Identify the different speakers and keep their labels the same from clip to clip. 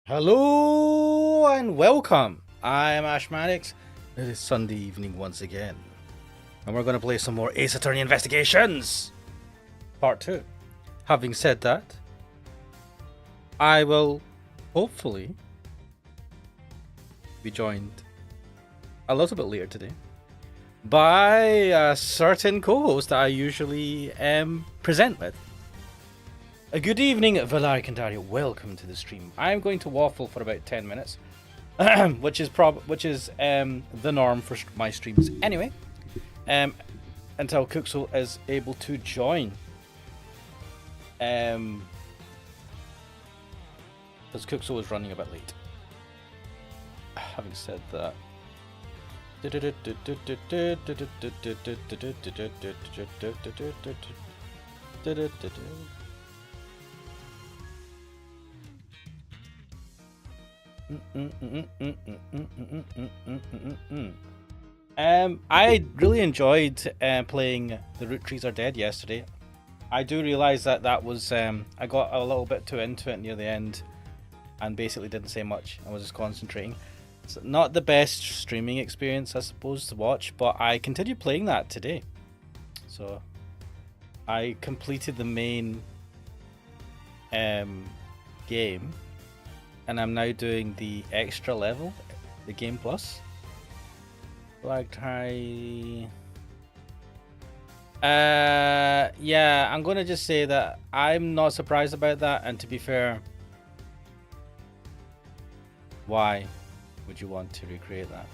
Speaker 1: Hello and welcome. I am Ashmanix. It is Sunday evening once again, and we're going to play some more Ace Attorney Investigations Part 2. Having said that, I will hopefully be joined a little bit later today by a certain co-host that I usually present with. A good evening, Valar Cantario. Welcome to the stream. I'm going to waffle for about 10 minutes, which is the norm for my streams anyway. Until Kuxel is able to join. Because Kuxel is running a bit late. Having said that. I really enjoyed playing The Root Trees Are Dead yesterday. I do realize that was I got a little bit too into it near the end and basically didn't say much. I was just concentrating. It's not the best streaming experience, I suppose, to watch, but I continued playing that today. So I completed the main game, and I'm now doing the extra level, the game plus. Black tie. Yeah, I'm gonna just say that I'm not surprised about that, and to be fair, why would you want to recreate that?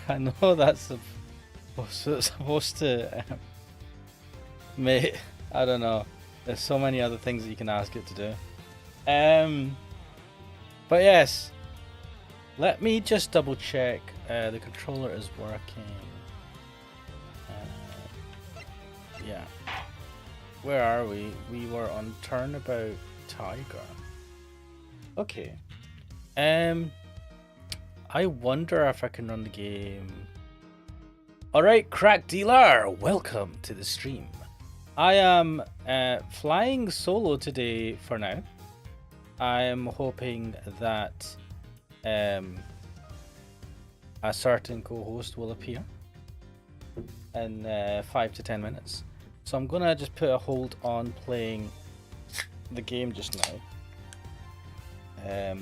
Speaker 1: I know that's supposed to mate, I don't know. There's so many other things that you can ask it to do. But yes, let me just double check the controller is working. Yeah. Where are we? We were on Turnabout Tiger. Okay. I wonder if I can run the game. Alright, Crack Dealer, welcome to the stream. I am flying solo today for now. I am hoping that a certain co-host will appear in 5 to 10 minutes. So I'm gonna just put a hold on playing the game just now.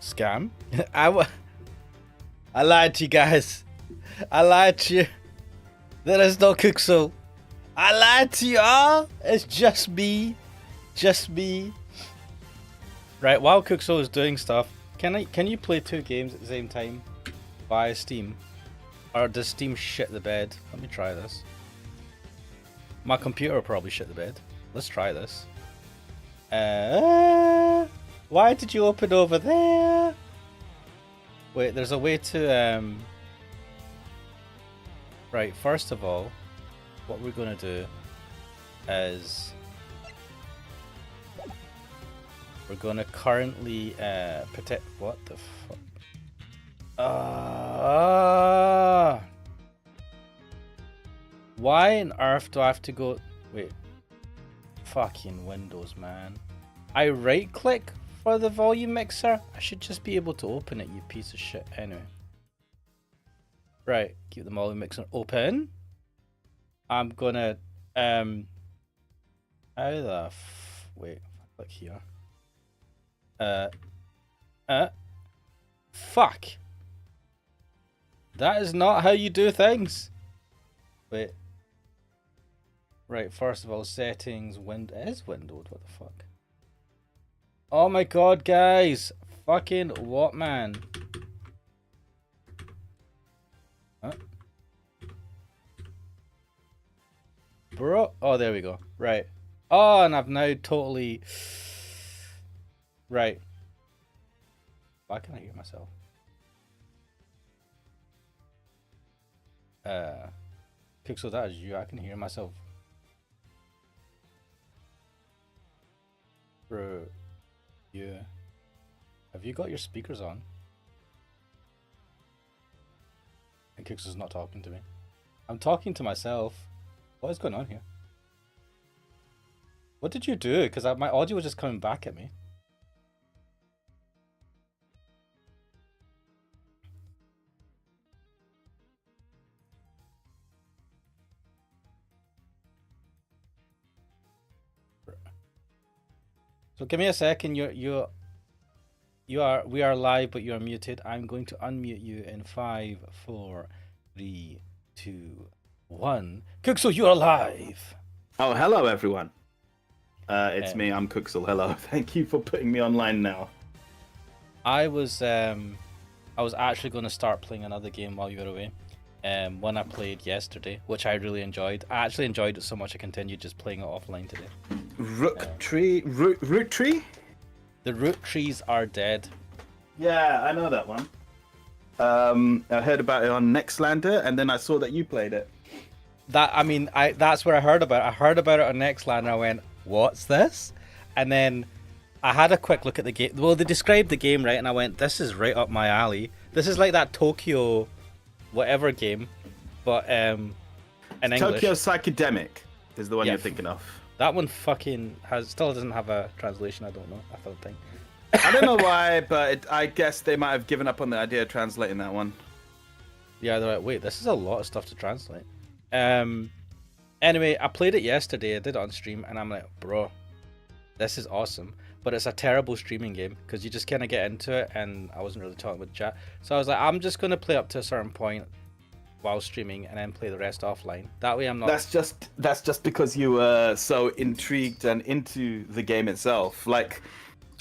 Speaker 1: Scam. I lied to you guys. I lied to you. There is no Kuxel. I lied to you all. It's just me. Just me. Right, while Kuxel is doing stuff, can you play two games at the same time via Steam? Or does Steam shit the bed? Let me try this. My computer will probably shit the bed. Let's try this. Why did you open over there? Wait, there's a way to Right, first of all, what we're gonna do is we're gonna currently protect. What the fuck? Why on earth do I have to go? Wait, fucking Windows, man. I right click for the volume mixer. I should just be able to open it, you piece of shit. Anyway. Right, keep the volume mixer open. I'm gonna wait, if I click here. Fuck. That is not how you do things. Wait. Right, first of all, settings, it is windowed, what the fuck? Oh my god, guys! Fucking what, man? Huh? Bro, oh, there we go. Right. Oh, and I've now totally... Right. Why can't I hear myself? Pixel, that is you. I can hear myself. Bro, yeah. Have you got your speakers on? And Kix is not talking to me. I'm talking to myself. What is going on here? What did you do? Because my audio was just coming back at me. So give me a second. We are live, but you are muted. I'm going to unmute you in 5, 4, 3, 2, 1. Kuxel, you are live.
Speaker 2: Oh, hello everyone. It's me. I'm Kuxel. Hello. Thank you for putting me online now.
Speaker 1: I was actually going to start playing another game while you were away. One I played yesterday, which I really enjoyed. I actually enjoyed it so much I continued just playing it offline today.
Speaker 2: Root tree?
Speaker 1: The root trees are dead.
Speaker 2: Yeah, I know that one. I heard about it on Nextlander, and then I saw that you played it.
Speaker 1: That's where I heard about it. I heard about it on Nextlander. I went, "What's this?" And then I had a quick look at the game. Well, they described the game right, and I went, "This is right up my alley." This is like that Tokyo, whatever game, but in English.
Speaker 2: Tokyo Psychedemic is the one you're thinking of.
Speaker 1: That one fucking still doesn't have a translation. I don't know. I don't think.
Speaker 2: I don't know why, but I guess they might have given up on the idea of translating that one.
Speaker 1: Yeah, they're like, wait, this is a lot of stuff to translate. Anyway, I played it yesterday. I did it on stream, and I'm like, bro, this is awesome. But it's a terrible streaming game because you just kind of get into it, and I wasn't really talking with chat. So I was like, I'm just gonna play up to a certain point while streaming, and then play the rest offline. That way, I'm not.
Speaker 2: That's just because you were so intrigued and into the game itself. Like,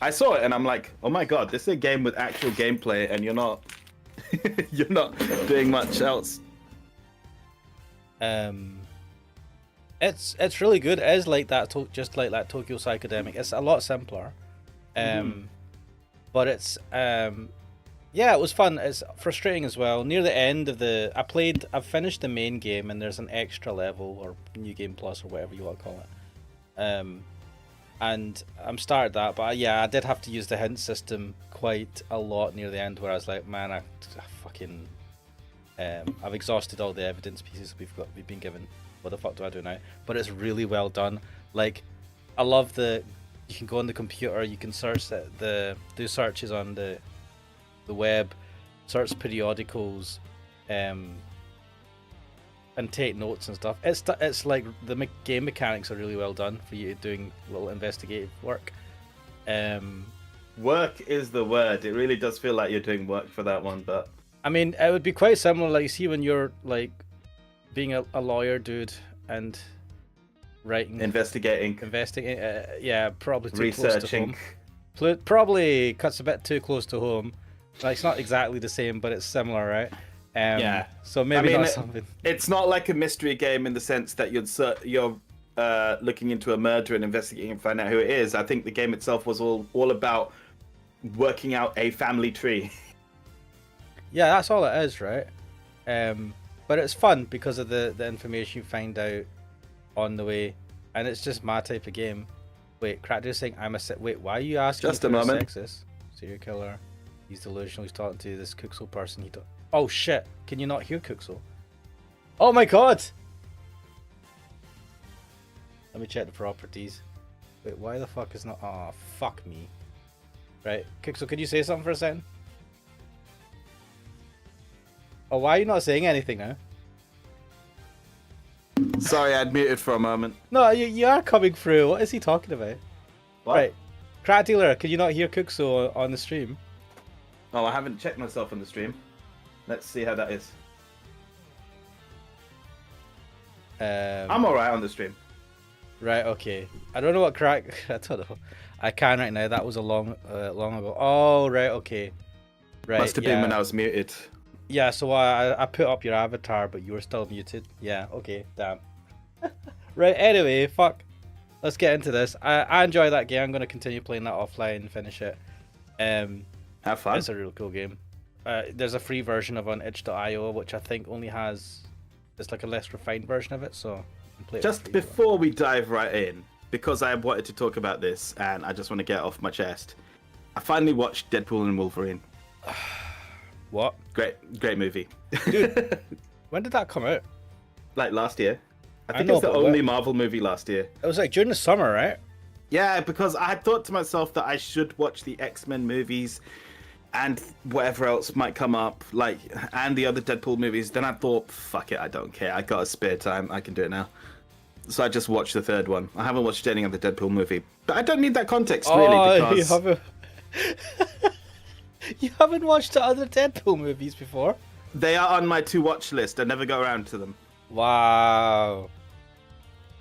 Speaker 2: I saw it, and I'm like, oh my god, this is a game with actual gameplay, and you're not doing much else.
Speaker 1: It's really good. It is like that, just like that Tokyo Psychedemic. It's a lot simpler, but it's yeah, it was fun. It's frustrating as well. Near the end of I've finished the main game, and there's an extra level or new game plus or whatever you want to call it. And I'm started that, but yeah, I did have to use the hint system quite a lot near the end, where I was like, man, I fucking I've exhausted all the evidence pieces we've been given. What the fuck do I do now? But it's really well done. Like, I love you can go on the computer, you can search do searches on the web, search periodicals, and take notes and stuff. It's like the game mechanics are really well done for you doing little investigative work.
Speaker 2: Work is the word. It really does feel like you're doing work for that one, but
Speaker 1: I mean, it would be quite similar. Like, you see when you're like being a lawyer, dude, and writing,
Speaker 2: investigating,
Speaker 1: yeah, probably too
Speaker 2: researching.
Speaker 1: Close to home. Probably cuts a bit too close to home. Like, it's not exactly the same, but it's similar, right?
Speaker 2: Yeah.
Speaker 1: So maybe not something.
Speaker 2: It's not like a mystery game in the sense that you're looking into a murder and investigating and find out who it is. I think the game itself was all about working out a family tree.
Speaker 1: Yeah, that's all it is, right? But it's fun because of the information you find out on the way, and it's just my type of game. Wait, Crackdo's saying wait, why are you asking?
Speaker 2: Just a moment.
Speaker 1: Sexist serial killer. He's delusional. He's talking to this Kuxel person. Oh shit! Can you not hear Kuxel? Oh my god! Let me check the properties. Wait, why the fuck is not? Oh, fuck me. Right, Kuxel, could you say something for a second? Oh, why are you not saying anything now?
Speaker 2: Sorry, I'd muted for a moment.
Speaker 1: No, you are coming through. What is he talking about?
Speaker 2: What?
Speaker 1: Right, Crack Dealer, can you not hear Kuxel on the stream?
Speaker 2: Oh, I haven't checked myself on the stream. Let's see how that is. I'm alright on the stream.
Speaker 1: Right, okay. I don't know what Crack... I don't know. I can right now. That was a long ago. Oh, right, okay. Right,
Speaker 2: must have been when I was muted.
Speaker 1: Yeah, so I put up your avatar, but you were still muted. Yeah, okay, damn. Right, anyway, fuck. Let's get into this. I enjoy that game. I'm going to continue playing that offline and finish it.
Speaker 2: Have fun.
Speaker 1: It's a real cool game. There's a free version of on itch.io, which I think only has... It's like a less refined version of it, so... You can play it
Speaker 2: just before we dive right in, because I wanted to talk about this and I just want to get it off my chest. I finally watched Deadpool and Wolverine.
Speaker 1: What?
Speaker 2: Great movie.
Speaker 1: Dude, when did that come out?
Speaker 2: Like last year. I think
Speaker 1: know,
Speaker 2: it's the
Speaker 1: but
Speaker 2: only Marvel movie last year.
Speaker 1: It was like during the summer, right?
Speaker 2: Yeah, because I had thought to myself that I should watch the X-Men movies and whatever else might come up, like, and the other Deadpool movies. Then I thought, fuck it, I don't care. I got a spare time. I can do it now. So I just watched the third one. I haven't watched any other Deadpool movie. But I don't need that context, really, because...
Speaker 1: You haven't... You haven't watched the other Deadpool movies before?
Speaker 2: They are on my to-watch list. I never go around to them.
Speaker 1: Wow.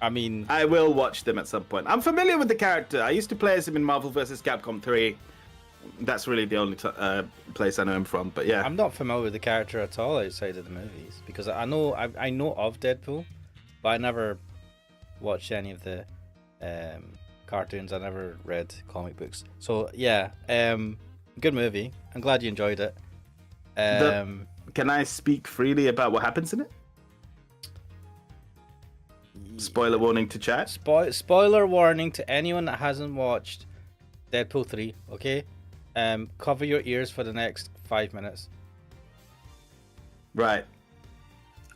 Speaker 1: I mean...
Speaker 2: I will watch them at some point. I'm familiar with the character. I used to play as him in Marvel vs. Capcom 3. That's really the only place I know him from, but yeah.
Speaker 1: I'm not familiar with the character at all outside of the movies, because I know of Deadpool, but I never watched any of the cartoons. I never read comic books. So yeah, good movie. I'm glad you enjoyed it.
Speaker 2: Can I speak freely about what happens in it? Spoiler warning to chat.
Speaker 1: Spoiler warning to anyone that hasn't watched Deadpool 3, okay? Cover your ears for the next 5 minutes.
Speaker 2: Right.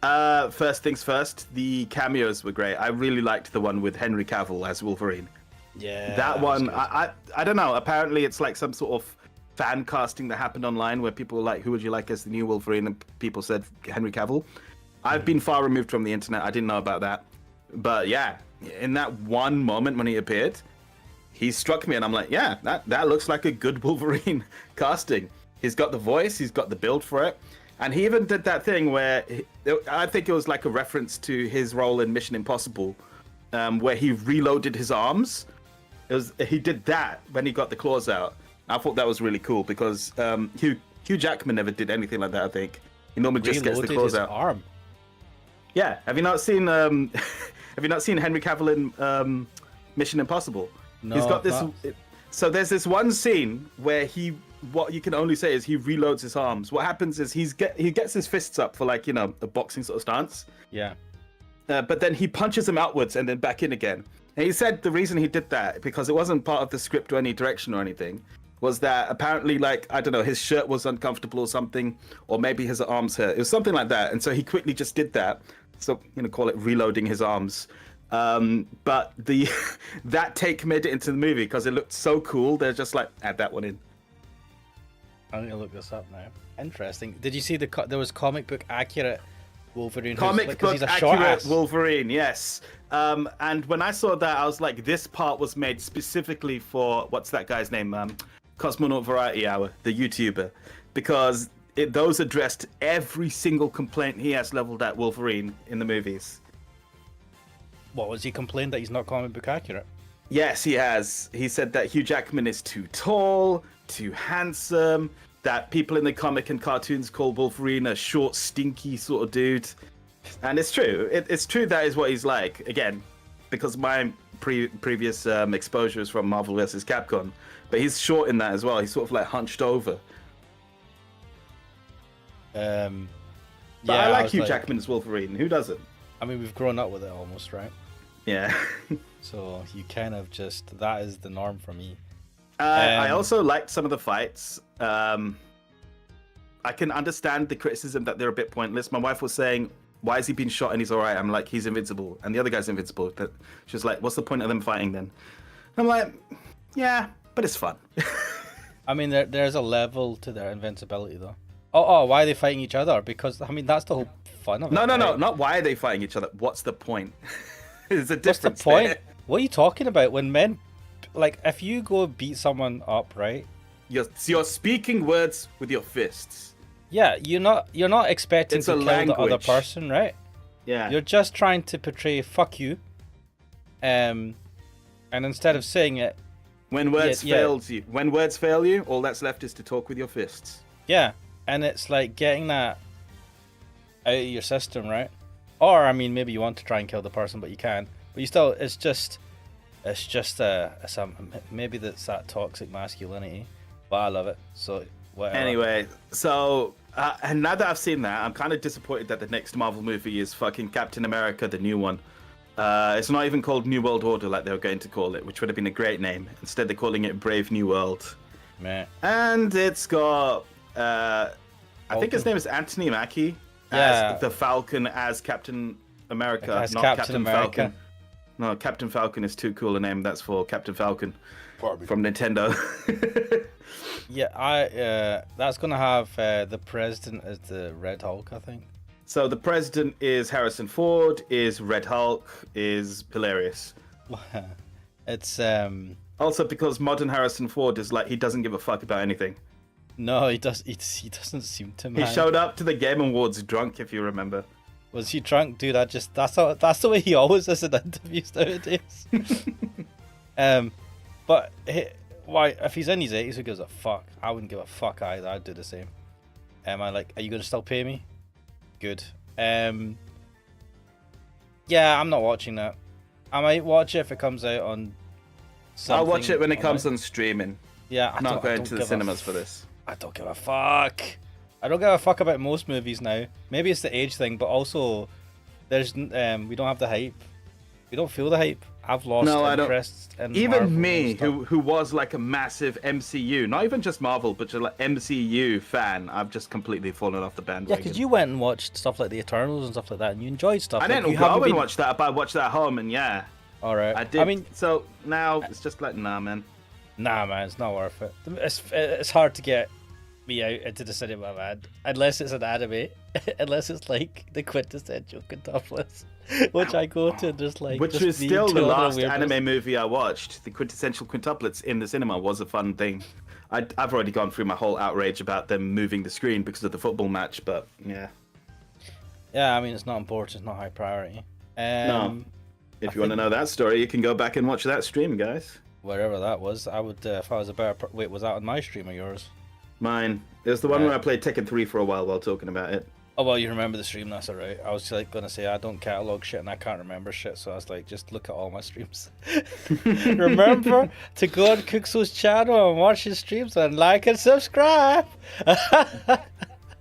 Speaker 2: First things first, the cameos were great. I really liked the one with Henry Cavill as Wolverine.
Speaker 1: Yeah.
Speaker 2: That one, I don't know. Apparently it's like some sort of fan casting that happened online where people were like, who would you like as the new Wolverine? And people said Henry Cavill. I've been far removed from the internet. I didn't know about that. But yeah, in that one moment when he appeared, he struck me and I'm like, yeah, that looks like a good Wolverine casting. He's got the voice, he's got the build for it. And he even did that thing where, I think it was like a reference to his role in Mission Impossible, where he reloaded his arms. He did that when he got the claws out. I thought that was really cool because Hugh Jackman never did anything like that, I think. He normally just gets the claws
Speaker 1: his
Speaker 2: out.
Speaker 1: Arm.
Speaker 2: Yeah, have you not seen Henry Cavill in Mission Impossible?
Speaker 1: No,
Speaker 2: he's got this. So there's this one scene where what you can only say is he reloads his arms. What happens is he gets his fists up for like, you know, a boxing sort of stance.
Speaker 1: Yeah.
Speaker 2: But then he punches them outwards and then back in again. And he said the reason he did that, because it wasn't part of the script or any direction or anything, was that apparently, like, I don't know, his shirt was uncomfortable or something, or maybe his arms hurt. It was something like that. And so he quickly just did that. So, you know, call it reloading his arms. But that take made it into the movie because it looked so cool. They're just like, add that one in.
Speaker 1: I'm going to look this up now. Interesting. Did you see there was comic book accurate Wolverine?
Speaker 2: Comic book accurate Wolverine, yes. And when I saw that, I was like, this part was made specifically for, what's that guy's name? Cosmonaut Variety Hour, the YouTuber. Because those addressed every single complaint he has leveled at Wolverine in the movies.
Speaker 1: What, was he complained that he's not comic book accurate?
Speaker 2: Yes, he has. He said that Hugh Jackman is too tall, too handsome, that people in the comic and cartoons call Wolverine a short, stinky sort of dude. And it's true. It's true that is what he's like. Again, because my previous exposure is from Marvel vs. Capcom. But he's short in that as well. He's sort of like hunched over. But I like Hugh Jackman as Wolverine. Who doesn't?
Speaker 1: I mean, we've grown up with it almost, right?
Speaker 2: Yeah.
Speaker 1: So you kind of just, that is the norm for me.
Speaker 2: I also liked some of the fights. I can understand the criticism that they're a bit pointless. My wife was saying, why has he been shot and he's all right? I'm like, he's invincible. And the other guy's invincible. She was like, what's the point of them fighting then? I'm like, yeah, but it's fun.
Speaker 1: I mean, there's a level to their invincibility, though. Oh, why are they fighting each other? Because, I mean, that's the whole fun of it.
Speaker 2: No, not why are they fighting each other. What's the point? There's a difference.
Speaker 1: What's the point?
Speaker 2: There.
Speaker 1: What are you talking about? When men, like, if you go beat someone up, right?
Speaker 2: You're speaking words with your fists.
Speaker 1: Yeah, you're not expecting to kill the other person, right?
Speaker 2: Yeah.
Speaker 1: You're just trying to portray "fuck you," and instead of saying it,
Speaker 2: when words fail you, all that's left is to talk with your fists.
Speaker 1: Yeah, and it's like getting that out of your system, right? Or I mean, maybe you want to try and kill the person, but you can't. But you still, it's just maybe that's that toxic masculinity. But I love it. So whatever.
Speaker 2: Anyway, so and now that I've seen that, I'm kind of disappointed that the next Marvel movie is fucking Captain America, the new one. It's not even called New World Order like they were going to call it, which would have been a great name. Instead, they're calling it Brave New World.
Speaker 1: Meh.
Speaker 2: And it's got, I think his name is Anthony Mackie as the Falcon as Captain America,
Speaker 1: As
Speaker 2: not
Speaker 1: Captain America.
Speaker 2: Falcon. No, Captain Falcon is too cool a name. That's for Captain Falcon
Speaker 3: Barbie.
Speaker 2: from Nintendo.
Speaker 1: Yeah, that's gonna have the president as the Red Hulk, I think.
Speaker 2: So the president is Harrison Ford, is Red Hulk, is hilarious.
Speaker 1: It's
Speaker 2: Also because modern Harrison Ford is like, he doesn't give a fuck about anything.
Speaker 1: no, he does. He doesn't seem to. Man.
Speaker 2: He showed up to the Game Awards drunk, if you remember.
Speaker 1: Was he drunk, dude? That's the way he always is in interviews nowadays. But why? If he's in his 80s, who gives a fuck? I wouldn't give a fuck either. I'd do the same. Are you gonna still pay me? Good. Yeah, I'm not watching that. I might watch it if it comes out on.
Speaker 2: I'll watch it when it comes on streaming.
Speaker 1: Yeah,
Speaker 2: I'm not going to the cinemas for this.
Speaker 1: I don't give a fuck. I don't give a fuck about most movies now. Maybe it's the age thing, but also we don't have the hype. We don't feel the hype. I've lost interest in
Speaker 2: even
Speaker 1: Marvel
Speaker 2: me,
Speaker 1: and stuff.
Speaker 2: who was like a massive MCU, not even just Marvel, but just like MCU fan, I've just completely fallen off the
Speaker 1: Yeah,
Speaker 2: bandwagon.
Speaker 1: because you went and watched stuff like the Eternals and stuff like that, and you enjoyed stuff.
Speaker 2: I didn't go and watch that, but I watched that at home, and yeah,
Speaker 1: All right.
Speaker 2: I did.
Speaker 1: I mean,
Speaker 2: so now it's just like, nah, man.
Speaker 1: nah, man, it's not worth it. It's hard to get me out into the cinema, man, unless it's an anime, unless it's like the quintessential quintuplets, which I go to just like.
Speaker 2: Which
Speaker 1: just
Speaker 2: was
Speaker 1: me
Speaker 2: still the
Speaker 1: doing
Speaker 2: last
Speaker 1: weirdness.
Speaker 2: anime movie I watched. The quintessential quintuplets in the cinema was a fun thing. I've already gone through my whole outrage about them moving the screen because of the football match, but yeah.
Speaker 1: Yeah, I mean, it's not important. It's not high priority.
Speaker 2: No. If you want to know that story, you can go back and watch that stream, guys.
Speaker 1: Wherever that was, I would, if I was a better... Wait, was that on my stream or yours?
Speaker 2: Mine. It was the one where I played Tekken 3 for a while talking about it.
Speaker 1: Oh, well, you remember the stream, that's alright. I was like going to say, I don't catalog shit and I can't remember shit, so I was like, just look at all my streams. Remember to go on Cookso's channel and watch his streams and like and subscribe!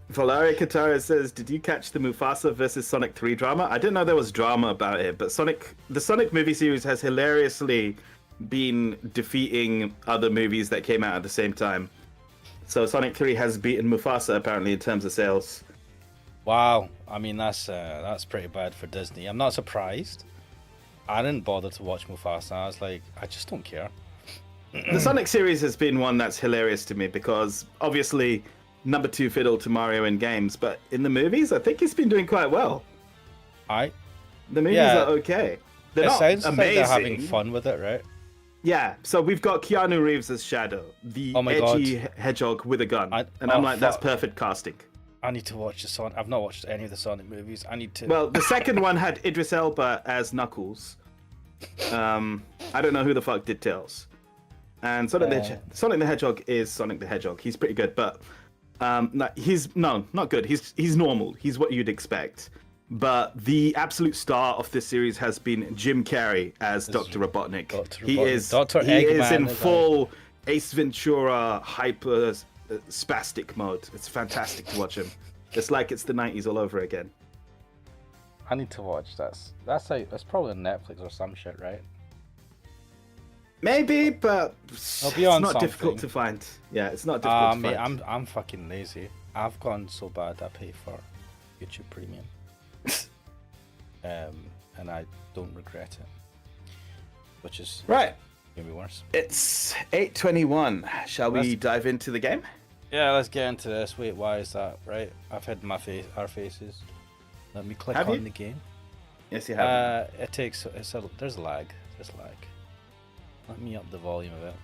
Speaker 2: Valeria Katara says, did you catch the Mufasa versus Sonic 3 drama? I didn't know there was drama about it, but the Sonic movie series has hilariously been defeating other movies that came out at the same time. So Sonic 3 has beaten Mufasa apparently in terms of sales.
Speaker 1: Wow, I mean, that's pretty bad for Disney. I'm not surprised. I didn't bother to watch Mufasa. I was like, I just don't care.
Speaker 2: The Sonic series has been one that's hilarious to me because obviously number 2 fiddle to Mario in games, but in the movies, I think he's been doing quite well. The movies are okay. They're not
Speaker 1: sounds
Speaker 2: amazing.
Speaker 1: like they're having fun with it, right?
Speaker 2: Yeah, so we've got Keanu Reeves as Shadow, the edgy hedgehog with a gun. I'm like, that's perfect casting.
Speaker 1: I need to watch the Sonic. I've not watched any of the Sonic movies. I need to.
Speaker 2: Well, the second one had Idris Elba as Knuckles. I don't know who the fuck did Tails. And Sonic the Hedgehog is Sonic the Hedgehog. He's pretty good, but he's not good. He's normal. He's what you'd expect. But the absolute star of this series has been Jim Carrey as Dr. Robotnik. He is in full Ace Ventura hyper spastic mode. It's fantastic to watch him. It's like it's the 90s all over again.
Speaker 1: I need to watch that. That's probably on Netflix or some shit, right?
Speaker 2: Maybe, but it's not difficult to find. Yeah, it's not difficult to find.
Speaker 1: I'm fucking lazy. I've gone so bad I pay for YouTube Premium. And I don't regret it. Which is
Speaker 2: right.
Speaker 1: Gonna be worse.
Speaker 2: It's 8:21. Shall we dive into the game?
Speaker 1: Yeah, let's get into this. Wait, why is that? Right, I've hid our faces. Let me click on the game.
Speaker 2: Yes, you have.
Speaker 1: There's a lag. Let me up the volume of it.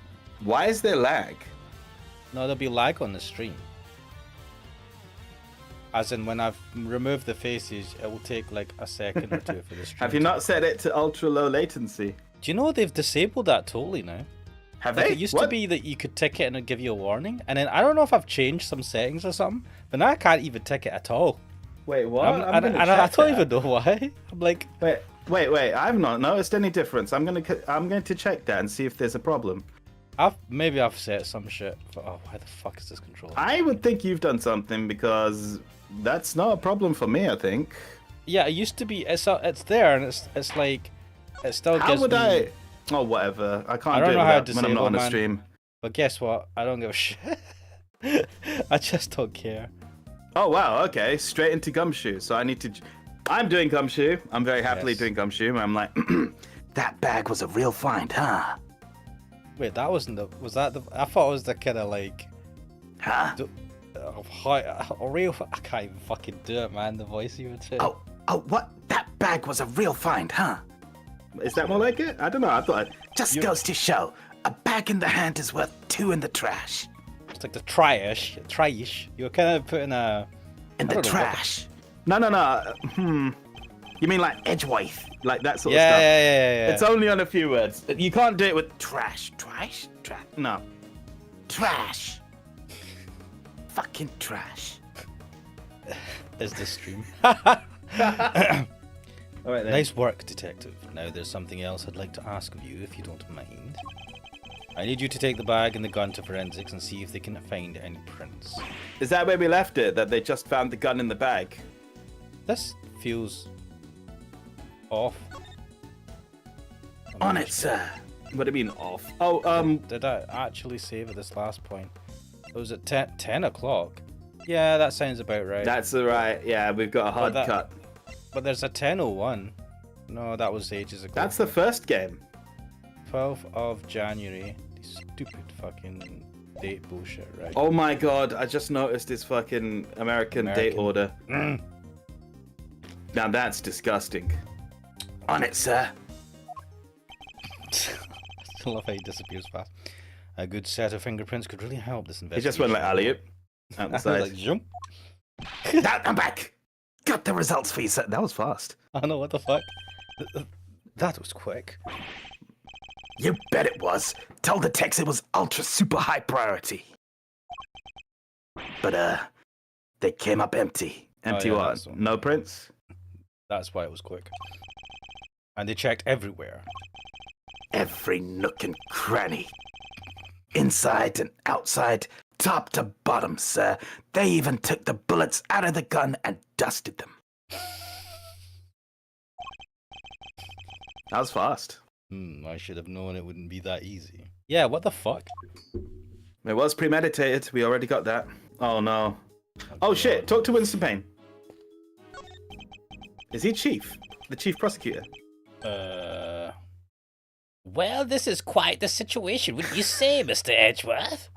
Speaker 2: Why is there lag?
Speaker 1: No, there'll be lag on the stream. As in, when I've removed the faces, it will take like a second or two for the stream.
Speaker 2: Have you not set it to ultra low latency?
Speaker 1: Do you know they've disabled that totally now?
Speaker 2: Have they?
Speaker 1: It used to be that you could tick it and it'd give you a warning, and then I don't know if I've changed some settings or something, but now I can't even tick it at all.
Speaker 2: Wait, what?
Speaker 1: I don't even know why. I'm like,
Speaker 2: wait. I've not noticed any difference. I'm going to check that and see if there's a problem.
Speaker 1: Maybe I've set some shit. Why the fuck is this controller?
Speaker 2: I would think you've done something because that's not a problem for me. I think.
Speaker 1: Yeah, it used to be. It's there, and it's like it still
Speaker 2: How
Speaker 1: gives
Speaker 2: would
Speaker 1: me...
Speaker 2: I? Oh, whatever. I can't
Speaker 1: I don't
Speaker 2: do it
Speaker 1: know how
Speaker 2: without,
Speaker 1: to
Speaker 2: when I'm not
Speaker 1: disable,
Speaker 2: on a
Speaker 1: man.
Speaker 2: stream.
Speaker 1: But guess what? I don't give a shit. I just don't care.
Speaker 2: Oh wow, okay, straight into Gumshoe. So I need to. I'm doing Gumshoe. I'm very happily
Speaker 1: Yes.
Speaker 2: doing Gumshoe. I'm like, that bag was a real find, huh?
Speaker 1: Wait, that wasn't the... Was that the... I thought it was the kind of like...
Speaker 2: Huh?
Speaker 1: A real... I can't even fucking do it, man. The voice you would say.
Speaker 2: Oh, what? That bag was a real find, huh? Is that more like it? I don't know. I thought just goes to show, a bag in the hand is worth two in the trash.
Speaker 1: It's like the trash. You were kind of putting a...
Speaker 2: In
Speaker 1: I
Speaker 2: the
Speaker 1: don't know what the-
Speaker 2: trash. No. You mean like edgeways, like that sort of
Speaker 1: Yeah,
Speaker 2: stuff?
Speaker 1: yeah.
Speaker 2: It's only on a few words. You can't do it with trash. No. Trash. Fucking trash.
Speaker 1: Is the stream.
Speaker 2: All right then.
Speaker 1: Nice work, detective. Now there's something else I'd like to ask of you, if you don't mind. I need you to take the bag and the gun to forensics and see if they can find any prints.
Speaker 2: Is that where we left it? That they just found the gun in the bag?
Speaker 1: This feels off.
Speaker 2: On it, sir. What do you mean off? Oh,
Speaker 1: Did I actually save at this last point? It was at 10 o'clock. Yeah, that sounds about right.
Speaker 2: that's all right. Yeah, we've got a hard
Speaker 1: that-
Speaker 2: cut.
Speaker 1: But there's a 10:01. No, that was ages ago.
Speaker 2: That's the first game.
Speaker 1: 12th of January. These stupid fucking date bullshit, right?
Speaker 2: Oh my god, I just noticed this fucking American date order. Now that's disgusting. On it, sir.
Speaker 1: I love how he disappears fast. A good set of fingerprints could really help this
Speaker 2: He
Speaker 1: investigation.
Speaker 2: just went like alley-oop out the side.
Speaker 1: Like, jump.
Speaker 2: I'm back. Got the results for you, sir. That was fast.
Speaker 1: I know, what the fuck? That was quick.
Speaker 3: You bet it was. Tell the techs it was ultra super high priority. But they came up empty.
Speaker 2: Empty
Speaker 1: yeah,
Speaker 2: what?
Speaker 1: that's one.
Speaker 2: No prints?
Speaker 1: That's why it was quick. And they checked everywhere.
Speaker 3: Every nook and cranny. Inside and outside, top to bottom, sir. They even took the bullets out of the gun and dusted them.
Speaker 2: That was fast.
Speaker 1: I should have known it wouldn't be that easy. Yeah, what the fuck?
Speaker 2: It was premeditated. We already got that. Oh no. Oh shit, talk to Winston Payne. Is he chief? The chief prosecutor?
Speaker 1: Well, this is quite the situation, wouldn't you say, Mr. Edgeworth?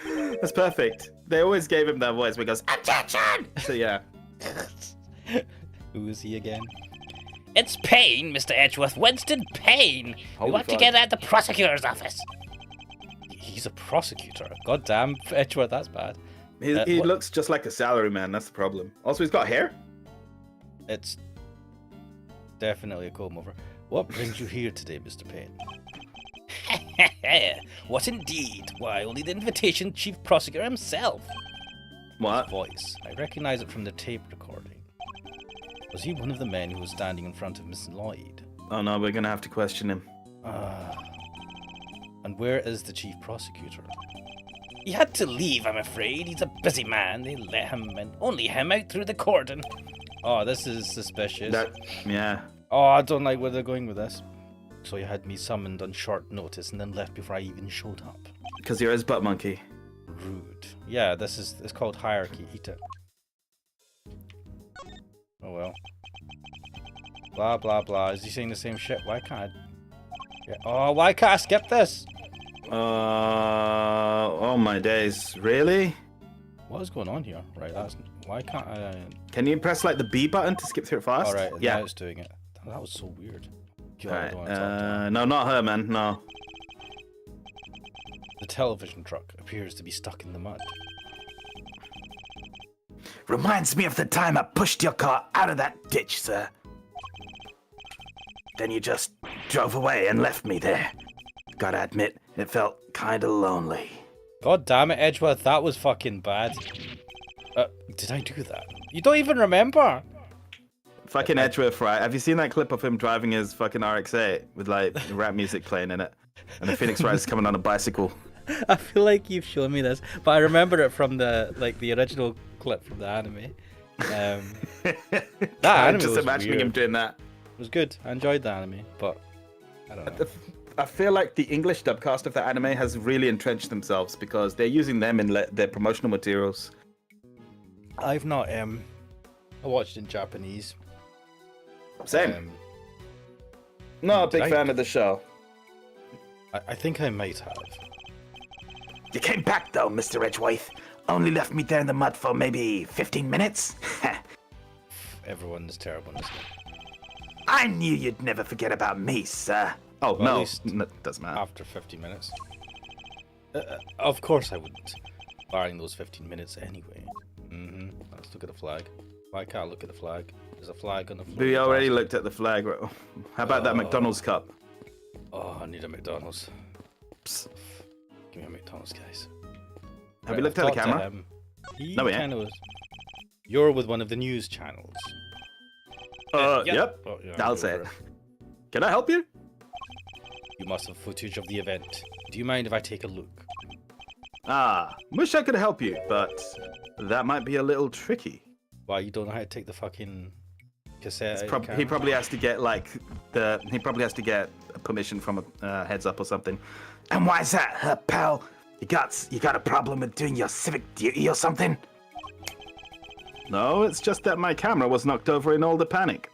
Speaker 2: That's perfect. They always gave him that voice where he goes, "Attention!" So yeah.
Speaker 1: Who is he again?
Speaker 4: It's Payne, Mr. Edgeworth. Winston Payne.
Speaker 2: Holy
Speaker 4: You have to
Speaker 2: fuck.
Speaker 4: get at the prosecutor's office.
Speaker 1: He's a prosecutor. Goddamn, Edgeworth, that's bad.
Speaker 2: He
Speaker 1: What-
Speaker 2: looks just like a salaryman, that's the problem. Also, he's got hair.
Speaker 1: It's definitely a comb over. What brings you here today, Mr. Payne?
Speaker 4: What indeed? Why, only the invitation chief prosecutor himself.
Speaker 2: What?
Speaker 1: Voice. I recognize it from the tape recording. Was he one of the men who was standing in front of Miss Lloyd?
Speaker 2: Oh no, we're gonna have to question him.
Speaker 1: And where is the chief prosecutor?
Speaker 4: He had to leave, I'm afraid. He's a busy man. They let him and only him out through the cordon.
Speaker 1: Oh, this is suspicious.
Speaker 2: Yeah.
Speaker 1: Oh, I don't like where they're going with this. So you had me summoned on short notice and then left before I even showed up.
Speaker 2: Because you're his butt monkey.
Speaker 1: Rude. Yeah, it's called hierarchy. Eat it. Oh well. Blah blah blah. Is he saying the same shit? Why can't I? Yeah. Oh, why can't I skip this?
Speaker 2: Oh my days. Really?
Speaker 1: What is going on here? Right, why can't I?
Speaker 2: Can you press like the B button to skip through it fast?
Speaker 1: All right,
Speaker 2: Yeah.
Speaker 1: now it's doing it. That was so weird. God, I
Speaker 2: Alright,
Speaker 1: don't wanna talk to her.
Speaker 2: no, not her, man. No.
Speaker 1: The television truck appears to be stuck in the mud.
Speaker 3: Reminds me of the time I pushed your car out of that ditch, sir. Then you just drove away and left me there. Gotta admit, it felt kinda lonely.
Speaker 1: God damn it, Edgeworth, that was fucking bad. Did I do that? You don't even remember?
Speaker 2: Fucking Edgeworth, right? Have you seen that clip of him driving his fucking RX-8 with like rap music playing in it? And the Phoenix Wright is coming on a bicycle.
Speaker 1: I feel like you've shown me this, but I remember it from the original clip from the anime. That
Speaker 2: I'm
Speaker 1: anime
Speaker 2: just
Speaker 1: was
Speaker 2: imagining
Speaker 1: weird.
Speaker 2: him doing that.
Speaker 1: It was good. I enjoyed the anime, but I don't know.
Speaker 2: I feel like the English dubcast of the anime has really entrenched themselves because they're using them in their promotional materials.
Speaker 1: I've not I watched in Japanese.
Speaker 2: Same. Not a big
Speaker 1: I-
Speaker 2: fan of the show.
Speaker 1: I think I might have.
Speaker 3: You came back though, Mr. Edgeworth. Only left me there in the mud for maybe 15 minutes.
Speaker 1: Everyone's terrible in this game.
Speaker 3: I knew you'd never forget about me, sir.
Speaker 2: Oh,
Speaker 1: Well, at
Speaker 2: no.
Speaker 1: least-
Speaker 2: Doesn't matter.
Speaker 1: After 50 minutes. Of course I wouldn't. Barring those 15 minutes anyway. Let's look at the flag. Why can't I look at the flag? There's a flag on the floor.
Speaker 2: We already looked at the flag. How about that McDonald's cup?
Speaker 1: Oh, I need a McDonald's.
Speaker 2: Psst.
Speaker 1: Give me a McDonald's, guys.
Speaker 2: Have we looked at the
Speaker 1: I've talked to
Speaker 2: camera?
Speaker 1: him. He
Speaker 2: No, we ain't.
Speaker 1: kinda was. You're with one of the news channels.
Speaker 2: Yep.
Speaker 1: Oh, yeah,
Speaker 2: I'll
Speaker 1: go
Speaker 2: say
Speaker 1: for
Speaker 2: it. Can I help you?
Speaker 1: You must have footage of the event. Do you mind if I take a look?
Speaker 2: Wish I could help you, but that might be a little tricky.
Speaker 1: Why, you don't know how to take the fucking cassette out of the
Speaker 2: He
Speaker 1: camera?
Speaker 2: probably has to get he probably has to get permission from a heads up or something.
Speaker 3: And why's that, pal? You got a problem with doing your civic duty or something?
Speaker 2: No, it's just that my camera was knocked over in all the panic.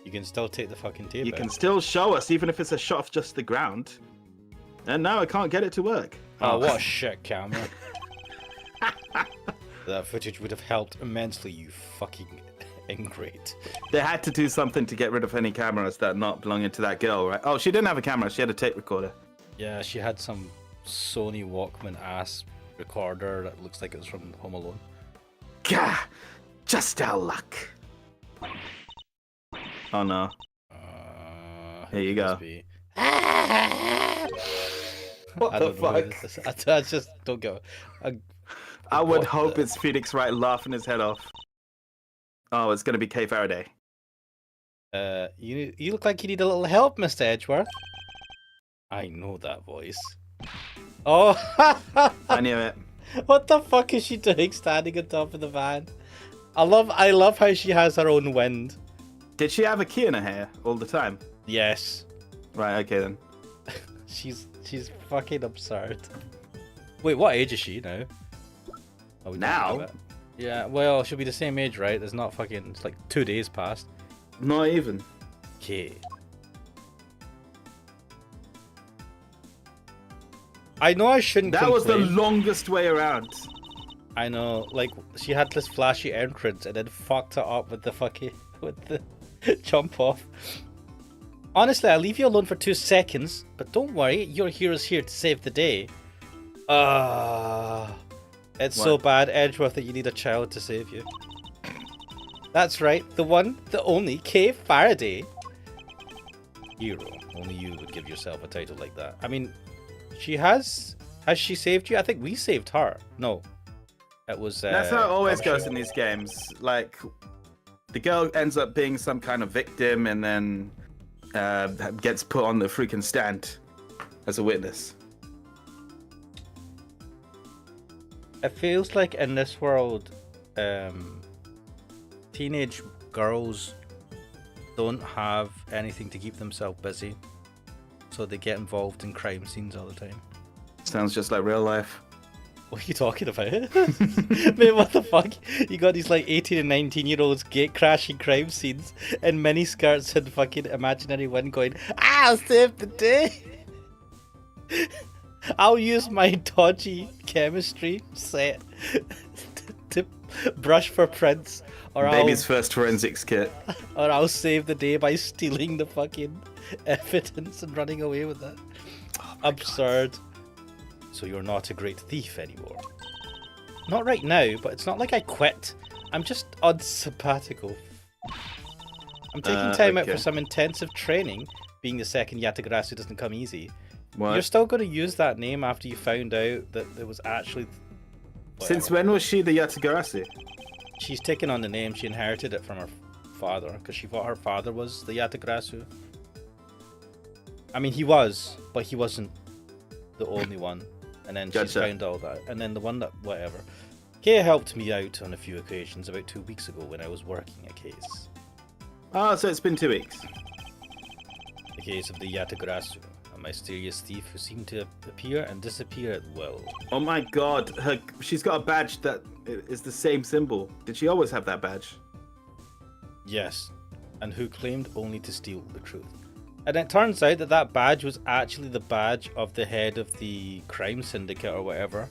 Speaker 1: You can still take the fucking tape
Speaker 2: You
Speaker 1: out.
Speaker 2: can still show us even if it's a shot of just the ground. And now I can't get it to work.
Speaker 1: Oh, what a shit camera. That footage would have helped immensely, you fucking ingrate.
Speaker 2: They had to do something to get rid of any cameras that not belonging to that girl, right? Oh, she didn't have a camera. She had a tape recorder.
Speaker 1: Yeah, she had some Sony Walkman ass recorder that looks like it was from Home Alone.
Speaker 3: Gah! Just our luck.
Speaker 2: Oh no.
Speaker 1: Here
Speaker 2: you go. What
Speaker 1: I
Speaker 2: the
Speaker 1: don't know who
Speaker 2: fuck?
Speaker 1: this is. I just don't go.
Speaker 2: I would
Speaker 1: What
Speaker 2: hope
Speaker 1: the-
Speaker 2: it's Phoenix Wright laughing his head off. Oh, it's gonna be Kay Faraday.
Speaker 1: You look like you need a little help, Mr. Edgeworth. I know that voice. Oh,
Speaker 2: I knew it.
Speaker 1: what the fuck is she doing standing on top of the van? I love how she has her own wind.
Speaker 2: Did she have a key in her hair all the time?
Speaker 1: Yes,
Speaker 2: Right, okay then.
Speaker 1: she's fucking absurd. Wait, what age is she now? Oh, we don't
Speaker 2: Now?
Speaker 1: know it. Yeah, well, she'll be the same age, right? There's not fucking. It's like 2 days past.
Speaker 2: Not even.
Speaker 1: Okay. I know I shouldn't
Speaker 2: That was the
Speaker 1: complain.
Speaker 2: longest way around.
Speaker 1: I know, like, she had this flashy entrance and then fucked it up with the fucking, with the jump off. Honestly, I'll leave you alone for 2 seconds, but don't worry, your hero's here to save the day. It's so
Speaker 2: What?
Speaker 1: bad, Edgeworth, that you need a child to save you. That's right, the one, the only, Kay Faraday. Hero. Only you would give yourself a title like that. I mean, has she saved you? I think we saved her. No. It was...
Speaker 2: That's how it always
Speaker 1: Publisher.
Speaker 2: goes in these games. Like, the girl ends up being some kind of victim and then gets put on the freaking stand as a witness.
Speaker 1: It feels like in this world, teenage girls don't have anything to keep themselves busy, so they get involved in crime scenes all the time.
Speaker 2: Sounds just like real life.
Speaker 1: What are you talking about? Mate, what the fuck? You got these like 18 and 19-year-olds gate crashing crime scenes in mini skirts and fucking imaginary one going, I'll save the day! I'll use my dodgy chemistry set to brush for prints, or
Speaker 2: Baby's first forensics kit.
Speaker 1: I'll save the day by stealing the fucking evidence and running away with it. Absurd. So you're not a great thief anymore. Not right now, but it's not like I quit. I'm just on sabbatical. I'm taking time out
Speaker 2: okay.
Speaker 1: for some intensive training. Being the second Yatagarasu doesn't come easy.
Speaker 2: What?
Speaker 1: You're still going to use that name after you found out that it was actually...
Speaker 2: Since when was she the Yatagarasu?
Speaker 1: She's taken on the name. She inherited it from her father because she thought her father was the Yatagarasu. I mean, he was, but he wasn't the only one. And then she's
Speaker 2: Gotcha.
Speaker 1: found all that. And then the one that, whatever. Kay helped me out on a few occasions about 2 weeks ago when I was working a case.
Speaker 2: Oh, so it's been 2 weeks.
Speaker 1: case of the Yatagarasu, a mysterious thief who seemed to appear and disappear at will.
Speaker 2: Oh my god, she's got a badge that is the same symbol. Did she always have that badge?
Speaker 1: Yes, and who claimed only to steal the truth. And it turns out that that badge was actually the badge of the head of the crime syndicate or whatever.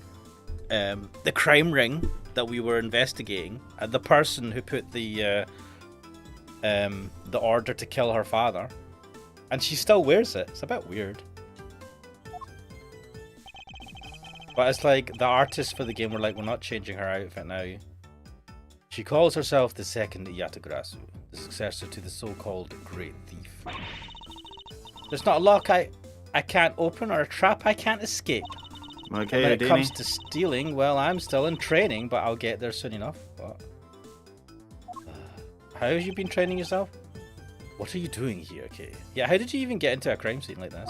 Speaker 1: The crime ring that we were investigating, and the person who put the order to kill her father. And she still wears it. It's a bit weird. But it's like the artists for the game were like, we're not changing her outfit now. She calls herself the second Yatagarasu, the successor to the so-called Great Thief. There's not a lock I can't open or a trap I can't escape.
Speaker 2: Okay,
Speaker 1: when it comes to stealing, well, I'm still in training, but I'll get there soon enough. But... how have you been training yourself? What are you doing here, okay? Yeah, how did you even get into a crime scene like this?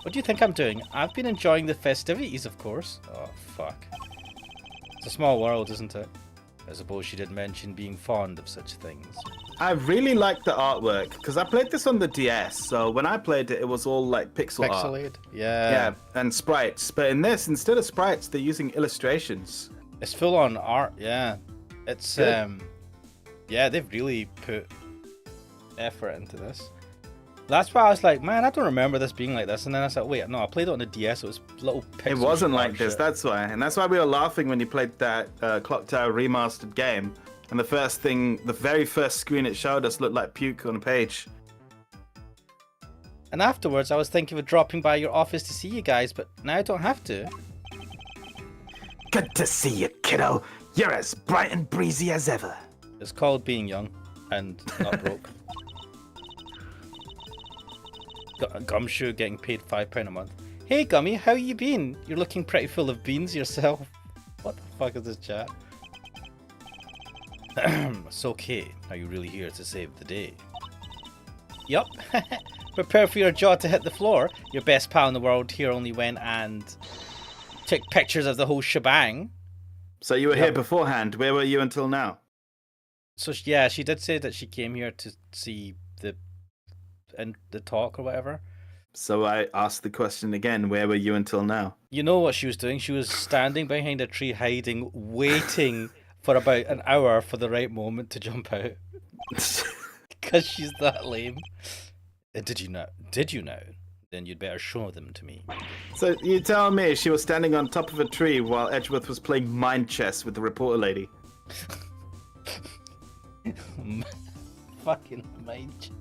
Speaker 1: What do you think I'm doing? I've been enjoying the festivities, of course. Oh, fuck. It's a small world, isn't it? I suppose she did mention being fond of such things.
Speaker 2: I really like the artwork, because I played this on the DS, so when I played it, it was all like pixel art.
Speaker 1: Pixelated? Yeah.
Speaker 2: Yeah, and sprites. But in this, instead of sprites, they're using illustrations.
Speaker 1: It's full on art, yeah. It's,
Speaker 2: Good.
Speaker 1: yeah, they've really put effort into this. That's why I was like, man, I don't remember this being like this. And then I said, wait, no, I played it on the DS. It was little pixel.
Speaker 2: It wasn't like
Speaker 1: shit.
Speaker 2: this, that's why. And that's why we were laughing when you played that Clock Tower remastered game. And the very first screen it showed us looked like puke on a page.
Speaker 1: And afterwards, I was thinking of dropping by your office to see you guys, but now I don't have to.
Speaker 3: Good to see you, kiddo. You're as bright and breezy as ever.
Speaker 1: It's called being young and not broke. Gumshoe getting paid £5 a month. Hey Gummy, how you been? You're looking pretty full of beans yourself. What the fuck is this chat? So Kate, are you really here to save the day? Yup. Prepare for your jaw to hit the floor. Your best pal in the world here only went and took pictures of the whole shebang.
Speaker 2: So you were here beforehand. Where were you until now?
Speaker 1: So yeah, she did say that she came here to see the talk or whatever.
Speaker 2: So I asked the question again, where were you until now?
Speaker 1: You know what she was doing? She was standing behind a tree hiding, waiting for about an hour for the right moment to jump out. Because she's that lame. Did you know? Then you'd better show them to me.
Speaker 2: So you tell me she was standing on top of a tree while Edgeworth was playing mind chess with the reporter lady.
Speaker 1: Fucking mind chess.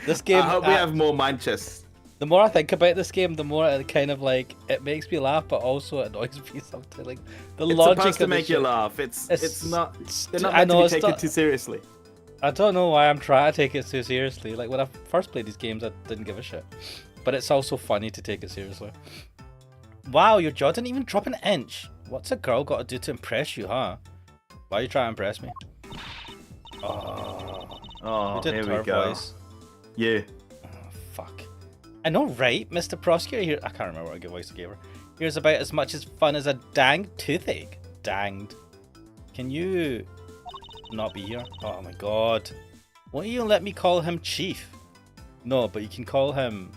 Speaker 1: This game.
Speaker 2: I hope we have more mind chess.
Speaker 1: The more I think about this game, the more it kind of like it makes me laugh, but also it annoys me sometimes. Like the
Speaker 2: It's
Speaker 1: logic
Speaker 2: supposed to
Speaker 1: of
Speaker 2: make
Speaker 1: this
Speaker 2: you
Speaker 1: shit.
Speaker 2: laugh. It's not. They're not
Speaker 1: I
Speaker 2: meant
Speaker 1: know,
Speaker 2: to be
Speaker 1: it's
Speaker 2: taken
Speaker 1: not-
Speaker 2: too seriously.
Speaker 1: I don't know why I'm trying to take it so seriously. Like when I first played these games, I didn't give a shit. But it's also funny to take it seriously. Wow, your jaw didn't even drop an inch. What's a girl got to do to impress you, huh? Why are you trying to impress me? Oh,
Speaker 2: Oh,
Speaker 1: who did
Speaker 2: here
Speaker 1: her
Speaker 2: we go.
Speaker 1: voice?
Speaker 2: Yeah.
Speaker 1: Oh, fuck. I know, right, Mr. Prosecutor? Here, I can't remember what voice I gave her. Here's about as much as fun as a danged toothache. Danged. Can you not be here? Oh my god. Won't you let me call him Chief? No, but you can call him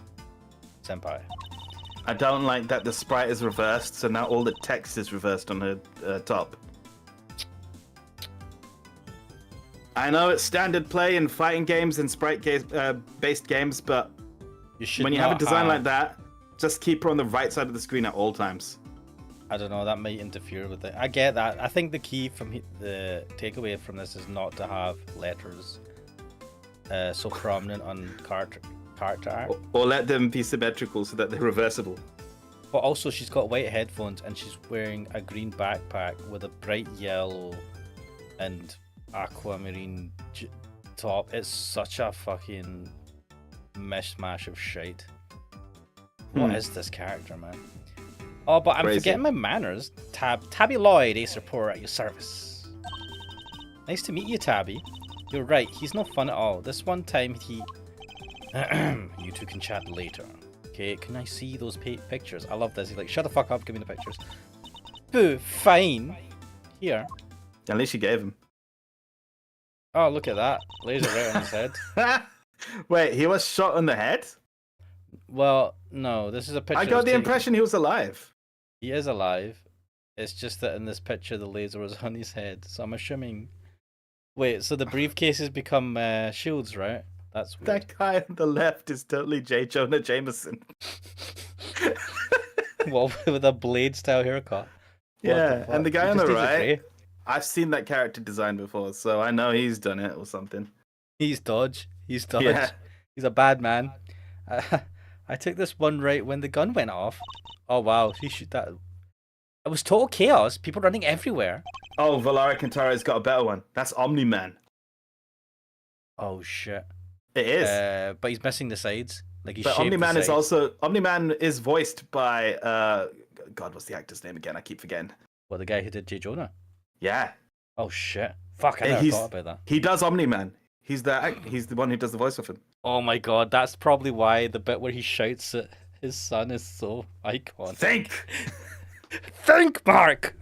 Speaker 1: Senpai.
Speaker 2: I don't like that the sprite is reversed, so now all the text is reversed on her top. I know it's standard play in fighting games and sprite-based games, but when you have a design like that, just keep her on the right side of the screen at all times.
Speaker 1: I don't know, that might interfere with it. I get that. I think the key from the takeaway from this is not to have letters so prominent on character art.
Speaker 2: Or let them be symmetrical so that they're reversible.
Speaker 1: But also she's got white headphones and she's wearing a green backpack with a bright yellow and aquamarine top. It's such a fucking mishmash of shite. What is this character, man? Oh, but I'm
Speaker 2: Crazy.
Speaker 1: forgetting my manners. Tabby Lloyd, ace reporter at your service. Nice to meet you, Tabby. You're right, he's no fun at all. This one time he... You two can chat later. Okay, can I see those pictures? I love this. He's like, shut the fuck up, give me the pictures. Boo, fine. Here.
Speaker 2: At least you gave him.
Speaker 1: Oh, look at that. Laser right on his head.
Speaker 2: Wait, he was shot on the head?
Speaker 1: Well, no, this is a picture.
Speaker 2: I got the impression he was alive.
Speaker 1: He is alive. It's just that in this picture, the laser was on his head. So I'm assuming. Wait, so the briefcases become shields, right? That's weird.
Speaker 2: That guy on the left is totally J. Jonah Jameson.
Speaker 1: Well, with a blade style haircut.
Speaker 2: Yeah, and the guy
Speaker 1: He
Speaker 2: on
Speaker 1: just
Speaker 2: the
Speaker 1: needs a
Speaker 2: right,
Speaker 1: tray.
Speaker 2: I've seen that character design before, so I know he's done it or something.
Speaker 1: He's Dodge. He's Dodge.
Speaker 2: Yeah.
Speaker 1: He's a bad man. I took this one right when the gun went off. Oh wow, he shoot that. It was total chaos. People running everywhere.
Speaker 2: Oh, Valara Kantaro's got a better one. That's Omni-Man.
Speaker 1: Oh shit.
Speaker 2: It is.
Speaker 1: But he's missing the sides. Like he's
Speaker 2: But
Speaker 1: shaved the
Speaker 2: Omni-Man is
Speaker 1: sides.
Speaker 2: also... Omni-Man is voiced by... God, what's the actor's name again? I keep forgetting.
Speaker 1: Well, the guy who did J. Jonah.
Speaker 2: Yeah.
Speaker 1: Oh shit. Fuck, I never thought about that.
Speaker 2: He does Omni-Man. He's the one who does the voice of him.
Speaker 1: Oh my god, that's probably why the bit where he shouts at his son is so iconic.
Speaker 2: Think!
Speaker 1: Think, Mark!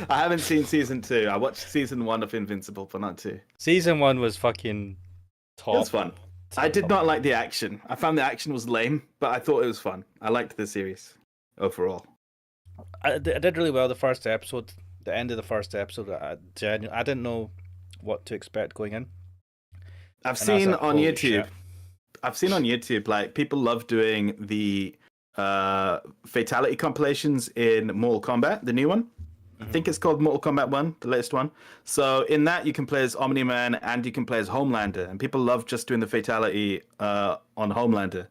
Speaker 2: I haven't seen season 2. I watched season 1 of Invincible, but not 2.
Speaker 1: Season 1 was fucking top.
Speaker 2: It was fun. I did not like the action. I found the action was lame, but I thought it was fun. I liked the series overall.
Speaker 1: I did really well the first episode. The end of the first episode, I didn't know what to expect going in.
Speaker 2: I've
Speaker 1: And I was
Speaker 2: seen
Speaker 1: like,
Speaker 2: on
Speaker 1: holy
Speaker 2: YouTube.
Speaker 1: shit.
Speaker 2: I've seen on YouTube like people love doing the fatality compilations in Mortal Kombat, the new one. I think it's called Mortal Kombat 1, the latest one. So in that you can play as Omni-Man and you can play as Homelander, and people love just doing the fatality on Homelander.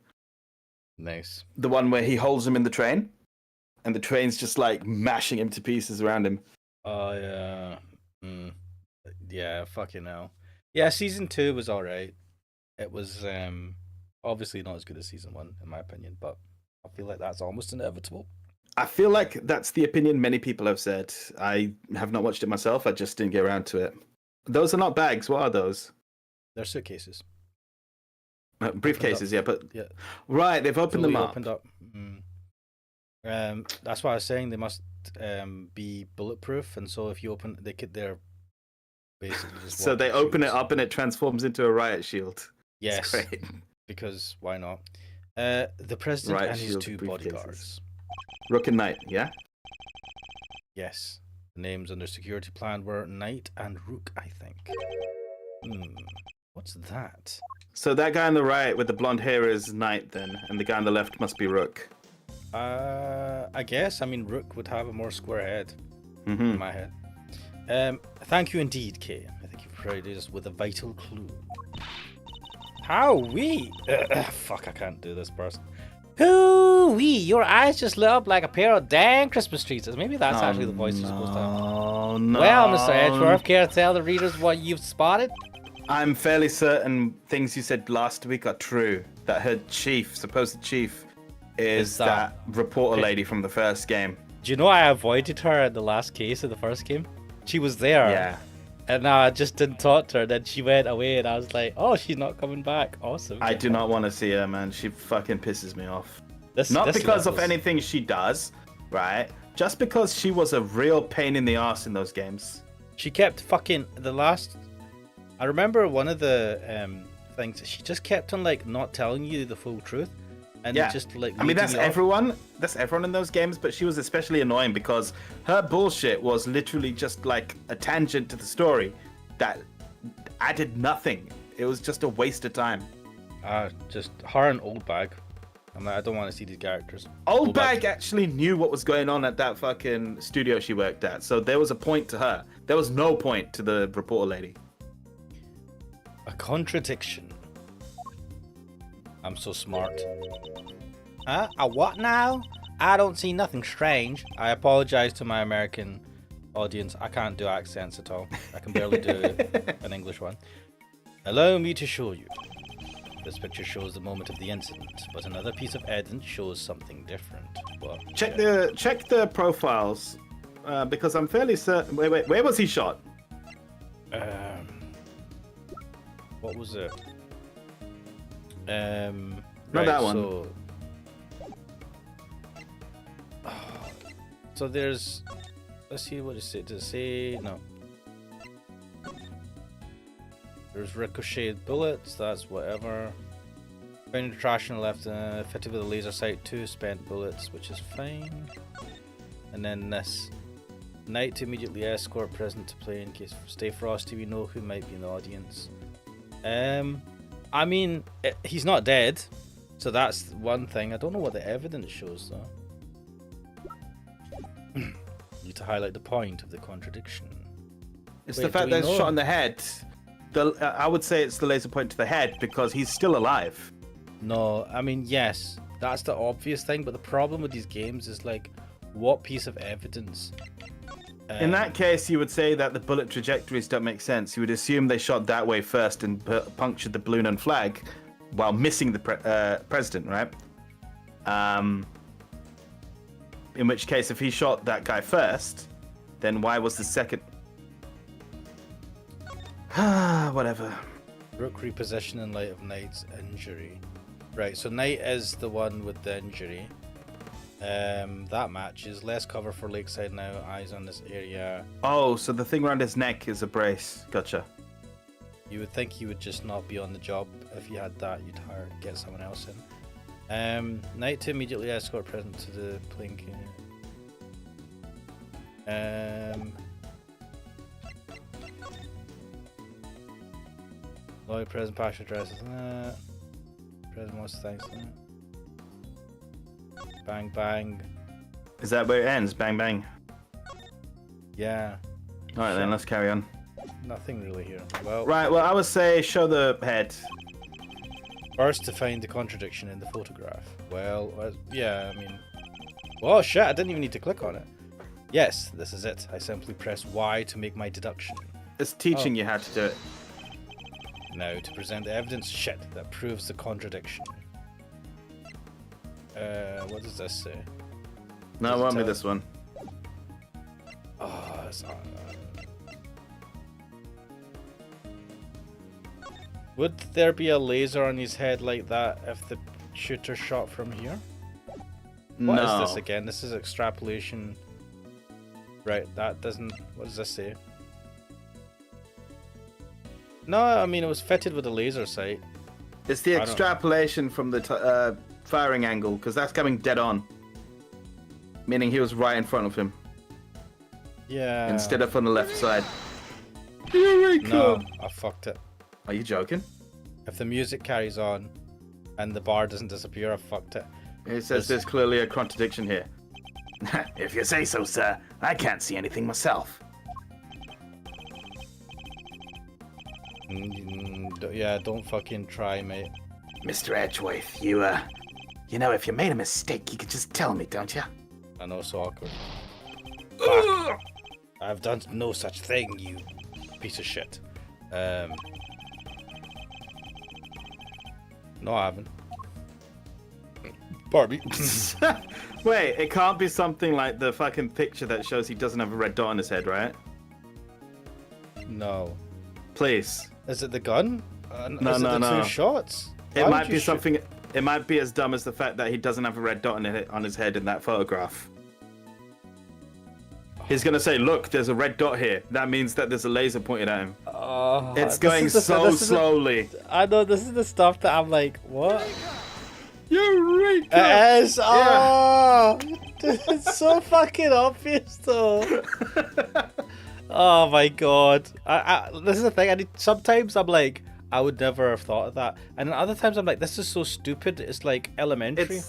Speaker 1: Nice.
Speaker 2: The one where he holds him in the train, and the train's just like mashing him to pieces around him.
Speaker 1: Oh yeah. Yeah, fucking hell. Yeah, season 2 was alright. It was obviously not as good as season 1 in my opinion, but I feel like that's almost inevitable.
Speaker 2: I feel like that's the opinion many people have said. I have not watched it myself. I just didn't get around to it. Those are not bags. What are those?
Speaker 1: They're suitcases.
Speaker 2: Briefcases, yeah, but
Speaker 1: Yeah.
Speaker 2: right, they've opened them
Speaker 1: Fully
Speaker 2: up.
Speaker 1: opened up. That's why I was saying they must be bulletproof, and so if you open, they're basically just.
Speaker 2: So they
Speaker 1: walking
Speaker 2: open it
Speaker 1: shields.
Speaker 2: up and it transforms into a riot shield.
Speaker 1: Yes,
Speaker 2: It's great.
Speaker 1: because why not? The president
Speaker 2: Riot
Speaker 1: and his
Speaker 2: shield
Speaker 1: 2
Speaker 2: briefcases.
Speaker 1: bodyguards.
Speaker 2: Rook and Knight, yeah?
Speaker 1: Yes, the names under security plan were Knight and Rook, I think. What's that?
Speaker 2: So that guy on the right with the blonde hair is Knight then, and the guy on the left must be Rook.
Speaker 1: I guess. I mean, Rook would have a more square head
Speaker 2: Mm-hmm.
Speaker 1: in my head. Thank you indeed, Kay. I think you've provided us with a vital clue. How we? Fuck, I can't do this person. Hoo-wee, your eyes just lit up like a pair of dang Christmas trees. Maybe that's actually the voice you're supposed to have.
Speaker 2: Oh, no.
Speaker 1: Well, Mr. Edgeworth, care to tell the readers what you've spotted?
Speaker 2: I'm fairly certain things you said last week are true. That her chief, supposed chief, is that reporter lady from the first game.
Speaker 1: Do you know I avoided her in the last case of the first game? She was there.
Speaker 2: Yeah.
Speaker 1: And I just didn't talk to her. Then she went away, and I was like, "Oh, she's not coming back. Awesome."
Speaker 2: I do not want to see her, man. She fucking pisses me off.
Speaker 1: This
Speaker 2: Because of
Speaker 1: level's-
Speaker 2: anything she does, right? Just because she was a real pain in the ass in those games.
Speaker 1: She kept fucking the last. I remember one of the things. She just kept on like not telling you the full truth, and
Speaker 2: Yeah.
Speaker 1: just like.
Speaker 2: I mean,
Speaker 1: leading
Speaker 2: that's
Speaker 1: you off.
Speaker 2: everyone. That's everyone in those games, but she was especially annoying because her bullshit was literally just like a tangent to the story that added nothing. It was just a waste of time.
Speaker 1: Just her and Old Bag. I'm like, I don't want to see these characters.
Speaker 2: Old Bag actually knew what was going on at that fucking studio she worked at, so there was a point to her. There was no point to the reporter lady.
Speaker 1: A contradiction. I'm so smart. Huh? A what now? I don't see nothing strange. I apologize to my American audience. I can't do accents at all. I can barely do an English one. Allow me to show you. This picture shows the moment of the incident, but another piece of evidence shows something different. But
Speaker 2: Check the profiles, because I'm fairly certain. Wait, where was he shot?
Speaker 1: What was it?
Speaker 2: Not that one.
Speaker 1: So there's. Let's see what it says. Does it say no? There's ricocheted bullets, that's whatever. Found trash on the left, fitted with a laser sight, 2 spent bullets, which is fine. And then this. Knight to immediately escort present to play in case stay frosty, we know who might be in the audience. I mean, he's not dead, so that's one thing. I don't know what the evidence shows though. Need to highlight the point of the contradiction.
Speaker 2: It's
Speaker 1: Wait,
Speaker 2: the fact
Speaker 1: do we
Speaker 2: that it's
Speaker 1: know?
Speaker 2: shot in the head. I would say it's the laser point to the head because he's still alive.
Speaker 1: No, I mean, yes, that's the obvious thing, but the problem with these games is like, what piece of evidence?
Speaker 2: In that case, you would say that the bullet trajectories don't make sense. You would assume they shot that way first and punctured the balloon and flag while missing the president, right? In which case, if he shot that guy first, then why was the second... Whatever.
Speaker 1: Rook reposition in light of Knight's injury. Right, so Knight is the one with the injury. That matches. Less cover for Lakeside now. Eyes on this area.
Speaker 2: Oh, so the thing around his neck is a brace. Gotcha.
Speaker 1: You would think he would just not be on the job if you had that. You'd get someone else in. Knight to immediately escort present to the plink. Lloyd present partial dresses. Present wants thanks. Bang bang.
Speaker 2: Is that where it ends? Bang bang.
Speaker 1: Yeah.
Speaker 2: Alright then, let's carry on.
Speaker 1: Nothing really here. Well,
Speaker 2: Right, well, I would say show the head.
Speaker 1: first to find the contradiction in the photograph. Well, yeah, I mean... Oh shit, I didn't even need to click on it. Yes, this is it. I simply press Y to make my deduction.
Speaker 2: It's teaching you how to do it.
Speaker 1: Now, to present the evidence shit that proves the contradiction. What does this say?
Speaker 2: No,
Speaker 1: Does
Speaker 2: it
Speaker 1: it
Speaker 2: won't be
Speaker 1: tell-
Speaker 2: this one.
Speaker 1: Oh, it's not... Would there be a laser on his head like that if the shooter shot from here? What is
Speaker 2: No.
Speaker 1: this again? This is extrapolation. Right, that doesn't... What does this say? No, I mean, it was fitted with a laser sight.
Speaker 2: It's the
Speaker 1: I don't-
Speaker 2: extrapolation from the firing angle, because that's coming dead on. Meaning he was right in front of him,
Speaker 1: Yeah.
Speaker 2: instead of on the left side.
Speaker 1: No, I fucked it.
Speaker 2: Are you joking?
Speaker 1: If the music carries on and the bar doesn't disappear, I fucked it.
Speaker 2: It says there's clearly a contradiction here.
Speaker 3: If you say so, sir, I can't see anything myself.
Speaker 1: Yeah, don't fucking try, mate.
Speaker 3: Mr. Edgeworth, you know, if you made a mistake, you could just tell me, don't you?
Speaker 1: I know, so awkward. Fuck. I've done no such thing, you piece of shit. No, I haven't. Barbie.
Speaker 2: Wait, it can't be something like the fucking picture that shows he doesn't have a red dot on his head, right?
Speaker 1: No.
Speaker 2: Please.
Speaker 1: Is it the gun?
Speaker 2: No,
Speaker 1: is it
Speaker 2: no,
Speaker 1: the
Speaker 2: no.
Speaker 1: two shots?
Speaker 2: It
Speaker 1: Why
Speaker 2: might
Speaker 1: would
Speaker 2: be
Speaker 1: you shoot-
Speaker 2: something. It might be as dumb as the fact that he doesn't have a red dot on his head in that photograph. He's gonna say, "Look, there's a red dot here. That means that there's a laser pointed at him." It's going so slowly.
Speaker 1: I know, this is the stuff that I'm like, what?
Speaker 2: Eureka!
Speaker 1: It is! Oh! It's so fucking obvious, though. Oh my god. This is the thing, sometimes I'm like, I would never have thought of that. And then other times I'm like, this is so stupid, it's like elementary.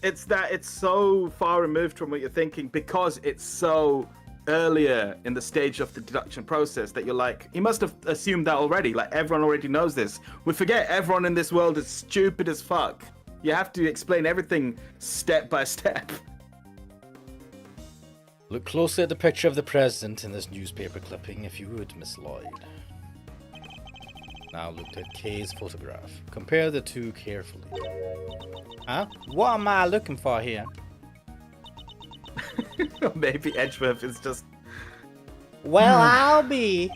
Speaker 2: It's that it's so far removed from what you're thinking because it's so earlier in the stage of the deduction process that you're like, he must have assumed that already. Like, everyone already knows this. We forget everyone in this world is stupid as fuck. You have to explain everything step by step.
Speaker 1: Look closely at the picture of the president in this newspaper clipping, if you would, Miss Lloyd. Now look at Kay's photograph. Compare the two carefully. Huh? What am I looking for here?
Speaker 2: Maybe Edgeworth is just...
Speaker 1: Well, I'll be.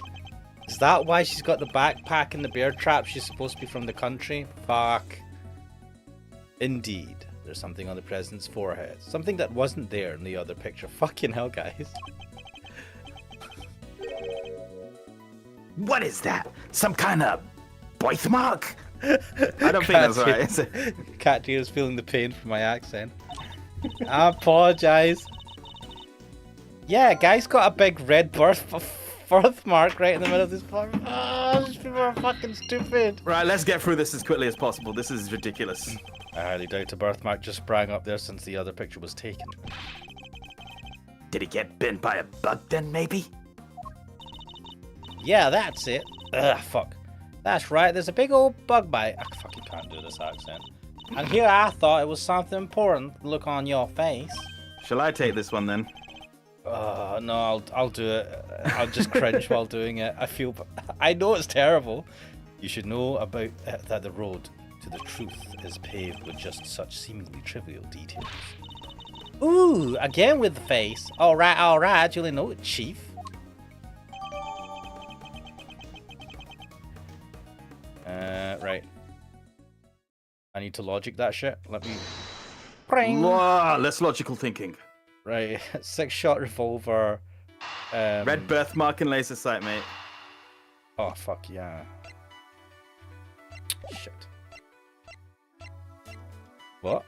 Speaker 1: Is that why she's got the backpack and the bear trap? She's supposed to be from the country? Fuck. Indeed. There's something on the president's forehead. Something that wasn't there in the other picture. Fucking hell, guys.
Speaker 3: What is that? Some kind of birthmark?
Speaker 2: I don't think that's right. Is it?
Speaker 1: Cat is feeling the pain from my accent. I apologize. Yeah, guy's got a big red birthmark right in the middle of this farm. Oh, these people are fucking stupid.
Speaker 2: Right, let's get through this as quickly as possible. This is ridiculous.
Speaker 1: I highly doubt a birthmark just sprang up there since the other picture was taken.
Speaker 3: Did he get bitten by a bug then, maybe?
Speaker 1: Yeah, that's it. Ugh, fuck. That's right, there's a big old bug bite. I fucking can't do this accent. And here I thought it was something important. Look on your face.
Speaker 2: Shall I take this one then?
Speaker 1: No, I'll do it. I'll just cringe while doing it. I know it's terrible. You should know about that the road to the truth is paved with just such seemingly trivial details. Ooh, again with the face. Alright, Julie, know it, Chief. Right. I need to logic that shit. Let me... Pring.
Speaker 2: Less logical thinking.
Speaker 1: Right, 6-shot revolver.
Speaker 2: Red birthmark and laser sight, mate.
Speaker 1: Oh, fuck yeah. Shit. What?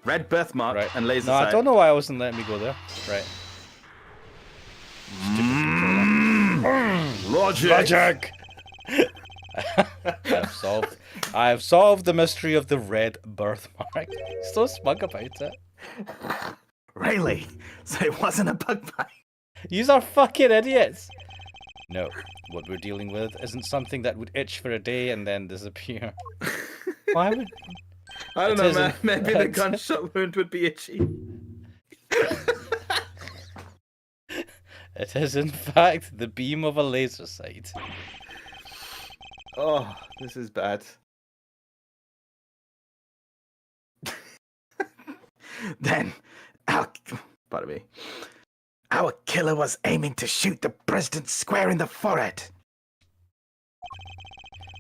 Speaker 2: Red birthmark
Speaker 1: Right.
Speaker 2: and laser
Speaker 1: No,
Speaker 2: sight.
Speaker 1: I don't know why I wasn't letting me go there. Right.
Speaker 2: Logic.
Speaker 1: I have solved the mystery of the red birthmark. He's so smug about it.
Speaker 3: Really? So it wasn't a bug bite?
Speaker 1: Yous are fucking idiots. No, what we're dealing with isn't something that would itch for a day and then disappear. Why would...
Speaker 2: I don't
Speaker 1: It
Speaker 2: know,
Speaker 1: isn't-
Speaker 2: man. Maybe the gunshot wound would be itchy.
Speaker 1: It is in fact the beam of a laser sight.
Speaker 2: Oh, this is bad.
Speaker 3: Then, pardon me. Our killer was aiming to shoot the president square in the forehead.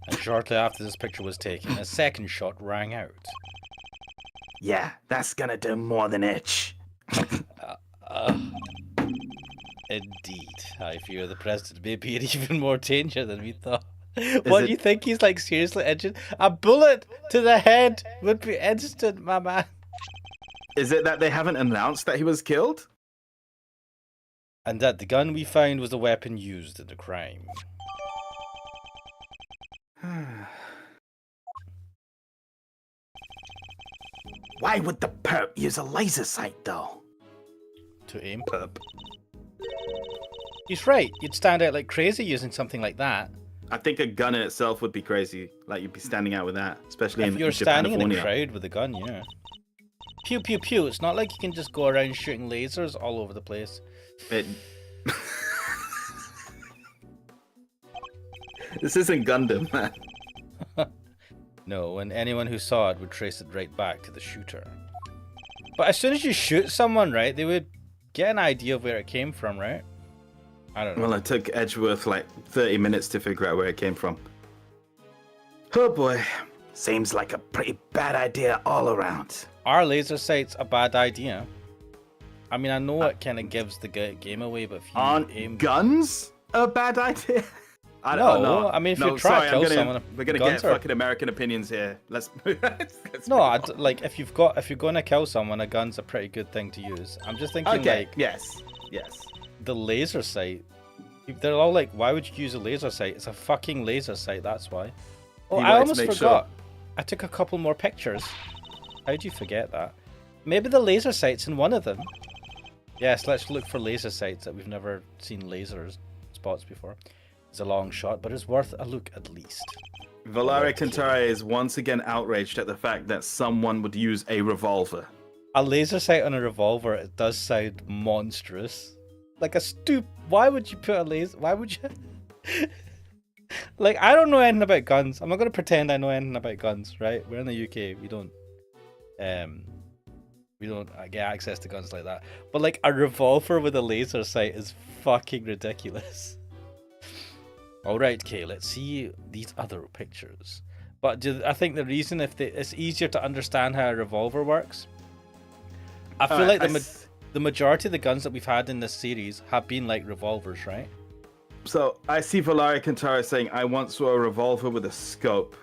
Speaker 1: And shortly after this picture was taken, a second shot rang out.
Speaker 3: Yeah, that's gonna do more than itch.
Speaker 1: Indeed, I fear the president may be in even more danger than we thought. What do you think? He's like seriously injured? A bullet to the head would be instant, my man.
Speaker 2: Is it that they haven't announced that he was killed?
Speaker 1: And that the gun we found was the weapon used in the crime.
Speaker 3: Why would the perp use a laser sight, though?
Speaker 1: To aim. He's right. You'd stand out like crazy using something like that.
Speaker 2: I think a gun in itself would be crazy. Like, you'd be standing out with that, especially
Speaker 1: If
Speaker 2: in
Speaker 1: you're standing in a
Speaker 2: Japanifornia.
Speaker 1: crowd with a gun, yeah. Pew pew pew. It's not like you can just go around shooting lasers all over the place.
Speaker 2: It... This isn't Gundam, man.
Speaker 1: No, and anyone who saw it would trace it right back to the shooter. But as soon as you shoot someone, right, they would get an idea of where it came from, right? I don't know.
Speaker 2: Well, it took Edgeworth like 30 minutes to figure out where it came from. Oh boy.
Speaker 3: Seems like a pretty bad idea all around.
Speaker 1: Are laser sights a bad idea? I mean, I know it kind of gives the game away, but if you
Speaker 2: Aren't
Speaker 1: aim...
Speaker 2: guns a bad idea? I
Speaker 1: No,
Speaker 2: don't know.
Speaker 1: I mean, if
Speaker 2: no,
Speaker 1: you try
Speaker 2: sorry,
Speaker 1: to kill
Speaker 2: I'm gonna,
Speaker 1: someone,
Speaker 2: we're gonna
Speaker 1: guns
Speaker 2: get
Speaker 1: are-
Speaker 2: fucking American opinions here. Let's move
Speaker 1: No, like if you're going to kill someone, a gun's a pretty good thing to use. I'm just thinking
Speaker 2: Okay,
Speaker 1: like
Speaker 2: yes.
Speaker 1: the laser sight. They're all like, why would you use a laser sight? It's a fucking laser sight, that's why. Oh,
Speaker 2: You
Speaker 1: I
Speaker 2: wanted to
Speaker 1: almost
Speaker 2: make
Speaker 1: forgot. I took a couple more pictures. How'd you forget that? Maybe the laser sight's in one of them. Yes, let's look for laser sights that we've never seen laser spots before. It's a long shot, but it's worth a look at least.
Speaker 2: Valare Kantare is once again outraged at the fact that someone would use a revolver.
Speaker 1: A laser sight on a revolver, it does sound monstrous. Like a why would you put a laser? Why would you? Like, I don't know anything about guns. I'm not going to pretend I know anything about guns, right? We're in the UK. We don't get access to guns like that. But like a revolver with a laser sight is fucking ridiculous. Alright, okay, let's see these other pictures. But I think the reason it's easier to understand how a revolver works. I feel like the majority of the guns that we've had in this series have been like revolvers, right?
Speaker 2: So I see Valaria Kantara saying, I once saw a revolver with a scope.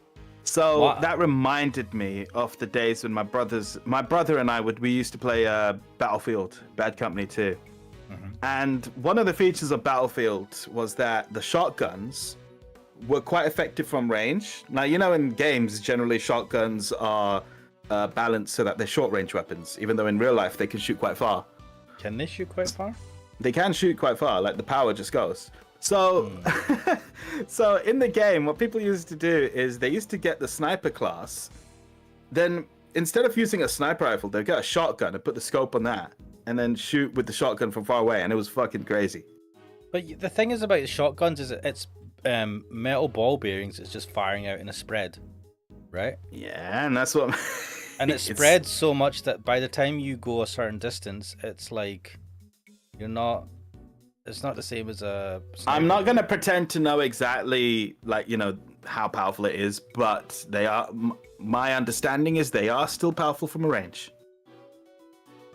Speaker 2: So
Speaker 1: What?
Speaker 2: that reminded me of the days when my brother and I we used to play Battlefield, Bad Company 2. And one of the features of Battlefield was that the shotguns were quite effective from range. Now, you know, in games, generally shotguns are balanced so that they're short-range weapons, even though in real life they can shoot quite far.
Speaker 1: Can they shoot quite far?
Speaker 2: They can shoot quite far, like the power just goes. So, so in the game, what people used to do is they used to get the sniper class. Then instead of using a sniper rifle, they'd get a shotgun and put the scope on that, and then shoot with the shotgun from far away, and it was fucking crazy.
Speaker 1: But the thing is about the shotguns is it's metal ball bearings. It's just firing out in a spread, right?
Speaker 2: Yeah, and that's what.
Speaker 1: And it spreads so much that by the time you go a certain distance, it's like you're not. It's not the same as a sniper.
Speaker 2: I'm not gonna pretend to know exactly, like, you know, how powerful it is, but they are. My understanding is they are still powerful from a range.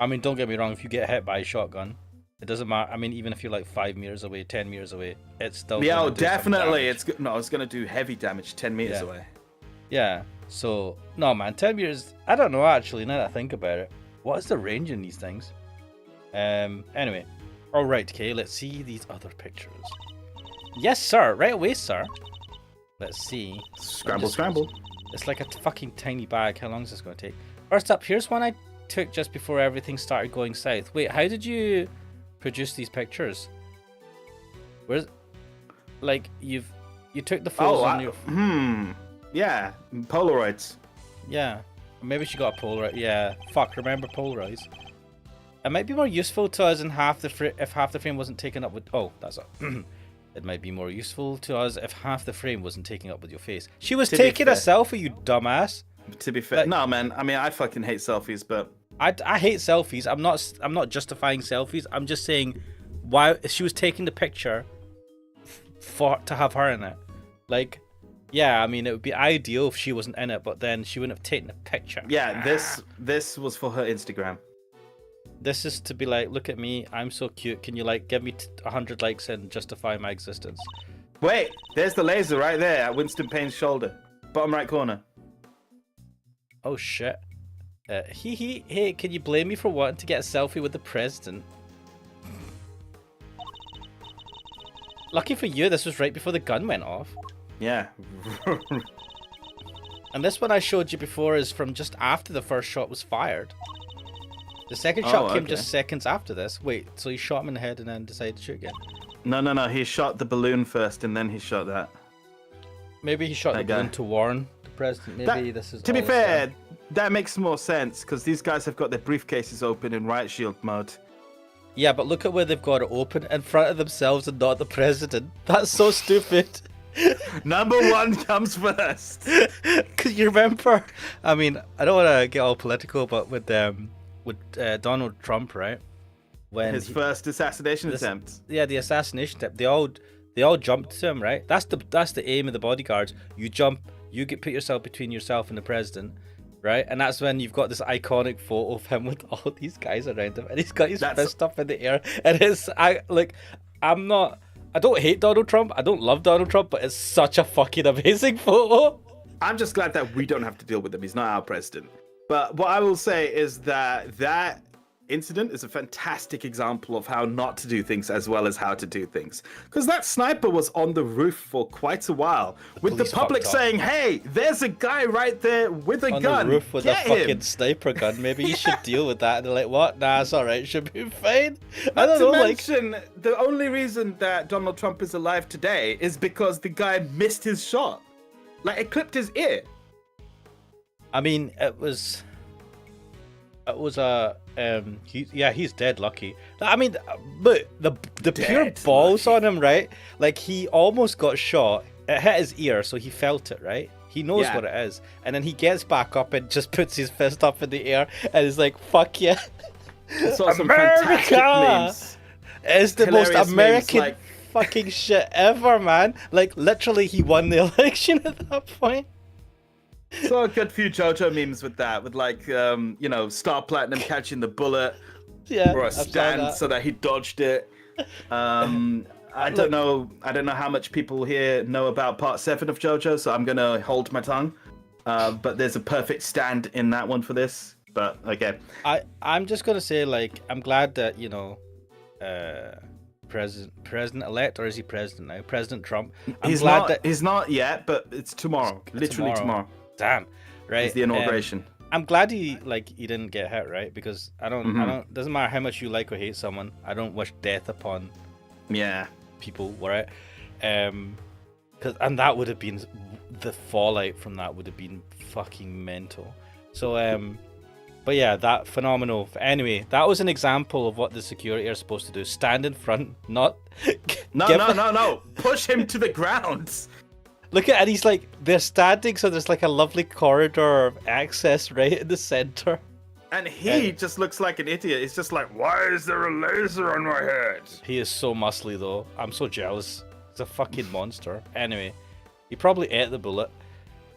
Speaker 1: I mean, don't get me wrong. If you get hit by a shotgun, it doesn't matter. I mean, even if you're like 5 meters away, 10 meters away, it's still.
Speaker 2: Yeah,
Speaker 1: gonna do some
Speaker 2: definitely.
Speaker 1: damage.
Speaker 2: It's gonna do heavy damage 10 meters away.
Speaker 1: Yeah. So no, man, 10 meters. I don't know actually. Now that I think about it, what is the range in these things? Anyway. All right, okay. Let's see these other pictures. Yes, sir. Right away, sir. Let's see.
Speaker 2: Scramble.
Speaker 1: It's like a fucking tiny bag. How long is this going to take? First up, here's one I took just before everything started going south. Wait, how did you produce these pictures? Where's, like, you took the photos on your...
Speaker 2: Yeah, Polaroids.
Speaker 1: Yeah. Maybe she got a Polaroid. Yeah. Fuck, remember Polaroids? It might be more useful to us in if half the frame wasn't taken up with... Oh, that's up. It might be more useful to us if half the frame wasn't taken up with your face. She was taking a selfie, you dumbass.
Speaker 2: To be fair,
Speaker 1: Like,
Speaker 2: no, man. I mean, I fucking hate selfies, but
Speaker 1: I hate selfies. I'm not justifying selfies. I'm just saying why she was taking the picture to have her in it. Like, yeah, I mean, it would be ideal if she wasn't in it, but then she wouldn't have taken the picture.
Speaker 2: yeah, this was for her Instagram.
Speaker 1: This is to be like, look at me, I'm so cute. Can you like give me 100 likes and justify my existence?
Speaker 2: Wait, there's the laser right there at Winston Payne's shoulder, bottom right corner.
Speaker 1: Oh shit. Hey, can you blame me for wanting to get a selfie with the president? Lucky for you, this was right before the gun went off.
Speaker 2: Yeah.
Speaker 1: And this one I showed you before is from just after the first shot was fired. The second shot came just seconds after this. Wait, so he shot him in the head and then decided to shoot again?
Speaker 2: No. He shot the balloon first and then he shot that.
Speaker 1: Maybe he shot the balloon to warn the president. Maybe this is.
Speaker 2: To be fair, that makes more sense because these guys have got their briefcases open in riot shield mode.
Speaker 1: Yeah, but look at where they've got it open in front of themselves and not the president. That's so stupid.
Speaker 2: Number one comes first.
Speaker 1: Because you remember, I mean, I don't want to get all political, but with Donald Trump, right? When
Speaker 2: his first assassination attempt.
Speaker 1: Yeah, the assassination attempt. They all jumped to him, right? That's the aim of the bodyguards. You jump, put yourself between yourself and the president, right? And that's when you've got this iconic photo of him with all these guys around him, and he's got his fist up in the air. And I don't hate Donald Trump. I don't love Donald Trump, but it's such a fucking amazing photo.
Speaker 2: I'm just glad that we don't have to deal with him. He's not our president. But what I will say is that incident is a fantastic example of how not to do things as well as how to do things. Because that sniper was on the roof for quite a while, with the public saying, "Hey, there's a guy right there with a gun.
Speaker 1: On the roof with a fucking sniper gun. Maybe you should deal with that." And they're like, "What? Nah, it's all right. Should be fine." I don't know.
Speaker 2: Mention, the only reason that Donald Trump is alive today is because the guy missed his shot. Like, it clipped his ear.
Speaker 1: I mean, it was a he's dead lucky. I mean, but the pure balls on him, right? Like, he almost got shot. It hit his ear, so he felt it, right? He knows what it is, and then he gets back up and just puts his fist up in the air and is like, "Fuck yeah, America!" It's the most American fucking shit ever, man. Like, literally, he won the election at that point.
Speaker 2: Saw a good few JoJo memes with that, with like, Star Platinum catching the bullet, or a stand so that he dodged it. I don't know. I don't know how much people here know about Part 7 of JoJo, so I'm gonna hold my tongue. But there's a perfect stand in that one for this. But okay.
Speaker 1: I'm just gonna say, like, I'm glad that President-elect, or is he president now? President Trump.
Speaker 2: He's not yet, but it's tomorrow. Literally tomorrow.
Speaker 1: Damn. Right.
Speaker 2: It's the inauguration.
Speaker 1: I'm glad he didn't get hit, right? Because I don't doesn't matter how much you like or hate someone, I don't wish death upon people, right? And that would have been, the fallout from that would have been fucking mental. So but yeah, that phenomenal. Anyway, that was an example of what the security are supposed to do. Stand in front, not
Speaker 2: No. Push him to the ground.
Speaker 1: Look at, and he's like, they're standing, so there's like a lovely corridor of access right in the center.
Speaker 2: And he just looks like an idiot. He's just like, why is there a laser on my head?
Speaker 1: He is so muscly though. I'm so jealous. He's a fucking monster. Anyway, he probably ate the bullet.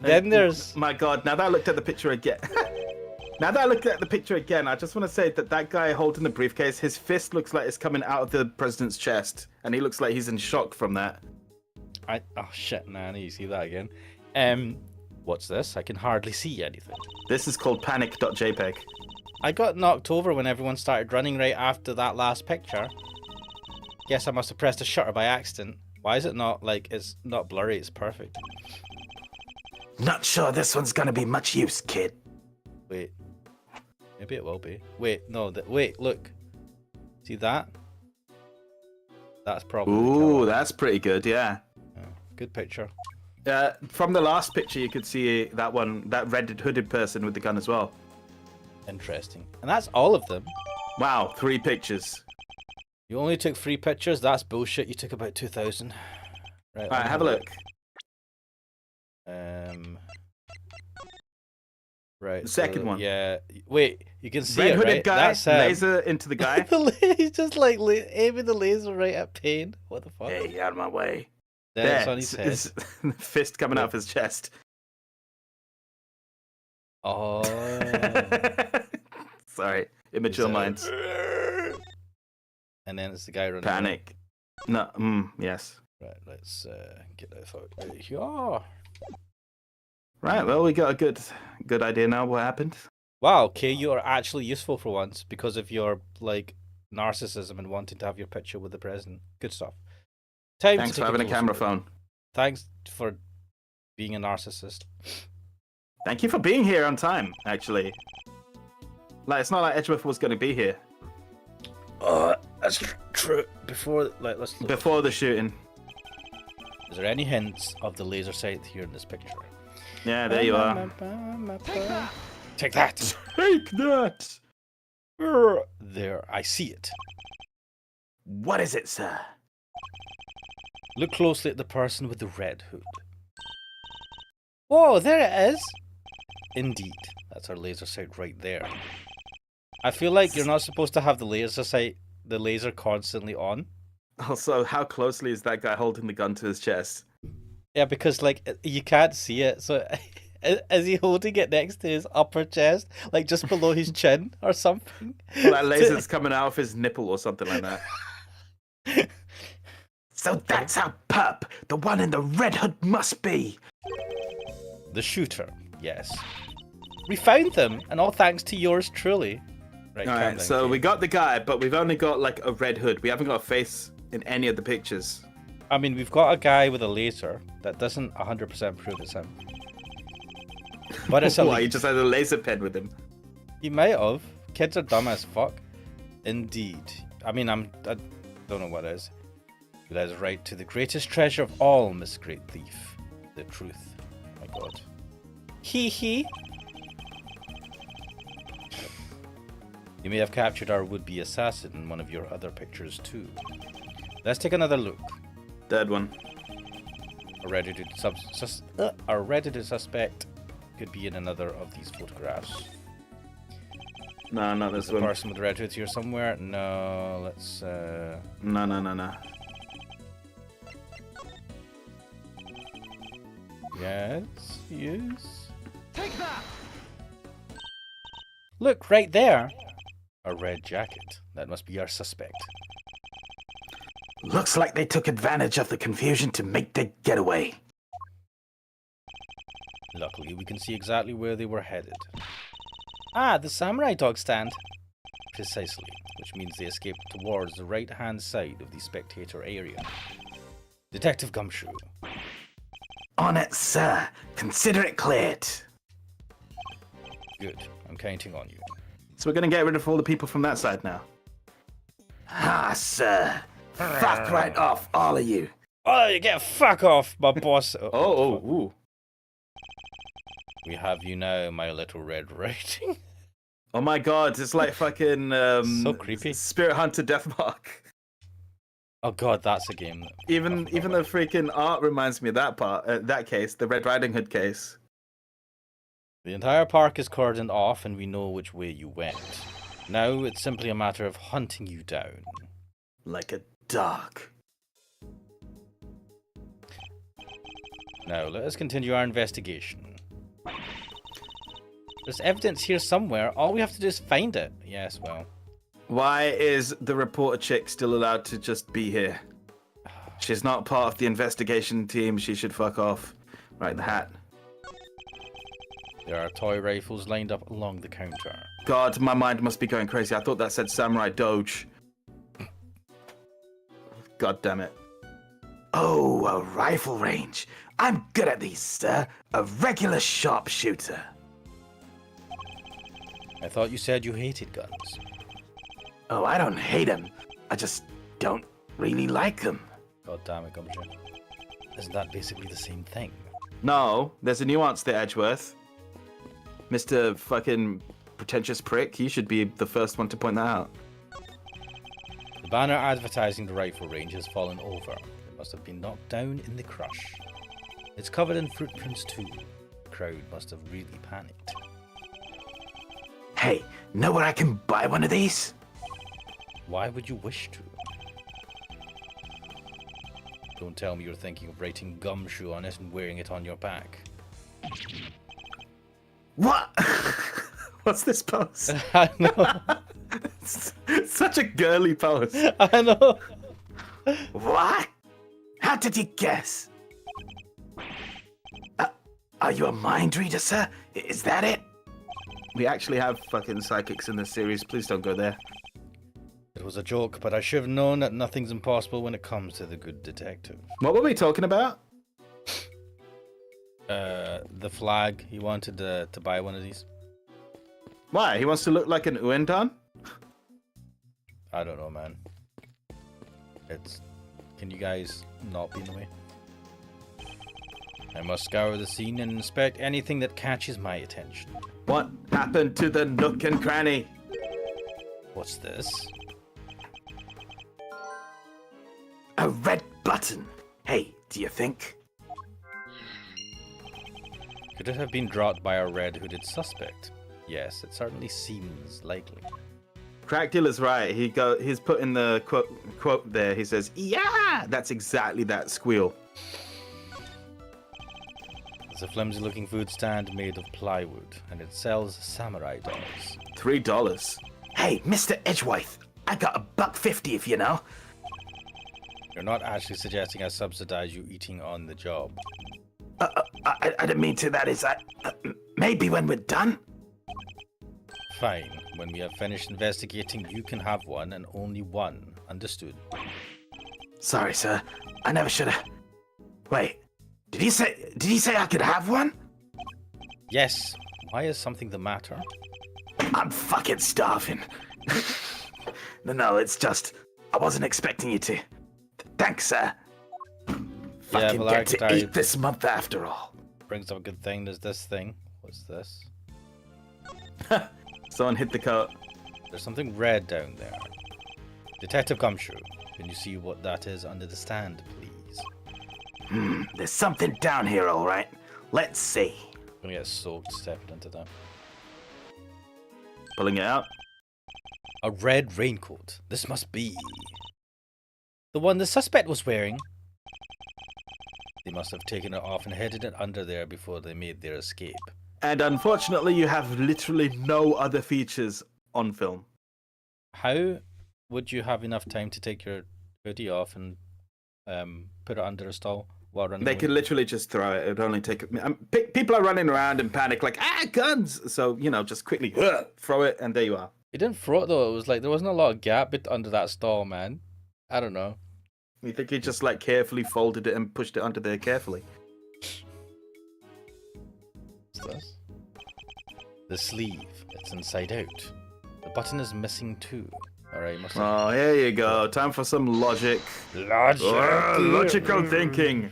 Speaker 1: Then there's...
Speaker 2: My God, now that I looked at the picture again... I just want to say that guy holding the briefcase, his fist looks like it's coming out of the president's chest. And he looks like he's in shock from that.
Speaker 1: Oh shit, nah, I need to see that again. What's this? I can hardly see anything.
Speaker 2: This is called panic.jpg.
Speaker 1: I got knocked over when everyone started running right after that last picture. Guess I must have pressed a shutter by accident. Why is it not, like, it's not blurry, it's perfect.
Speaker 3: Not sure this one's gonna be much use, kid.
Speaker 1: Wait. Maybe it will be. Wait, no, wait, look. See that? That's probably...
Speaker 2: Ooh, that's pretty good, yeah.
Speaker 1: Good picture.
Speaker 2: From the last picture, you could see that red hooded person with the gun as well.
Speaker 1: Interesting. And that's all of them.
Speaker 2: Wow, 3 pictures.
Speaker 1: You only took 3 pictures? That's bullshit. You took about 2,000. Right,
Speaker 2: alright, have a look.
Speaker 1: Right.
Speaker 2: The second one.
Speaker 1: Yeah. Wait, you can see
Speaker 2: red
Speaker 1: it,
Speaker 2: hooded
Speaker 1: right?
Speaker 2: guy,
Speaker 1: That's
Speaker 2: laser into the guy.
Speaker 1: He's just like aiming the laser right at Pain. What the fuck?
Speaker 3: Hey, out of my way.
Speaker 1: There, it's on his head.
Speaker 2: His fist coming out of his chest.
Speaker 1: Oh.
Speaker 2: Sorry, immature minds.
Speaker 1: And then it's the guy running.
Speaker 2: Panic. No. Yes.
Speaker 1: Right. Let's get that out here.
Speaker 2: Right. Well, we got a good idea now. What happened?
Speaker 1: Wow. Okay, you are actually useful for once because of your like narcissism and wanting to have your picture with the president. Good stuff.
Speaker 2: Thanks for having a camera phone.
Speaker 1: Thanks for being a narcissist.
Speaker 2: Thank you for being here on time, actually. Like, it's not like Edgeworth was going to be here.
Speaker 1: That's true. Before let's look.
Speaker 2: Before the shooting.
Speaker 1: Is there any hints of the laser sight here in this picture?
Speaker 2: Yeah, there you are.
Speaker 1: Take that!
Speaker 2: Take that!
Speaker 1: There, I see it.
Speaker 3: What is it, sir?
Speaker 1: Look closely at the person with the red hood. Whoa, there it is! Indeed, that's our laser sight right there. I feel like you're not supposed to have the laser constantly on.
Speaker 2: Also, how closely is that guy holding the gun to his chest?
Speaker 1: Yeah, because like you can't see it. So is he holding it next to his upper chest, like just below his chin or something?
Speaker 2: Well, that laser's coming out of his nipple or something like that.
Speaker 3: So that's our pup. The one in the red hood must be
Speaker 1: the shooter. Yes, we found them, and all thanks to yours truly. Right.
Speaker 2: Alright, so we got the guy, but we've only got like a red hood. We haven't got a face in any of the pictures.
Speaker 1: I mean, we've got a guy with a laser that doesn't 100% prove it's him. But it's
Speaker 2: Why? He just had a laser pen with him.
Speaker 1: He might have. Kids are dumb as fuck. Indeed. I mean, I don't know what it is. Let us right to the greatest treasure of all, Miss Great Thief. The truth. Oh my God. Hee hee. You may have captured our would-be assassin in one of your other pictures too. Let's take another look.
Speaker 2: Third one.
Speaker 1: Our reddited suspect could be in another of these photographs.
Speaker 2: No, not this
Speaker 1: The
Speaker 2: one.
Speaker 1: person with the red hood here somewhere. No, let's.
Speaker 2: No.
Speaker 1: Yes. Take that. Look right there. A red jacket. That must be our suspect.
Speaker 3: Looks like they took advantage of the confusion to make their getaway.
Speaker 1: Luckily, we can see exactly where they were headed. Ah, the samurai dog stand. Precisely, which means they escaped towards the right-hand side of the spectator area. Detective Gumshoe.
Speaker 3: On it, sir. Consider it cleared.
Speaker 1: Good, I'm counting on you.
Speaker 2: So we're gonna get rid of all the people from that side now.
Speaker 3: Ah, sir. Fuck right off, all of you.
Speaker 1: Oh, you get fuck off, my boss.
Speaker 2: Ooh.
Speaker 1: We have you now, my little red writing.
Speaker 2: Oh my god, it's like fucking
Speaker 1: So creepy.
Speaker 2: Spirit Hunter Deathmark.
Speaker 1: Oh god, that's a game.
Speaker 2: Even the freaking art reminds me of that part, that case, the Red Riding Hood case.
Speaker 1: The entire park is cordoned off and we know which way you went. Now it's simply a matter of hunting you down.
Speaker 3: Like a dog.
Speaker 1: Now let us continue our investigation. There's evidence here somewhere. All we have to do is find it. Yes, well.
Speaker 2: Why is the reporter chick still allowed to just be here? She's not part of the investigation team. She should fuck off. Right, the hat.
Speaker 1: There are toy rifles lined up along the counter.
Speaker 2: God, my mind must be going crazy. I thought that said Samurai Doge. God damn it.
Speaker 3: Oh, a rifle range. I'm good at these, sir. A regular sharpshooter.
Speaker 1: I thought you said you hated guns.
Speaker 3: Oh, I don't hate them. I just don't really like them.
Speaker 1: God damn it, Gumshoe. Isn't that basically the same thing?
Speaker 2: No, there's a nuance there, Edgeworth. Mr. fucking pretentious prick, you should be the first one to point that out.
Speaker 1: The banner advertising the rifle range has fallen over. It must have been knocked down in the crush. It's covered in footprints too. The crowd must have really panicked.
Speaker 3: Hey, know where I can buy one of these?
Speaker 1: Why would you wish to? Don't tell me you're thinking of writing Gumshoe on it and wearing it on your back.
Speaker 3: What?
Speaker 2: What's this pose?
Speaker 1: I know.
Speaker 2: Such a girly pose.
Speaker 1: I know.
Speaker 3: What? How did you guess? Are you a mind reader, sir? Is that it?
Speaker 2: We actually have fucking psychics in this series. Please don't go there.
Speaker 1: It was a joke, but I should have known that nothing's impossible when it comes to the good detective.
Speaker 2: What were we talking about?
Speaker 1: The flag. He wanted to buy one of these.
Speaker 2: Why? He wants to look like an Uendan?
Speaker 1: I don't know, man. Can you guys not be in the way? I must scour the scene and inspect anything that catches my attention.
Speaker 2: What happened to the nook and cranny?
Speaker 1: What's this?
Speaker 3: A red button. Hey, do you think?
Speaker 1: Could it have been dropped by a red-hooded suspect? Yes, it certainly seems likely.
Speaker 2: Crack Dealer's right. He's put in the quote there. He says, "Yeah!" That's exactly that squeal.
Speaker 1: It's a flimsy-looking food stand made of plywood, and it sells samurai dogs.
Speaker 2: $3.
Speaker 3: Hey, Mr. Edgeworth, I got $1.50 if you know.
Speaker 1: You're not actually suggesting I subsidize you eating on the job.
Speaker 3: I didn't mean to. That is, maybe when we're done.
Speaker 1: Fine. When we have finished investigating, you can have one, and only one. Understood?
Speaker 3: Sorry, sir. I never should have. Wait, did he say I could have one?
Speaker 1: Yes. Why is something the matter?
Speaker 3: I'm fucking starving. No, it's just I wasn't expecting you to. Thanks, sir. Fucking
Speaker 1: well,
Speaker 3: get to
Speaker 1: Archetype
Speaker 3: eat this month after all.
Speaker 1: brings up a good thing. There's this thing. What's this?
Speaker 2: Someone hit the coat.
Speaker 1: There's something red down there. Detective Gumshoe, can you see what that is under the stand, please?
Speaker 3: There's something down here, all right. Let's see.
Speaker 1: I'm gonna get soaked stepping into that.
Speaker 2: Pulling it out.
Speaker 1: A red raincoat. This must be the one the suspect was wearing. They must have taken it off and headed it under there before they made their escape.
Speaker 2: And unfortunately, you have literally no other features on film.
Speaker 1: How would you have enough time to take your hoodie off and put it under a stall while running.
Speaker 2: They
Speaker 1: away.
Speaker 2: could literally just throw it. It would only take. People are running around in panic, like guns. So just quickly throw it, and there you are.
Speaker 1: He didn't throw it though. It was like there wasn't a lot of gap under that stall, man. I don't know.
Speaker 2: You think he just like carefully folded it and pushed it under there carefully?
Speaker 1: What's this? The sleeve. It's inside out. The button is missing too. Alright, must have...
Speaker 2: Oh, here you go. Time for some logic. Logical thinking.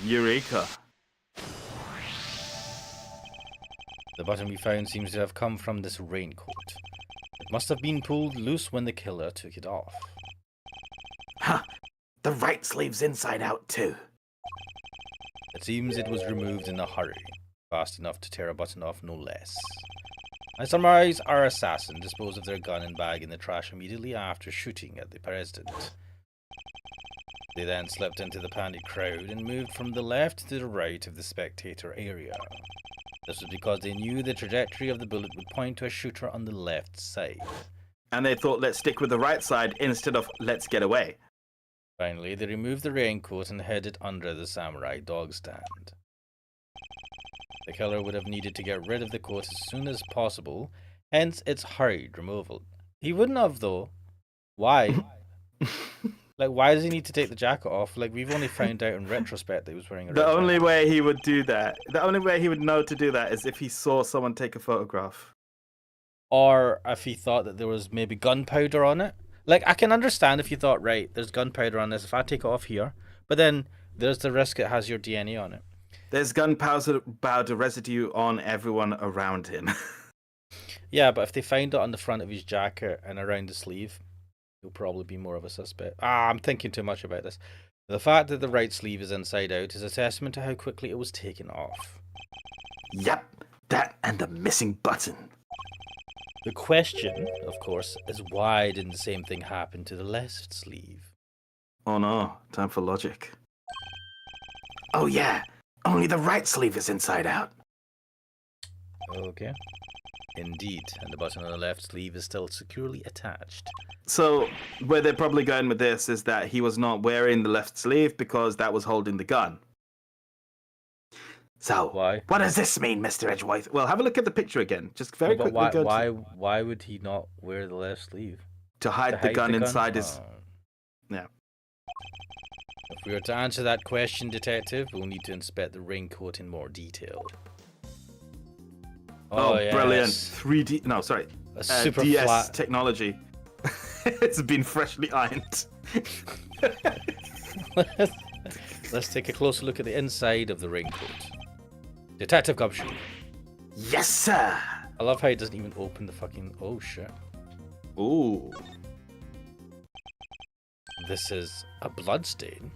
Speaker 2: Eureka.
Speaker 1: The button we found seems to have come from this raincoat. It must have been pulled loose when the killer took it off.
Speaker 3: Huh. The right sleeve's inside out too.
Speaker 1: It seems it was removed in a hurry, fast enough to tear a button off, no less. I surmise our assassin disposed of their gun and bag in the trash immediately after shooting at the president. They then slipped into the panicked crowd and moved from the left to the right of the spectator area. This was because they knew the trajectory of the bullet would point to a shooter on the left side.
Speaker 2: And they thought, let's stick with the right side instead of let's get away.
Speaker 1: Finally, they removed the raincoat and headed under the samurai dog stand. The killer would have needed to get rid of the coat as soon as possible, hence its hurried removal. He wouldn't have, though. Why? Like, why does he need to take the jacket off? Like, we've only found out in retrospect that he was wearing a red
Speaker 2: The only
Speaker 1: jacket.
Speaker 2: way he would do that, the only way he would know to do that is if he saw someone take a photograph.
Speaker 1: Or if he thought that there was maybe gunpowder on it. Like, I can understand if you thought, right, there's gunpowder on this, if I take it off here, but then there's the risk it has your DNA on it.
Speaker 2: There's gunpowder residue on everyone around him.
Speaker 1: Yeah, but if they find it on the front of his jacket and around the sleeve, he'll probably be more of a suspect. I'm thinking too much about this. The fact that the right sleeve is inside out is a testament to how quickly it was taken off.
Speaker 3: Yep, that and the missing button.
Speaker 1: The question, of course, is why didn't the same thing happen to the left sleeve?
Speaker 2: Oh no, time for logic.
Speaker 3: Oh yeah, only the right sleeve is inside out.
Speaker 1: Okay. Indeed, and the button on the left sleeve is still securely attached.
Speaker 2: So, where they're probably going with this is that he was not wearing the left sleeve because that was holding the gun.
Speaker 3: So,
Speaker 1: Why?
Speaker 3: what does this mean, Mr. Edgeworth?
Speaker 2: Well, have a look at the picture again. Just very
Speaker 1: But
Speaker 2: quickly
Speaker 1: why would he not wear the left sleeve?
Speaker 2: to hide the gun inside his...
Speaker 1: Oh.
Speaker 2: Yeah.
Speaker 1: If we were to answer that question, Detective, we'll need to inspect the raincoat in more detail.
Speaker 2: Oh,
Speaker 1: yes.
Speaker 2: brilliant. 3D... No, sorry.
Speaker 1: A super
Speaker 2: DS
Speaker 1: flat...
Speaker 2: technology. It's been freshly ironed.
Speaker 1: Let's take a closer look at the inside of the raincoat. Detective Gumshoe.
Speaker 3: Yes, sir.
Speaker 1: I love how he doesn't even open the fucking... Oh, shit.
Speaker 2: Ooh.
Speaker 1: This is a bloodstain.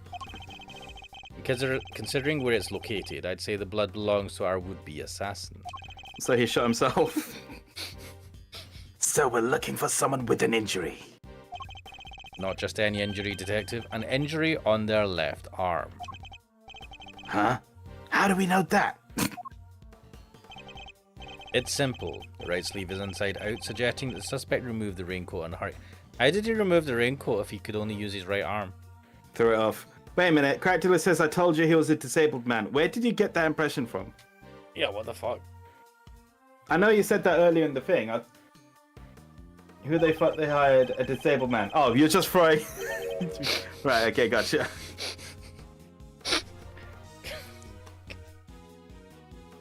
Speaker 1: Considering where it's located, I'd say the blood belongs to our would-be assassin.
Speaker 2: So he shot himself.
Speaker 3: So we're looking for someone with an injury.
Speaker 1: Not just any injury, Detective. An injury on their left arm.
Speaker 3: Huh? How do we know that?
Speaker 1: It's simple. The right sleeve is inside out, suggesting that the suspect removed the raincoat and hurry. How did he remove the raincoat if he could only use his right arm?
Speaker 2: Threw it off. Wait a minute. Character says, I told you he was a disabled man. Where did you get that impression from?
Speaker 1: Yeah, what the fuck?
Speaker 2: I know you said that earlier in the thing. Who they thought they hired a disabled man? Oh, you're just throwing... Right, okay, gotcha.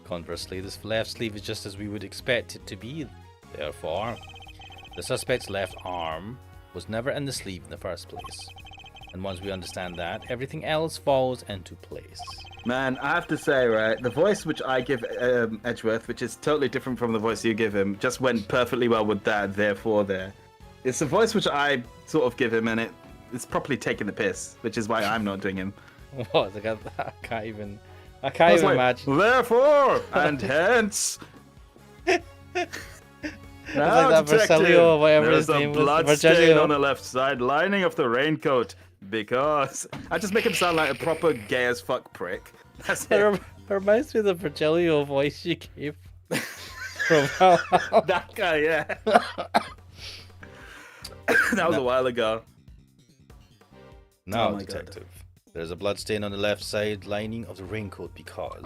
Speaker 1: Conversely, this left sleeve is just as we would expect it to be. Therefore, the suspect's left arm was never in the sleeve in the first place. And once we understand that, everything else falls into place.
Speaker 2: Man, I have to say, right, the voice which I give Edgeworth, which is totally different from the voice you give him, just went perfectly well with that, therefore there. It's the voice which I sort of give him, and it's properly taking the piss, which is why I'm not doing him.
Speaker 1: What? I can't even imagine.
Speaker 2: Therefore, and hence... Now,
Speaker 1: like that Vercelio or whatever
Speaker 2: there's
Speaker 1: his
Speaker 2: a
Speaker 1: name was,
Speaker 2: blood stain
Speaker 1: Virgilio.
Speaker 2: on the left side, lining of the raincoat, because... I just make him sound like a proper gay as fuck prick. That's
Speaker 1: It
Speaker 2: it.
Speaker 1: reminds me of the Virgilio voice you gave from Valhalla.
Speaker 2: That guy, yeah. That was
Speaker 1: No.
Speaker 2: a while ago.
Speaker 1: Now,
Speaker 2: Oh my God.
Speaker 1: detective, there's a bloodstain on the left side lining of the raincoat because...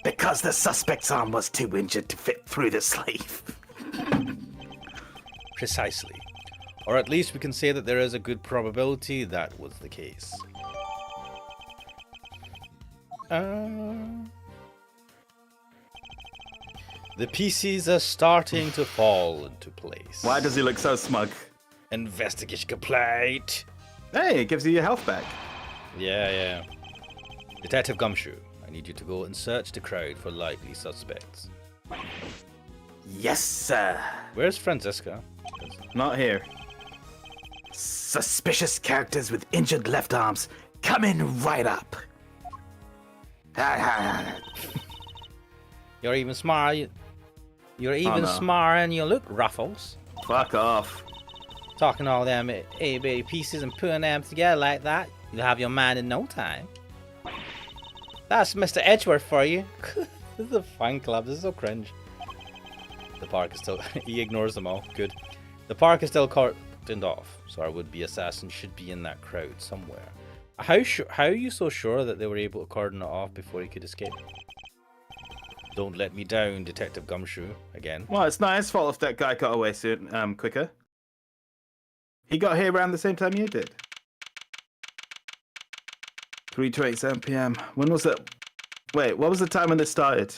Speaker 3: Because the suspect's arm was too injured to fit through the sleeve.
Speaker 1: Precisely. Or at least we can say that there is a good probability that was the case. The pieces are starting to fall into place.
Speaker 2: Why does he look so smug?
Speaker 1: Investigation complete.
Speaker 2: Hey, it gives you your health back.
Speaker 1: Yeah. Detective Gumshoe, I need you to go and search the crowd for likely suspects.
Speaker 3: Yes, sir.
Speaker 1: Where's Franziska?
Speaker 2: Not here.
Speaker 3: Suspicious characters with injured left arms coming right up.
Speaker 1: You're even smart. You're even
Speaker 2: no.
Speaker 1: smarter than you look, Ruffles.
Speaker 2: Fuck off.
Speaker 1: Talking all them A-B pieces and putting them together like that, you'll have your man in no time. That's Mr. Edgeworth for you. This is a fan club. This is so cringe. The park is still... he ignores them all. Good. The park is still cordoned off, so our would-be assassin should be in that crowd somewhere. How are you so sure that they were able to cordon it off before he could escape? Don't let me down, Detective Gumshoe. Again.
Speaker 2: Well, it's not his fault if that guy got away soon, quicker. He got here around the same time you did. 3:27 p.m. When was it? Wait, what was the time when this started?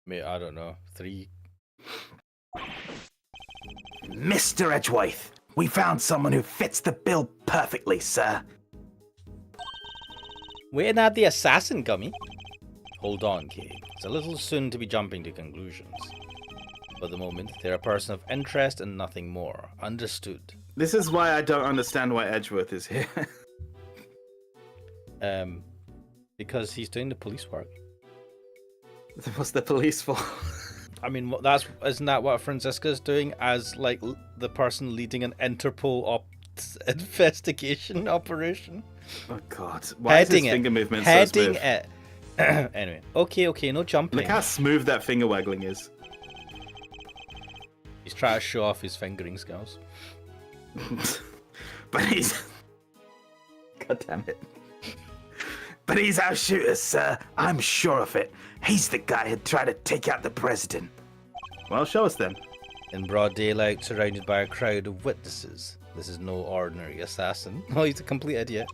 Speaker 1: Mate, I don't know. 3...
Speaker 3: Mr. Edgeworth, we found someone who fits the bill perfectly, sir.
Speaker 1: Waiting at the assassin, Gummy. Hold on, Kate. It's a little soon to be jumping to conclusions. For the moment, they're a person of interest and nothing more. Understood.
Speaker 2: This is why I don't understand why Edgeworth is here.
Speaker 1: Because he's doing the police work.
Speaker 2: What's the police for?
Speaker 1: I mean, isn't that what Franziska's doing as like the person leading an Interpol investigation operation?
Speaker 2: Oh God! Why is his finger movement so smooth?
Speaker 1: it. Anyway, okay, no jumping.
Speaker 2: Look how smooth that finger waggling is.
Speaker 1: He's trying to show off his fingering skills.
Speaker 3: But he's...
Speaker 2: God damn it!
Speaker 3: But he's our shooter, sir. I'm sure of it. He's the guy who tried to take out the president.
Speaker 2: Well, show us then.
Speaker 1: In broad daylight, surrounded by a crowd of witnesses. This is no ordinary assassin. Oh, he's a complete idiot.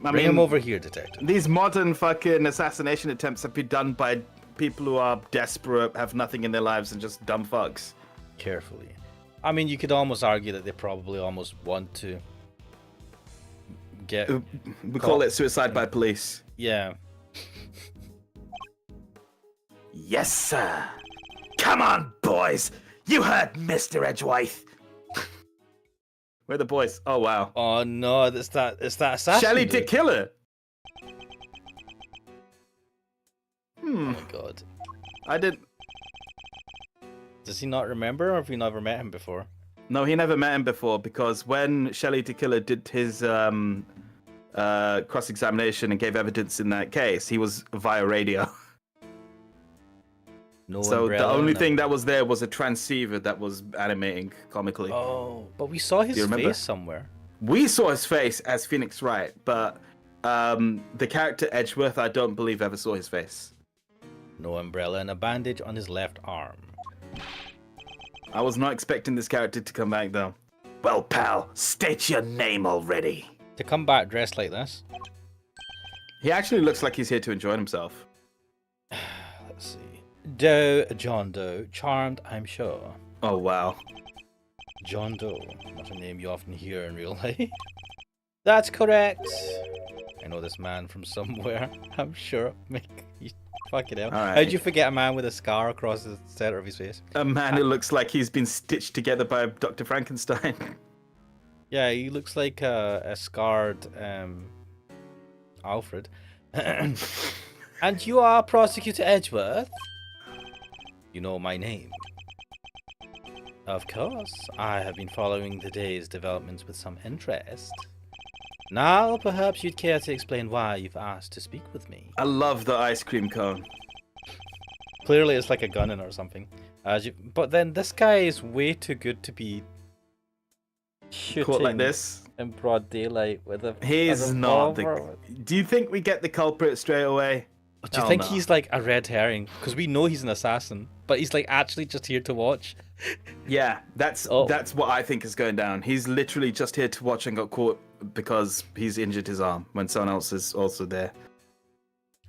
Speaker 1: Bring him over here, detective.
Speaker 2: These modern fucking assassination attempts have been done by people who are desperate, have nothing in their lives, and just dumb fucks.
Speaker 1: Carefully. I mean, you could almost argue that they probably almost want to get...
Speaker 2: We call it suicide by police.
Speaker 1: Yeah.
Speaker 3: Yes, sir. Come on, boys. You heard Mr. Edgeworth.
Speaker 2: We're the boys. Oh, wow.
Speaker 1: Oh no, it's that assassin.
Speaker 2: Shelley
Speaker 1: dude.
Speaker 2: to Killer.
Speaker 1: Oh my god.
Speaker 2: I didn't...
Speaker 1: Does he not remember, or have you never met him before?
Speaker 2: No, he never met him before, because when Shelley to Killer did his cross-examination and gave evidence in that case, he was via radio.
Speaker 1: No
Speaker 2: So the
Speaker 1: umbrella,
Speaker 2: only
Speaker 1: no-
Speaker 2: thing that was there was a transceiver that was animating comically.
Speaker 1: Oh, but we saw his
Speaker 2: you remember?
Speaker 1: face somewhere.
Speaker 2: We saw his face as Phoenix Wright, but the character Edgeworth, I don't believe ever saw his face.
Speaker 1: No umbrella and a bandage on his left arm.
Speaker 2: I was not expecting this character to come back though.
Speaker 3: Well, pal, state your name already.
Speaker 1: To come back dressed like this?
Speaker 2: He actually looks like he's here to enjoy himself.
Speaker 1: Let's see. Doe, John Doe. Charmed, I'm sure.
Speaker 2: Oh wow.
Speaker 1: John Doe. Not a name you often hear in real life. That's correct. I know this man from somewhere. I'm sure. Fucking hell.
Speaker 2: Alright.
Speaker 1: How'd you forget a man with a scar across the center of his face?
Speaker 2: A man who looks like he's been stitched together by Dr. Frankenstein.
Speaker 1: Yeah, he looks like a scarred Alfred. And you are Prosecutor Edgeworth? You know my name. Of course, I have been following the day's developments with some interest. Now, perhaps you'd care to explain why you've asked to speak with me.
Speaker 2: I love the ice cream cone.
Speaker 1: Clearly, it's like a gunning or something. But then this guy is way too good to be Shooting
Speaker 2: caught like this.
Speaker 1: in broad daylight with a
Speaker 2: He's not the.
Speaker 1: revolver.
Speaker 2: Do you think we get the culprit straight away?
Speaker 1: Do you
Speaker 2: Hell
Speaker 1: think
Speaker 2: no.
Speaker 1: he's like a red herring? Because we know he's an assassin, but he's like actually just here to watch.
Speaker 2: Yeah, that's
Speaker 1: Oh.
Speaker 2: what I think is going down. He's literally just here to watch and got caught because he's injured his arm when someone else is also there.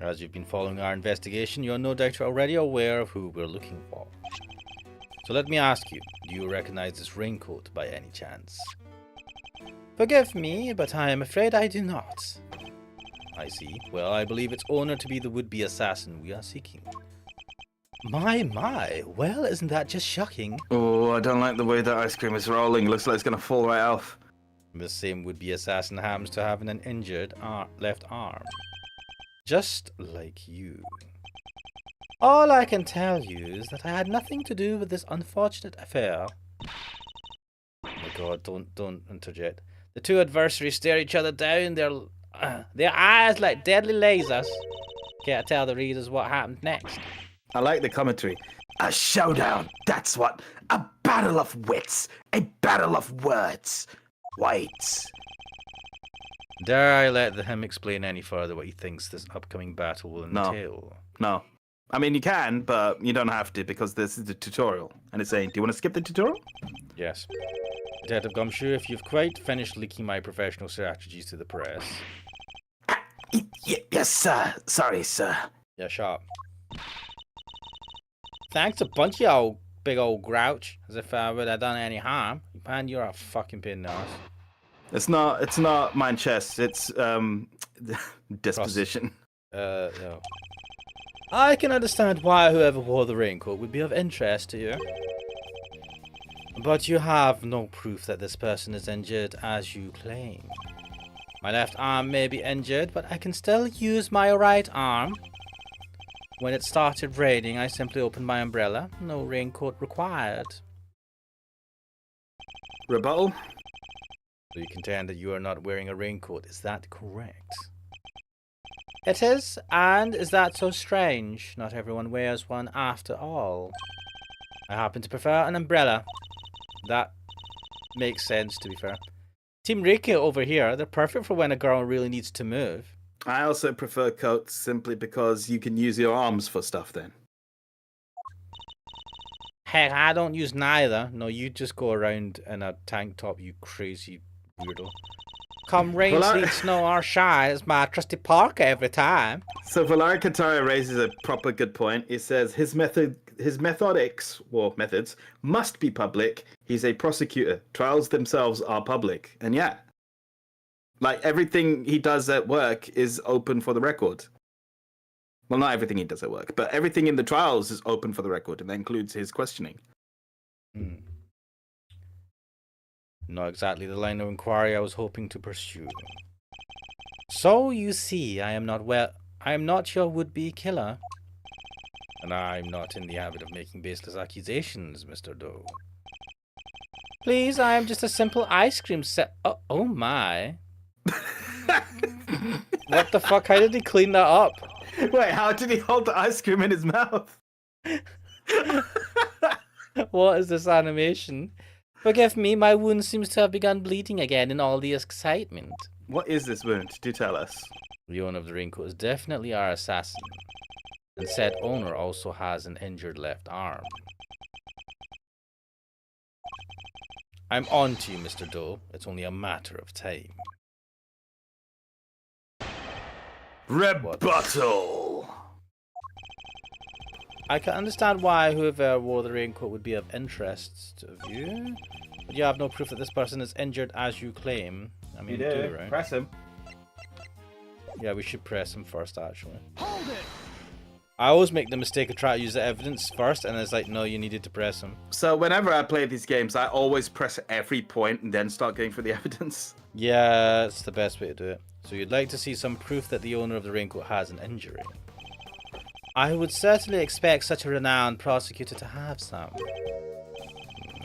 Speaker 1: As you've been following our investigation, you're no doubt already aware of who we're looking for. So let me ask you, do you recognize this raincoat by any chance? Forgive me, but I am afraid I do not. I see. Well, I believe its owner to be the would-be assassin we are seeking. My, well, isn't that just shocking?
Speaker 2: Oh, I don't like the way that ice cream is rolling. Looks like it's gonna fall right off.
Speaker 1: The same would-be assassin happens to have an injured left arm. Just like you. All I can tell you is that I had nothing to do with this unfortunate affair. Oh my god, don't interject. The two adversaries stare each other down, their eyes like deadly lasers. Can't tell the readers what happened next.
Speaker 2: I like the commentary.
Speaker 3: A showdown, that's what. A battle of wits. A battle of words. Wait.
Speaker 1: Dare I let him explain any further what he thinks this upcoming battle will
Speaker 2: No.
Speaker 1: entail?
Speaker 2: No. I mean, you can, but you don't have to because this is the tutorial. And it's saying, do you want to skip the tutorial?
Speaker 1: Yes. Detective Gumshoe, if you've quite finished leaking my professional strategies to the press.
Speaker 3: Yes, sir. Sorry, sir.
Speaker 1: Yeah, sharp. Thanks a bunch, you old big old grouch. As if I would have done any harm. Man, you're a fucking pain in the ass.
Speaker 2: It's not mind chess, it's disposition.
Speaker 1: No. I can understand why whoever wore the raincoat would be of interest to you. But you have no proof that this person is injured as you claim. My left arm may be injured, but I can still use my right arm. When it started raining, I simply opened my umbrella. No raincoat required.
Speaker 2: Rebuttal?
Speaker 1: So you contend that you are not wearing a raincoat, is that correct? It is, and is that so strange? Not everyone wears one after all. I happen to prefer an umbrella. That makes sense, to be fair. Team Reiki over here, they're perfect for when a girl really needs to move.
Speaker 2: I also prefer coats simply because you can use your arms for stuff then.
Speaker 1: Heck, I don't use neither. No, you just go around in a tank top, you crazy weirdo. Come rain, sleet, snow, or shine, it's my trusty parka every time.
Speaker 2: So Valar Katara raises a proper good point. He says his methods must be public. He's a prosecutor. Trials themselves are public. And yeah, like everything he does at work is open for the record. Well, not everything he does at work, but everything in the trials is open for the record, and that includes his questioning.
Speaker 1: Not exactly the line of inquiry I was hoping to pursue. So you see, I am not your would-be killer. And I'm not in the habit of making baseless accusations, Mr. Doe. Please, I am just a simple ice cream set. Oh my. What the fuck? How did he clean that up?
Speaker 2: Wait, how did he hold the ice cream in his mouth?
Speaker 1: What is this animation? Forgive me, my wound seems to have begun bleeding again in all the excitement.
Speaker 2: What is this wound? Do tell us.
Speaker 1: The owner of the raincoat is definitely our assassin. And said owner also has an injured left arm. I'm on to you, Mr. Doe. It's only a matter of time.
Speaker 2: Rebuttal!
Speaker 1: I can understand why whoever wore the raincoat would be of interest to you. But you have no proof that this person is injured as you claim. I mean, you do, right?
Speaker 2: Press him.
Speaker 1: Yeah, we should press him first, actually. Hold it! I always make the mistake of trying to use the evidence first, and it's like, no, you needed to press him.
Speaker 2: So whenever I play these games, I always press every point and then start going for the evidence.
Speaker 1: Yeah, it's the best way to do it. So you'd like to see some proof that the owner of the raincoat has an injury. I would certainly expect such a renowned prosecutor to have some.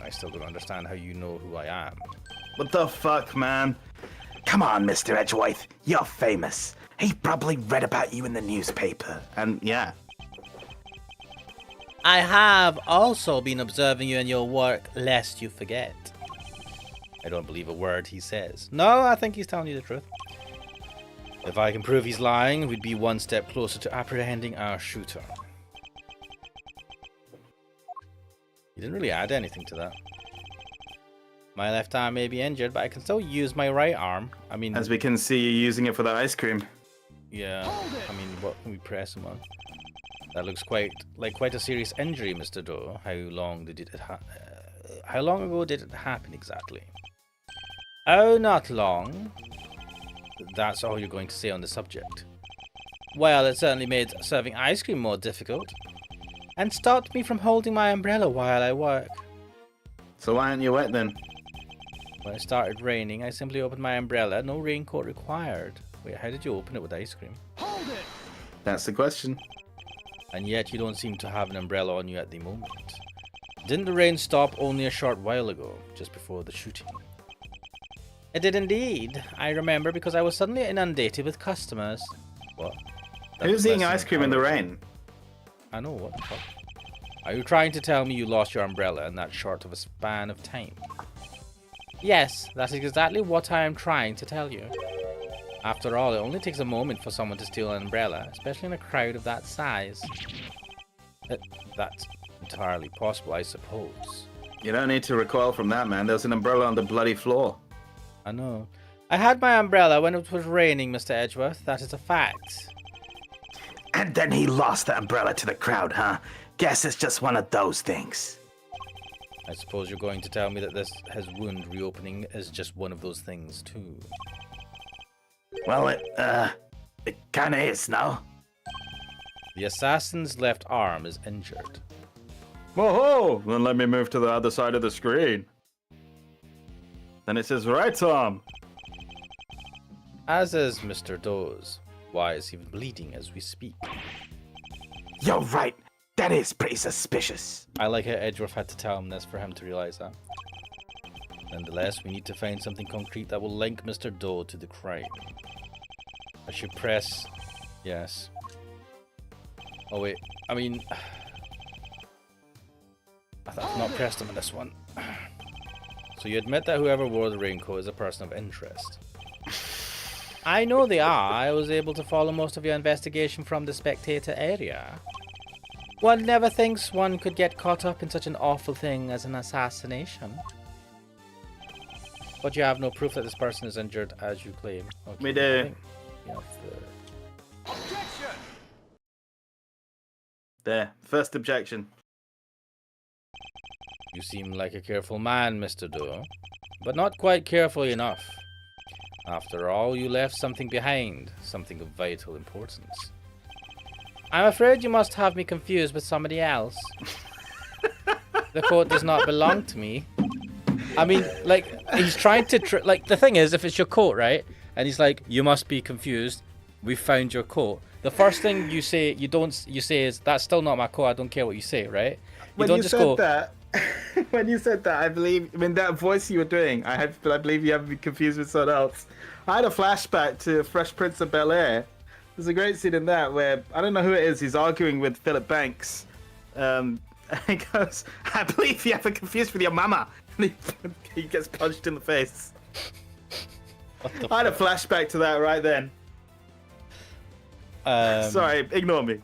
Speaker 1: I still don't understand how you know who I am.
Speaker 2: What the fuck, man?
Speaker 3: Come on, Mr. Edgeworth. You're famous. He probably read about you in the newspaper.
Speaker 2: And yeah.
Speaker 1: I have also been observing you in your work, lest you forget. I don't believe a word he says. No, I think he's telling you the truth. If I can prove he's lying, we'd be one step closer to apprehending our shooter. He didn't really add anything to that. My left arm may be injured, but I can still use my right arm. I mean...
Speaker 2: As we can see, you're using it for the ice cream.
Speaker 1: Yeah, I mean, what can we press him on? That looks quite a serious injury, Mr. Doe. How long ago did it happen exactly? Oh, not long. That's all you're going to say on the subject. Well, it certainly made serving ice cream more difficult, and stopped me from holding my umbrella while I work.
Speaker 2: So why aren't you wet then?
Speaker 1: When it started raining, I simply opened my umbrella. No raincoat required. Wait, how did you open it with ice cream?
Speaker 5: Hold it!
Speaker 2: That's the question.
Speaker 1: And yet you don't seem to have an umbrella on you at the moment. Didn't the rain stop only a short while ago, just before the shooting? It did indeed. I remember because I was suddenly inundated with customers. What?
Speaker 2: Who's eating ice cream in the rain?
Speaker 1: I know, what the fuck? Are you trying to tell me you lost your umbrella in that short of a span of time? Yes, that's exactly what I am trying to tell you. After all, it only takes a moment for someone to steal an umbrella, especially in a crowd of that size. That's entirely possible, I suppose.
Speaker 2: You don't need to recoil from that, man. There's an umbrella on the bloody floor.
Speaker 1: I know. I had my umbrella when it was raining, Mr. Edgeworth. That is a fact.
Speaker 3: And then he lost the umbrella to the crowd, huh? Guess it's just one of those things.
Speaker 1: I suppose you're going to tell me that his wound reopening is just one of those things, too.
Speaker 3: Well, it kinda is, no?
Speaker 1: The assassin's left arm is injured.
Speaker 2: Whoa! Then let me move to the other side of the screen. Then it says right arm.
Speaker 1: As is Mr. Doe's. Why is he bleeding as we speak?
Speaker 3: You're right. That is pretty suspicious.
Speaker 1: I like how Edgeworth had to tell him this for him to realize that. Nonetheless, we need to find something concrete that will link Mr. Doe to the crime. I should press... yes. Oh wait, I mean... I've not pressed him on this one. So you admit that whoever wore the raincoat is a person of interest? I know they are. I was able to follow most of your investigation from the spectator area. One never thinks one could get caught up in such an awful thing as an assassination. But you have no proof that this person is injured as you claim. Okay,
Speaker 2: We do.
Speaker 5: Objection!
Speaker 2: There. First objection.
Speaker 1: You seem like a careful man, Mr. Doe, but not quite careful enough. After all, you left something behind, something of vital importance. I'm afraid you must have me confused with somebody else. The coat does not belong to me. I mean, like, he's trying to... like, the thing is, if it's your coat, right? And he's like, you must be confused. We found your coat. The first thing you say, you say is, that's still not my coat. I don't care what you say, right?
Speaker 2: When you said that, when you said that, I believe, I mean, that voice you were doing, I believe you have me confused with someone else. I had a flashback to Fresh Prince of Bel-Air. There's a great scene in that where, I don't know who it is, he's arguing with Philip Banks. And he goes, I believe you have me confused with your mama. And he gets punched in the face. I had a flashback to that right then. Sorry, ignore me.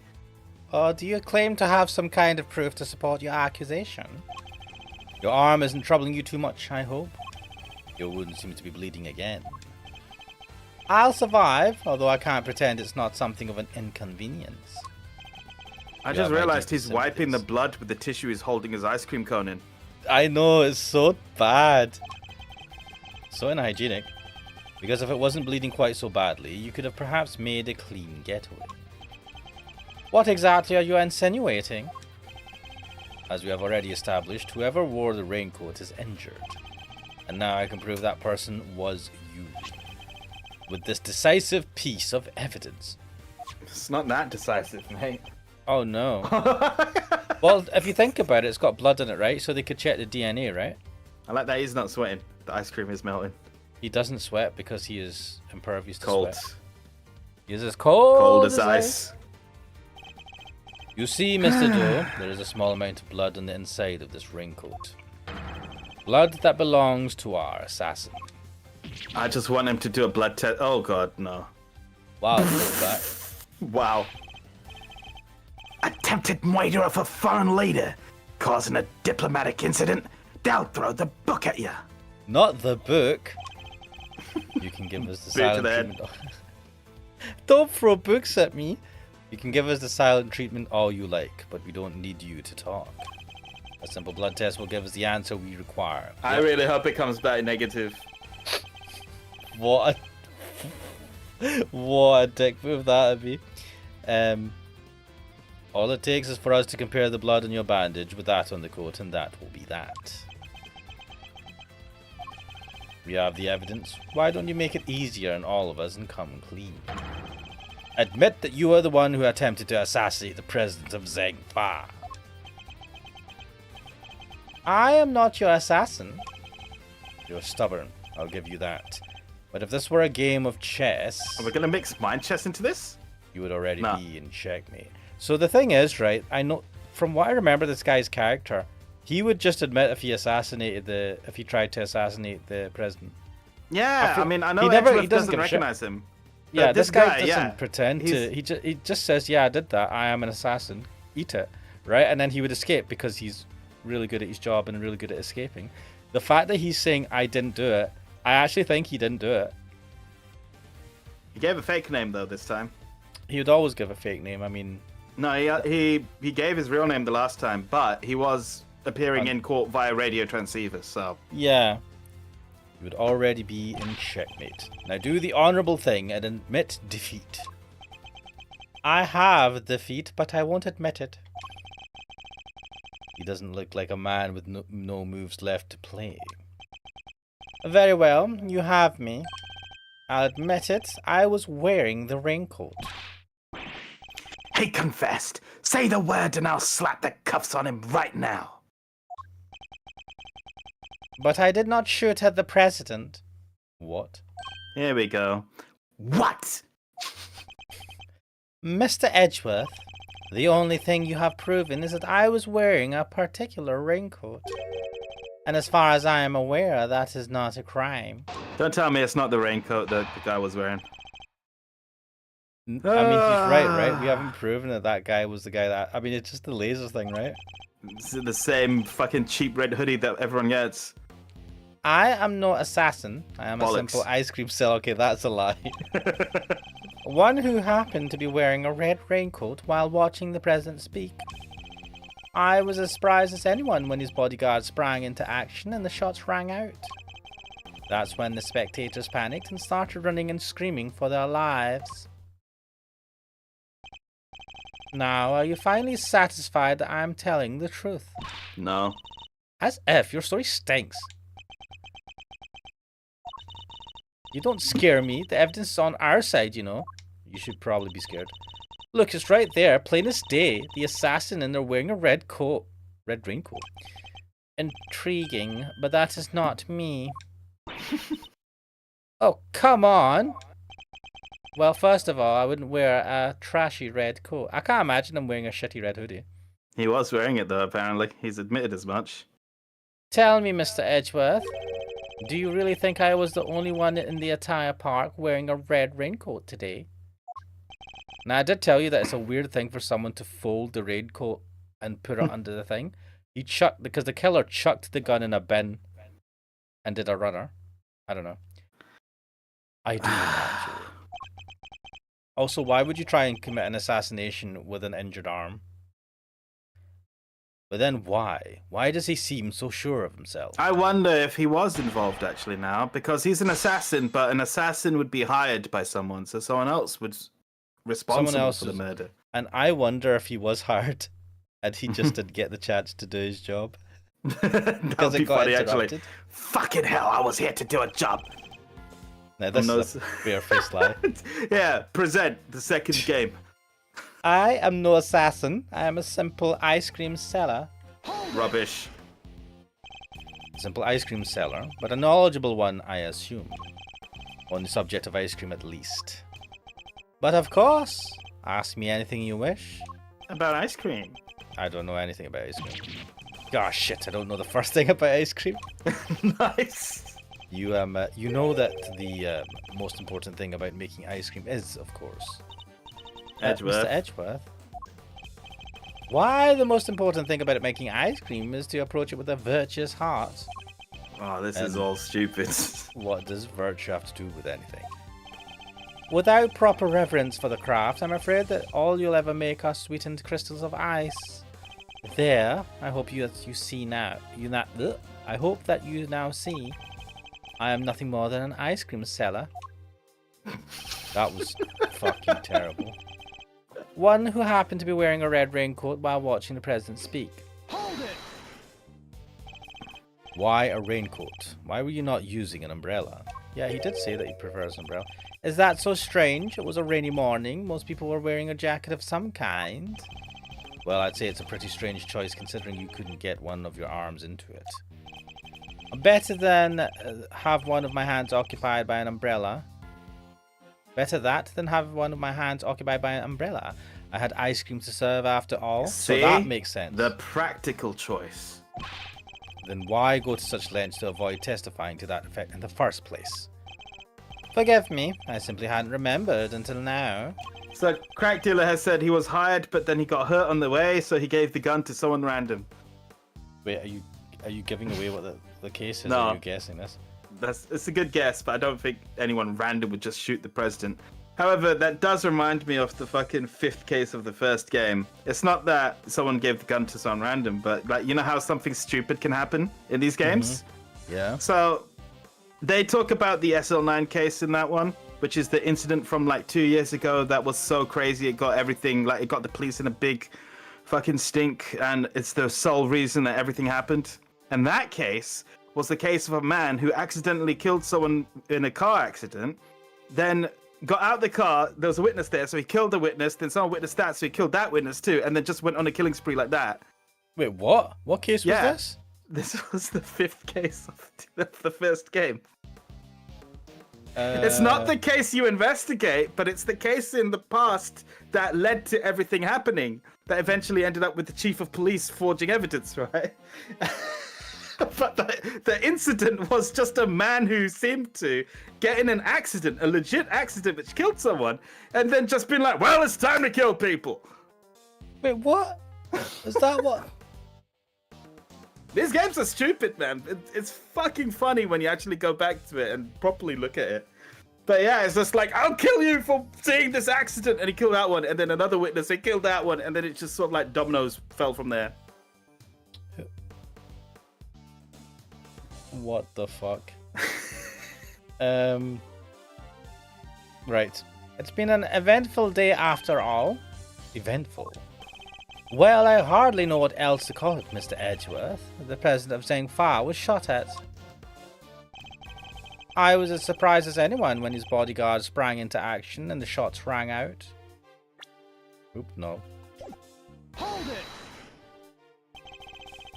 Speaker 1: Do you claim to have some kind of proof to support your accusation? Your arm isn't troubling you too much, I hope. Your wound seems to be bleeding again. I'll survive, although I can't pretend it's not something of an inconvenience.
Speaker 2: I just realized he's wiping the blood with the tissue he's holding his ice cream cone in.
Speaker 1: I know, it's so bad. So unhygienic. Because if it wasn't bleeding quite so badly, you could have perhaps made a clean getaway. What exactly are you insinuating? As we have already established, whoever wore the raincoat is injured. And now I can prove that person was you. With this decisive piece of evidence.
Speaker 2: It's not that decisive, mate.
Speaker 1: Oh no. Well, if you think about it, it's got blood in it, right? So they could check the DNA, right?
Speaker 2: I like that he's not sweating. The ice cream is melting.
Speaker 1: He doesn't sweat because he is impervious to
Speaker 2: Cold.
Speaker 1: sweat. He is as cold
Speaker 2: As ice.
Speaker 1: You see, Mr. Doe, there is a small amount of blood on the inside of this raincoat. Blood that belongs to our assassin.
Speaker 2: I just want him to do a blood test. Oh god, no.
Speaker 1: Wow, look at that.
Speaker 2: Wow.
Speaker 3: Attempted murder of a foreign leader, causing a diplomatic incident. They'll throw the book at you.
Speaker 1: Not the book. You can give us the
Speaker 2: Boot to
Speaker 1: silent
Speaker 2: the head.
Speaker 1: treatment. Don't throw books at me. You can give us the silent treatment all you like, but we don't need you to talk. A simple blood test will give us the answer we require.
Speaker 2: I really hope it comes back negative.
Speaker 1: What a dick move that would be. All it takes is for us to compare the blood on your bandage with that on the coat, and that will be that. We have the evidence. Why don't you make it easier on all of us and come clean? Admit that you are the one who attempted to assassinate the president of Zengfa. I am not your assassin. You're stubborn, I'll give you that. But if this were a game of chess,
Speaker 2: Are we gonna mix mind chess into this?
Speaker 1: you would already
Speaker 2: Nah.
Speaker 1: be in checkmate. So the thing is, right, I know from what I remember this guy's character, he would just admit if he tried to assassinate the president.
Speaker 2: Yeah, I mean, I know
Speaker 1: he
Speaker 2: Edgeworth
Speaker 1: doesn't
Speaker 2: doesn't
Speaker 1: give a shit.
Speaker 2: recognize him.
Speaker 1: Yeah,
Speaker 2: But
Speaker 1: this guy doesn't
Speaker 2: yeah,
Speaker 1: pretend
Speaker 2: he's-
Speaker 1: to. He just says, "Yeah, I did that. I am an assassin. Eat it," right? And then he would escape because he's really good at his job and really good at escaping. The fact that he's saying, "I didn't do it," I actually think he didn't do it.
Speaker 2: He gave a fake name though this time.
Speaker 1: He would always give a fake name. I mean,
Speaker 2: No, he gave his real name the last time, but he was appearing in court via radio transceiver. So
Speaker 1: yeah, you would already be in checkmate. Now do the honorable thing and admit defeat. I have defeat, but I won't admit it. He doesn't look like a man with no moves left to play. Very well, you have me. I'll admit it, I was wearing the raincoat.
Speaker 3: He confessed. Say the word and I'll slap the cuffs on him right now.
Speaker 1: But I did not shoot at the president. What?
Speaker 2: here we go.
Speaker 3: What?
Speaker 1: Mr. Edgeworth, the only thing you have proven is that I was wearing a particular raincoat. And as far as I am aware, that is not a crime.
Speaker 2: Don't tell me it's not the raincoat that the guy was wearing.
Speaker 1: I mean, he's right? We haven't proven that that guy was the guy that... I mean, it's just the laser thing, right?
Speaker 2: It's the same fucking cheap red hoodie that everyone gets.
Speaker 1: I am no assassin. I am a
Speaker 2: Bollocks.
Speaker 1: simple ice cream seller. Okay, that's a lie. One who happened to be wearing a red raincoat while watching the president speak. I was as surprised as anyone when his bodyguard sprang into action and the shots rang out. That's when the spectators panicked and started running and screaming for their lives. Now, are you finally satisfied that I'm telling the truth?
Speaker 2: No.
Speaker 1: As if, your story stinks. You don't scare me. The evidence is on our side, you know. You should probably be scared. Look, it's right there, plain as day. The assassin, and they're wearing a red coat. Red raincoat. Intriguing, but that is not me. Oh, come on. Well, first of all, I wouldn't wear a trashy red coat. I can't imagine him wearing a shitty red hoodie.
Speaker 2: He was wearing it though, apparently. He's admitted as much.
Speaker 1: Tell me, Mr. Edgeworth, do you really think I was the only one in the entire park wearing a red raincoat today? Now, I did tell you that it's a weird thing for someone to fold the raincoat and put it under the thing. Because the killer chucked the gun in a bin and did a runner. I don't know. I do actually. Also, why would you try and commit an assassination with an injured arm? But then why? Why does he seem so sure of himself?
Speaker 2: I wonder if he was involved actually now, because he's an assassin, but an assassin would be hired by someone, so someone else was responsible for the murder.
Speaker 1: And I wonder if he was hired and he just didn't get the chance to do his job.
Speaker 2: That would be funny, actually.
Speaker 3: Fucking hell, I was here to do a job.
Speaker 1: Now, this is a bare-faced lie.
Speaker 2: Yeah, present the second game.
Speaker 1: I am no assassin. I am a simple ice cream seller.
Speaker 2: Rubbish.
Speaker 1: Simple ice cream seller, but a knowledgeable one, I assume. On the subject of ice cream, at least. But of course, ask me anything you wish.
Speaker 2: About ice cream.
Speaker 1: I don't know anything about ice cream. Oh shit! I don't know the first thing about ice cream.
Speaker 2: Nice.
Speaker 1: You know that the most important thing about making ice cream is, of course,
Speaker 2: Edgeworth.
Speaker 1: Mr. Edgeworth. Why the most important thing about making ice cream is to approach it with a virtuous heart.
Speaker 2: Oh, this is
Speaker 1: And-
Speaker 2: all stupid.
Speaker 1: What does virtue have to do with anything? Without proper reverence for the craft, I'm afraid that all you'll ever make are sweetened crystals of ice. There, I hope you see now. I hope that you now see. I am nothing more than an ice cream seller. That was fucking terrible. One who happened to be wearing a red raincoat while watching the president speak.
Speaker 5: Hold it!
Speaker 1: Why a raincoat? Why were you not using an umbrella? Yeah, he did say that he prefers an umbrella. Is that so strange? It was a rainy morning. Most people were wearing a jacket of some kind. Well, I'd say it's a pretty strange choice considering you couldn't get one of your arms into it. Better than have one of my hands occupied by an umbrella. Better that than have one of my hands occupied by an umbrella. I had ice cream to serve after all, so
Speaker 2: See?
Speaker 1: that makes sense.
Speaker 2: The practical choice.
Speaker 1: Then why go to such lengths to avoid testifying to that effect in the first place? Forgive me, I simply hadn't remembered until now.
Speaker 2: So, crack dealer has said he was hired, but then he got hurt on the way, so he gave the gun to someone random.
Speaker 1: Wait, are you giving away what the case is?
Speaker 2: No.
Speaker 1: Or are you guessing this?
Speaker 2: It's a good guess, but I don't think anyone random would just shoot the president. However, that does remind me of the fucking 5th case of the first game. It's not that someone gave the gun to someone random, but like, you know how something stupid can happen in these games?
Speaker 1: Yeah.
Speaker 2: So, they talk about the SL9 case in that one, which is the incident from like 2 years ago that was so crazy. It got everything, like it got the police in a big fucking stink, and it's the sole reason that everything happened. And that case was the case of a man who accidentally killed someone in a car accident, then got out the car, there was a witness there, so he killed the witness, then someone witnessed that, so he killed that witness too, and then just went on a killing spree like that.
Speaker 1: Wait, what? What case was
Speaker 2: Yeah.
Speaker 1: this?
Speaker 2: This was the 5th case of the first game. It's not the case you investigate, but it's the case in the past that led to everything happening, that eventually ended up with the chief of police forging evidence, right? But the incident was just a man who seemed to get in an accident, a legit accident which killed someone, and then just been like, well, it's time to kill people.
Speaker 1: Wait, what? Is that what?
Speaker 2: These games are stupid, man. It's fucking funny when you actually go back to it and properly look at it. But yeah, it's just like, I'll kill you for seeing this accident, and he killed that one, and then another witness, he killed that one, and then it just sort of like dominoes fell from there.
Speaker 1: What the fuck? Right. It's been an eventful day after all. Eventful? Well, I hardly know what else to call it, Mr. Edgeworth. The president of Zhengfa was shot at. I was as surprised as anyone when his bodyguard sprang into action and the shots rang out. Oop, no.
Speaker 5: Hold it!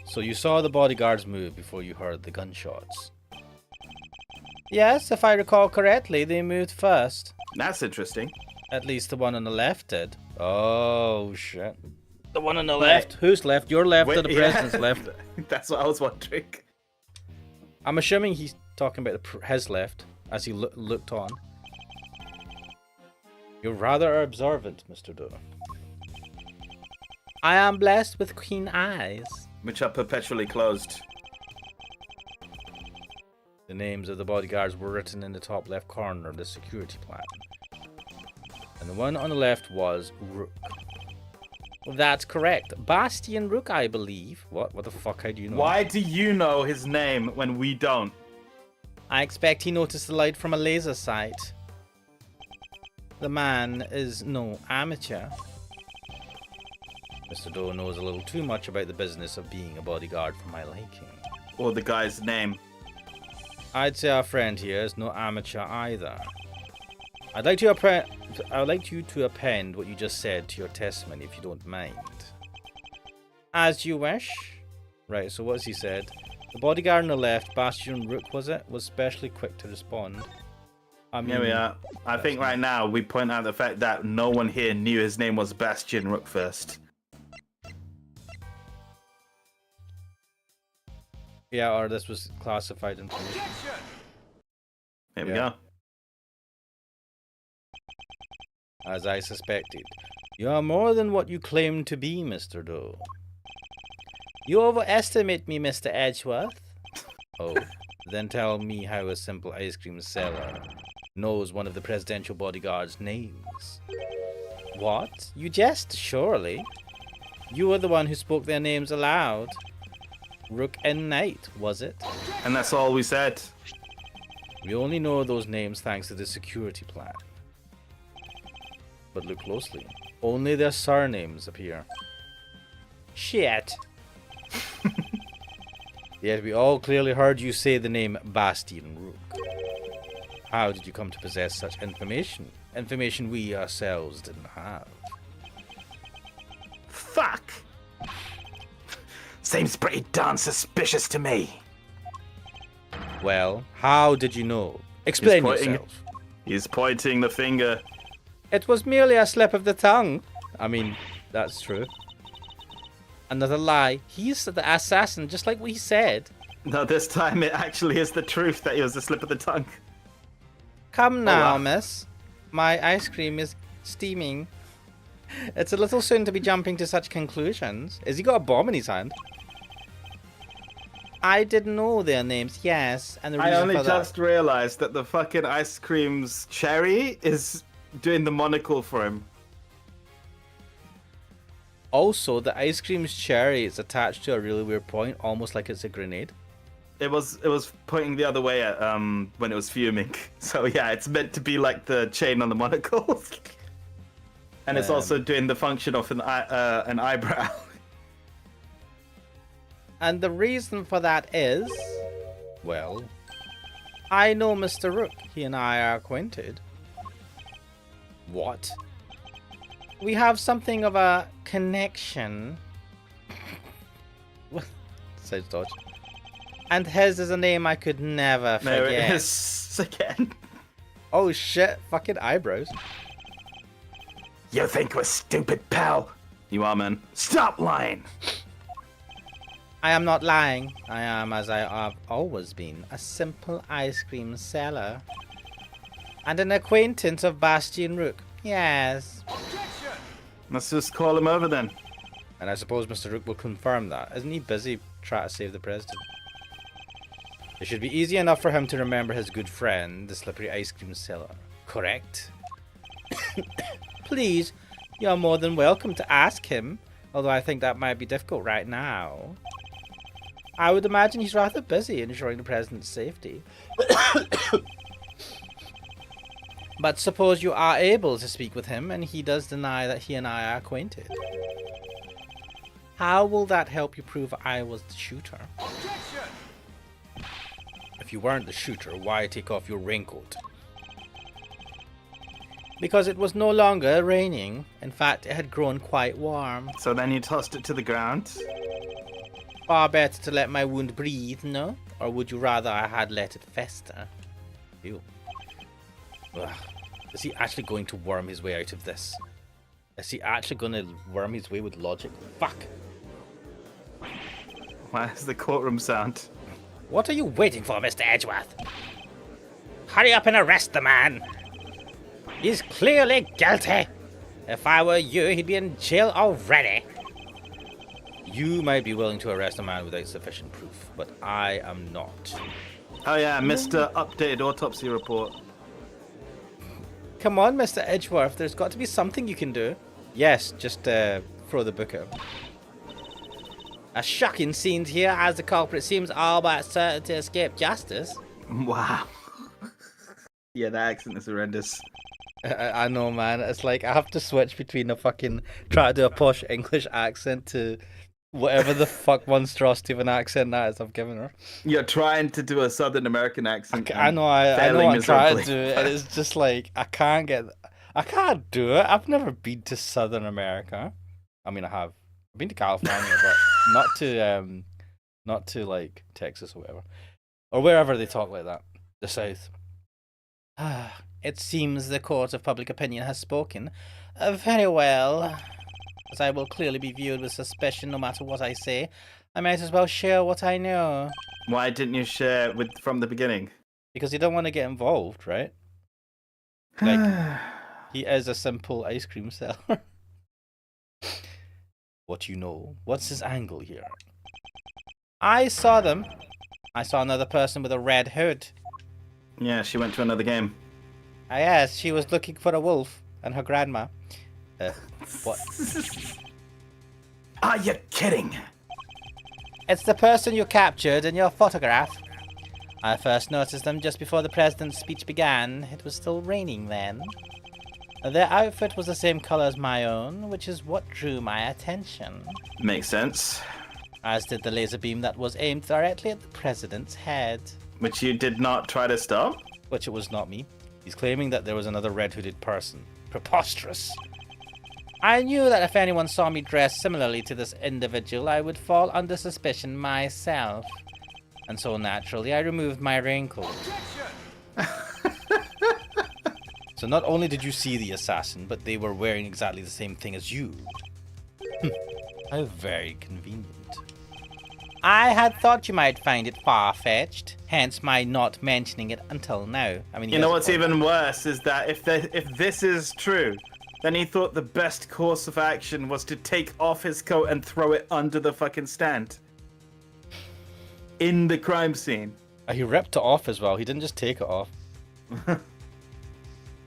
Speaker 1: So you saw the bodyguards move before you heard the gunshots? Yes, if I recall correctly, they moved first.
Speaker 2: That's interesting.
Speaker 1: At least the one on the left did. Oh, shit. The one on the left? Who's left? Your left or the president's left?
Speaker 2: That's what I was wondering.
Speaker 1: I'm assuming he's talking about his left, as he looked on. You're rather observant, Mr. Doe. I am blessed with keen eyes.
Speaker 2: Which are perpetually closed.
Speaker 1: The names of the bodyguards were written in the top left corner of the security plan. And the one on the left was Rook. That's correct. Bastian Rook, I believe. What? What the fuck? How do you know?
Speaker 2: Why do you know his name when we don't?
Speaker 1: I expect he noticed the light from a laser sight. The man is no amateur. Mr. Doe knows a little too much about the business of being a bodyguard for my liking.
Speaker 2: Or the guy's name.
Speaker 1: I'd say our friend here is no amateur either. I'd like you to append what you just said to your testimony, if you don't mind. As you wish. Right, so what's he said? The bodyguard on the left, Bastian Rook, was it? Was specially quick to respond. I mean,
Speaker 2: Here we are. I think right now we point out the fact that no one here knew his name was Bastian Rook first.
Speaker 1: Yeah, or this was classified information.
Speaker 2: There we
Speaker 1: Yeah.
Speaker 2: go.
Speaker 1: As I suspected. You are more than what you claim to be, Mr. Doe. You overestimate me, Mr. Edgeworth. Oh, then tell me how a simple ice cream seller knows one of the presidential bodyguard's names. What? You jest, surely? You were the one who spoke their names aloud. Rook and Knight, was it?
Speaker 2: And that's all we said.
Speaker 1: We only know those names thanks to the security plan. But look closely. Only their surnames appear. Shit. Yet we all clearly heard you say the name Bastian Rook. How did you come to possess such information? Information we ourselves didn't have.
Speaker 3: Fuck! Seems pretty darn suspicious to me.
Speaker 1: Well, how did you know? Explain
Speaker 2: pointing.
Speaker 1: yourself.
Speaker 2: He's pointing the finger.
Speaker 1: It was merely a slip of the tongue. I mean, that's true. Another lie. He's the assassin, just like we said.
Speaker 2: No, this time it actually is the truth that it was a slip of the tongue.
Speaker 1: Come now,
Speaker 2: wow.
Speaker 1: miss. My ice cream is steaming. It's a little soon to be jumping to such conclusions. Has he got a bomb in his hand? I didn't know their names, yes. And the reason
Speaker 2: I only
Speaker 1: for
Speaker 2: just realized that the fucking ice cream's cherry is doing the monocle for him.
Speaker 1: Also, the ice cream's cherry is attached to a really weird point, almost like it's a grenade.
Speaker 2: It was pointing the other way at when it was fuming. So yeah, it's meant to be like the chain on the monocle. And it's also doing the function of an eyebrow.
Speaker 1: And the reason for that is, well, I know Mr. Rook. He and I are acquainted. What? We have something of a connection. Sounds dodgy. And his is a name I could never forget.
Speaker 2: There it is again.
Speaker 1: Oh shit, fucking eyebrows.
Speaker 3: You think we're stupid, pal?
Speaker 2: You are, man.
Speaker 3: Stop lying!
Speaker 1: I am not lying. I am, as I have always been, a simple ice cream seller. And an acquaintance of Bastian Rook. Yes.
Speaker 2: Let's just call him over then.
Speaker 1: And I suppose Mr. Rook will confirm that. Isn't he busy trying to save the president? It should be easy enough for him to remember his good friend, the slippery ice cream seller. Correct? Please, you are more than welcome to ask him, although I think that might be difficult right now. I would imagine he's rather busy ensuring the president's safety. But suppose you are able to speak with him and he does deny that he and I are acquainted. How will that help you prove I was the shooter? If you weren't the shooter, why take off your raincoat? Because it was no longer raining. In fact, it had grown quite warm.
Speaker 2: So then you tossed it to the ground.
Speaker 1: Far better to let my wound breathe, no? Or would you rather I had let it fester? Ew. Ugh. Is he actually going to worm his way out of this? Is he actually going to worm his way with logic? Fuck.
Speaker 2: Why is the courtroom sound?
Speaker 4: What are you waiting for, Mr. Edgeworth? Hurry up and arrest the man. He's clearly guilty. If I were you, he'd be in jail already.
Speaker 1: You might be willing to arrest a man without sufficient proof, but I am not.
Speaker 2: Oh yeah, Mr. Updated Autopsy Report.
Speaker 1: Come on, Mr. Edgeworth, there's got to be something you can do. Yes, just throw the book at him. A shocking scene here as the culprit seems all but certain to escape justice.
Speaker 2: Wow. Yeah, that accent is horrendous.
Speaker 1: I know, man. It's like I have to switch between a fucking try to do a posh English accent to whatever the fuck monstrosity of an accent that is I've given her.
Speaker 2: You're trying to do a Southern American accent.
Speaker 1: I know what I'm trying to do, and it's just like I can't do it. I've never been to Southern America. I mean, I have. I've been to California, but not to like Texas or whatever, or wherever they talk like that. The South. It seems the court of public opinion has spoken. Very well. As I will clearly be viewed with suspicion no matter what I say, I might as well share what I know.
Speaker 2: Why didn't you share from the beginning?
Speaker 1: Because you don't want to get involved, right? Like, he is a simple ice cream seller. What you know? What's his angle here? I saw them. I saw another person with a red hood.
Speaker 2: Yeah, she went to another game.
Speaker 1: Yes, she was looking for a wolf and her grandma. What?
Speaker 3: Are you kidding?
Speaker 1: It's the person you captured in your photograph. I first noticed them just before the president's speech began. It was still raining then. Their outfit was the same color as my own, which is what drew my attention.
Speaker 2: Makes sense.
Speaker 1: As did the laser beam that was aimed directly at the president's head.
Speaker 2: Which you did not try to stop?
Speaker 1: Which it was not me. He's claiming that there was another red-hooded person. Preposterous. I knew that if anyone saw me dressed similarly to this individual, I would fall under suspicion myself. And so naturally, I removed my raincoat. So not only did you see the assassin, but they were wearing exactly the same thing as you. How very convenient. I had thought you might find it far-fetched, hence my not mentioning it until now. I mean,
Speaker 2: You know what's even worse is that if this is true, then he thought the best course of action was to take off his coat and throw it under the fucking stand. In the crime scene.
Speaker 1: He ripped it off as well. He didn't just take it off.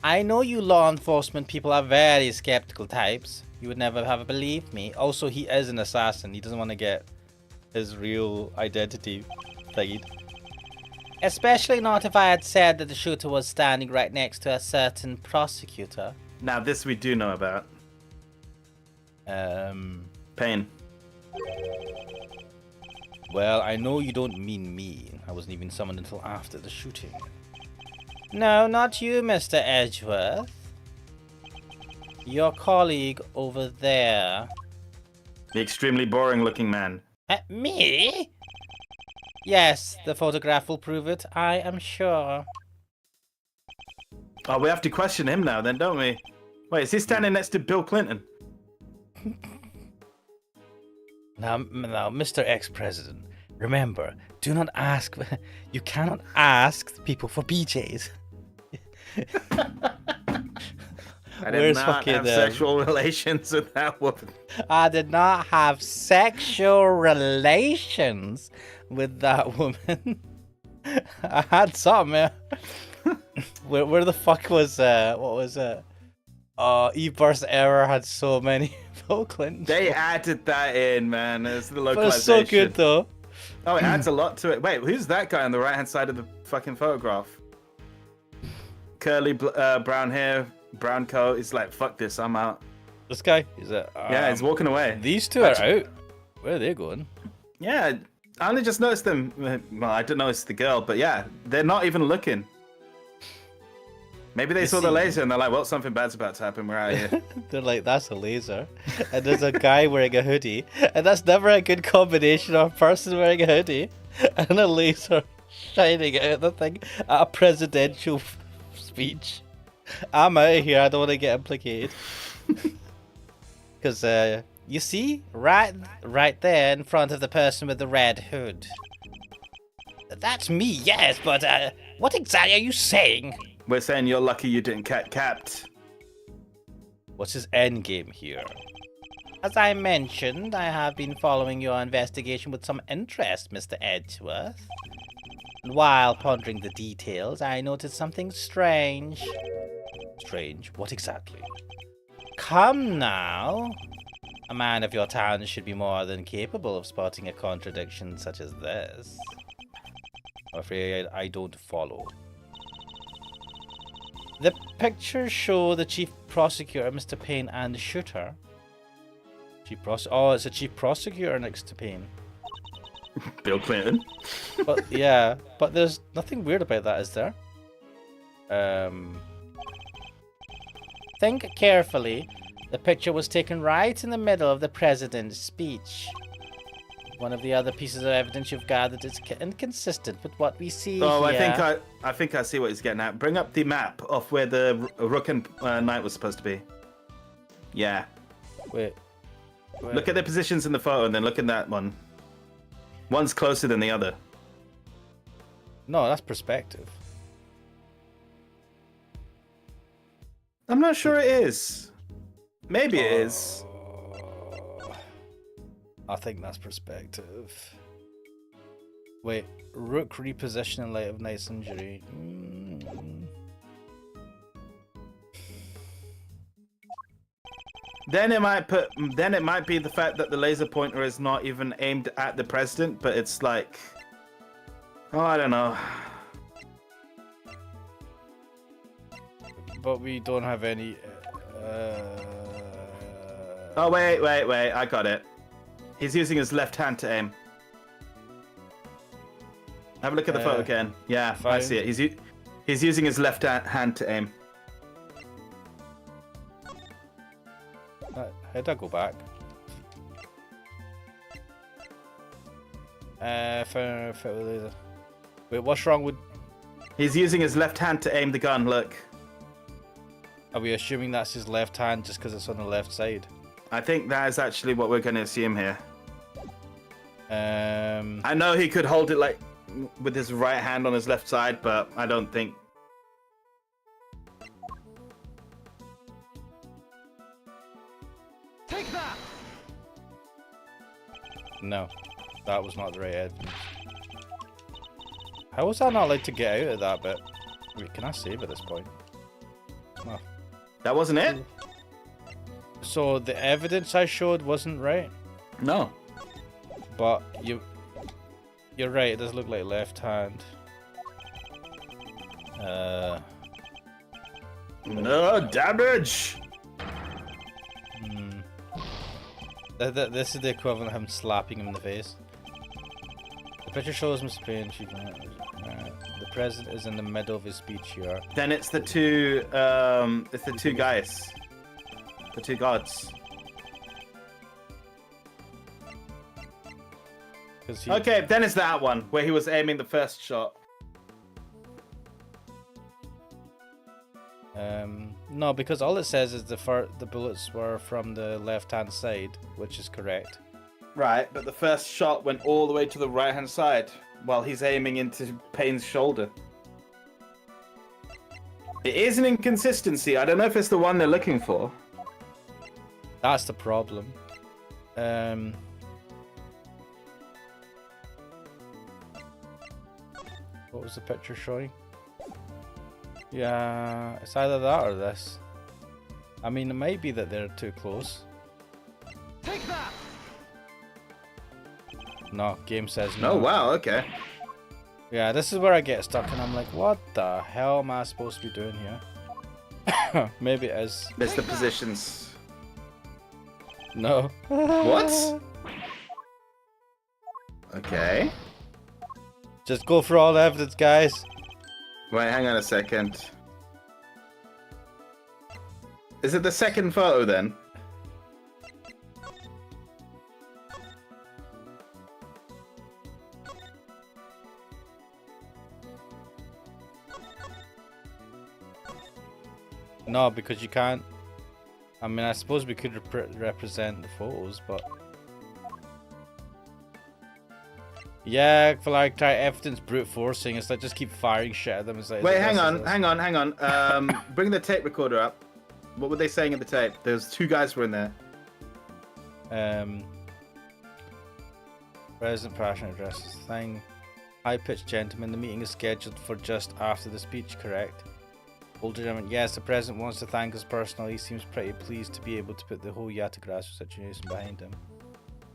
Speaker 1: I know you law enforcement people are very skeptical types. You would never have believed me. Also, he is an assassin. He doesn't want to get his real identity thingied. Especially not if I had said that the shooter was standing right next to a certain prosecutor.
Speaker 2: Now this we do know about. Pain.
Speaker 1: Well, I know you don't mean me. I wasn't even summoned until after the shooting. No, not you, Mr. Edgeworth. Your colleague over there.
Speaker 2: The extremely boring looking man.
Speaker 1: Me? Yes, the photograph will prove it, I am sure.
Speaker 2: Oh, we have to question him now then, don't we? Wait, is he standing next to Bill Clinton?
Speaker 1: Now, Mr. Ex-President, remember, do not ask... You cannot ask people for BJs.
Speaker 2: I did not have sexual relations with that woman.
Speaker 1: I did not have sexual relations with that woman. I had some, yeah. Where the fuck was, what was it? Eve vs. Error had so many Bill Clintons.
Speaker 2: They added that in, man. It's the
Speaker 1: But
Speaker 2: localization.
Speaker 1: it's so good, though.
Speaker 2: Oh, it adds a lot to it. Wait, who's that guy on the right-hand side of the fucking photograph? Curly brown hair, brown coat. He's like, fuck this, I'm out.
Speaker 1: This guy? Is it?
Speaker 2: Yeah, he's walking away.
Speaker 1: These two are out. Where are they going?
Speaker 2: Yeah, I only just noticed them. Well, I didn't notice the girl, but yeah, they're not even looking. Maybe they saw the laser and they're like, well, something bad's about to happen. We're out of here.
Speaker 1: They're like, that's a laser. And there's a guy wearing a hoodie. And that's never a good combination of a person wearing a hoodie and a laser shining out the thing at a presidential speech. I'm out of here. I don't want to get implicated. Because, you see, right there in front of the person with the red hood. That's me, yes, but what exactly are you saying?
Speaker 2: We're saying you're lucky you didn't get capped.
Speaker 1: What's his end game here? As I mentioned, I have been following your investigation with some interest, Mr. Edgeworth. And while pondering the details, I noticed something strange. Strange? What exactly? Come now. A man of your talent should be more than capable of spotting a contradiction such as this. I'm afraid I don't follow. The pictures show the chief prosecutor, Mr. Payne, and the shooter. Oh, it's a chief prosecutor next to Payne.
Speaker 2: Bill Clinton.
Speaker 1: But yeah, but there's nothing weird about that, is there? Think carefully. The picture was taken right in the middle of the president's speech. One of the other pieces of evidence you've gathered is inconsistent with what we see
Speaker 2: Oh,
Speaker 1: here.
Speaker 2: I think I see what he's getting at. Bring up the map of where the Rook and Knight was supposed to be. Yeah.
Speaker 1: Wait.
Speaker 2: Look at their positions in the photo and then look at that one. One's closer than the other.
Speaker 1: No, that's perspective.
Speaker 2: I'm not sure it is. Maybe it is.
Speaker 1: I think that's perspective. Wait, Rook reposition in light of Knight's injury.
Speaker 2: Then it might be the fact that the laser pointer is not even aimed at the president, but it's like, oh, I don't know.
Speaker 1: But we don't have any.
Speaker 2: Oh wait, I got it. He's using his left hand to aim. Have a look at the photo again. Yeah, I
Speaker 1: fine.
Speaker 2: see it. He's using his left hand to aim.
Speaker 1: How'd I go back? Wait, what's wrong with?
Speaker 2: He's using his left hand to aim the gun. Look.
Speaker 1: Are we assuming that's his left hand just because it's on the left side?
Speaker 2: I think that is actually what we're going to assume here. I know he could hold it like with his right hand on his left side, but I don't think.
Speaker 5: Take that!
Speaker 1: No, that was not the right evidence. How was I not allowed to get out of that bit? Wait, can I save at this point? Oh.
Speaker 2: That wasn't it?
Speaker 1: So the evidence I showed wasn't right?
Speaker 2: No.
Speaker 1: But you're right, it does look like left hand.
Speaker 2: No damage!
Speaker 1: This is the equivalent of him slapping him in the face. The picture shows Mr. Payne. The president is in the middle of his speech here.
Speaker 2: Then it's the two guys. The two gods. Okay, then it's that one where he was aiming the first shot.
Speaker 1: No, because all it says is the bullets were from the left-hand side, which is correct.
Speaker 2: Right, but the first shot went all the way to the right-hand side while he's aiming into Payne's shoulder. It is an inconsistency. I don't know if it's the one they're looking for.
Speaker 1: That's the problem. What was the picture showing? Yeah, it's either that or this. I mean, it might be that they're too close.
Speaker 5: Take that!
Speaker 1: No, game says no.
Speaker 2: Oh, wow, okay.
Speaker 1: Yeah, this is where I get stuck and I'm like, what the hell am I supposed to be doing here? Maybe it is.
Speaker 2: It's the positions.
Speaker 1: No.
Speaker 2: What? Okay.
Speaker 1: Just go for all the evidence, guys.
Speaker 2: Wait, hang on a second. Is it the second photo then?
Speaker 1: No, because you can't. I mean, I suppose we could represent the photos, but. Yeah, for like try evidence brute forcing. It's like just keep firing shit at them. It's like,
Speaker 2: wait, hang on. Bring the tape recorder up. What were they saying in the tape? There's two guys were in there.
Speaker 1: President Passion addresses the thing. High-pitched gentleman. The meeting is scheduled for just after the speech. Correct. Older gentleman. Yes, the president wants to thank us personally. He seems pretty pleased to be able to put the whole Yatagrasu situation behind him.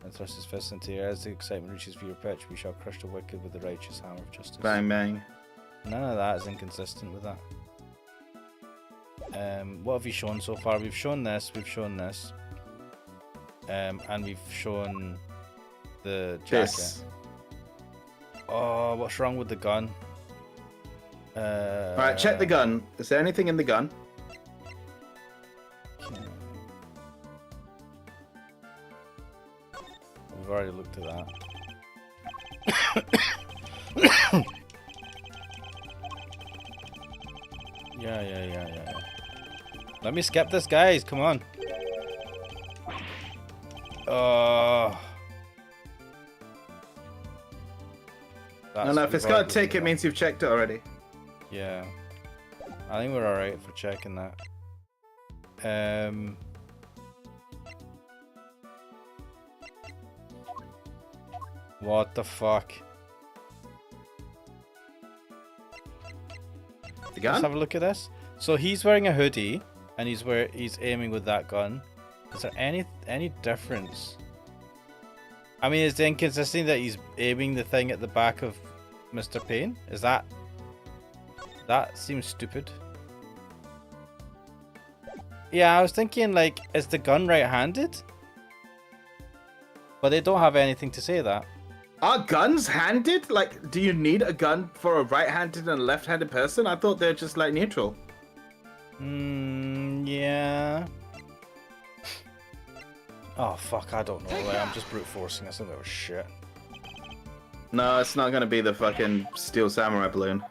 Speaker 1: And thrust his fist into the air. As the excitement reaches for your pitch, we shall crush the wicked with the righteous hammer of justice.
Speaker 2: Bang, bang.
Speaker 1: None of that is inconsistent with that. What have we shown so far? We've shown this, and we've shown the jacket.
Speaker 2: This.
Speaker 1: Oh, what's wrong with the gun?
Speaker 2: Alright, check the gun. Is there anything in the gun?
Speaker 1: We've already looked at that. Yeah. Let me skip this, guys. Come on.
Speaker 2: No, if it's got a tick, it means you've checked it already.
Speaker 1: Yeah. I think we're alright for checking that. What the fuck?
Speaker 2: The
Speaker 1: Let's
Speaker 2: gun?
Speaker 1: have a look at this. So he's wearing a hoodie, and he's aiming with that gun. Is there any difference? I mean, is the inconsistency that he's aiming the thing at the back of Mr. Payne? Is that seems stupid. Yeah, I was thinking, like, is the gun right-handed? But they don't have anything to say that.
Speaker 2: Are guns handed? Like, do you need a gun for a right-handed and a left-handed person? I thought they're just, like, neutral.
Speaker 1: Yeah. Oh, fuck, I don't know. Like, I'm just brute forcing this. I don't give a shit.
Speaker 2: No, it's not gonna be the fucking Steel Samurai balloon.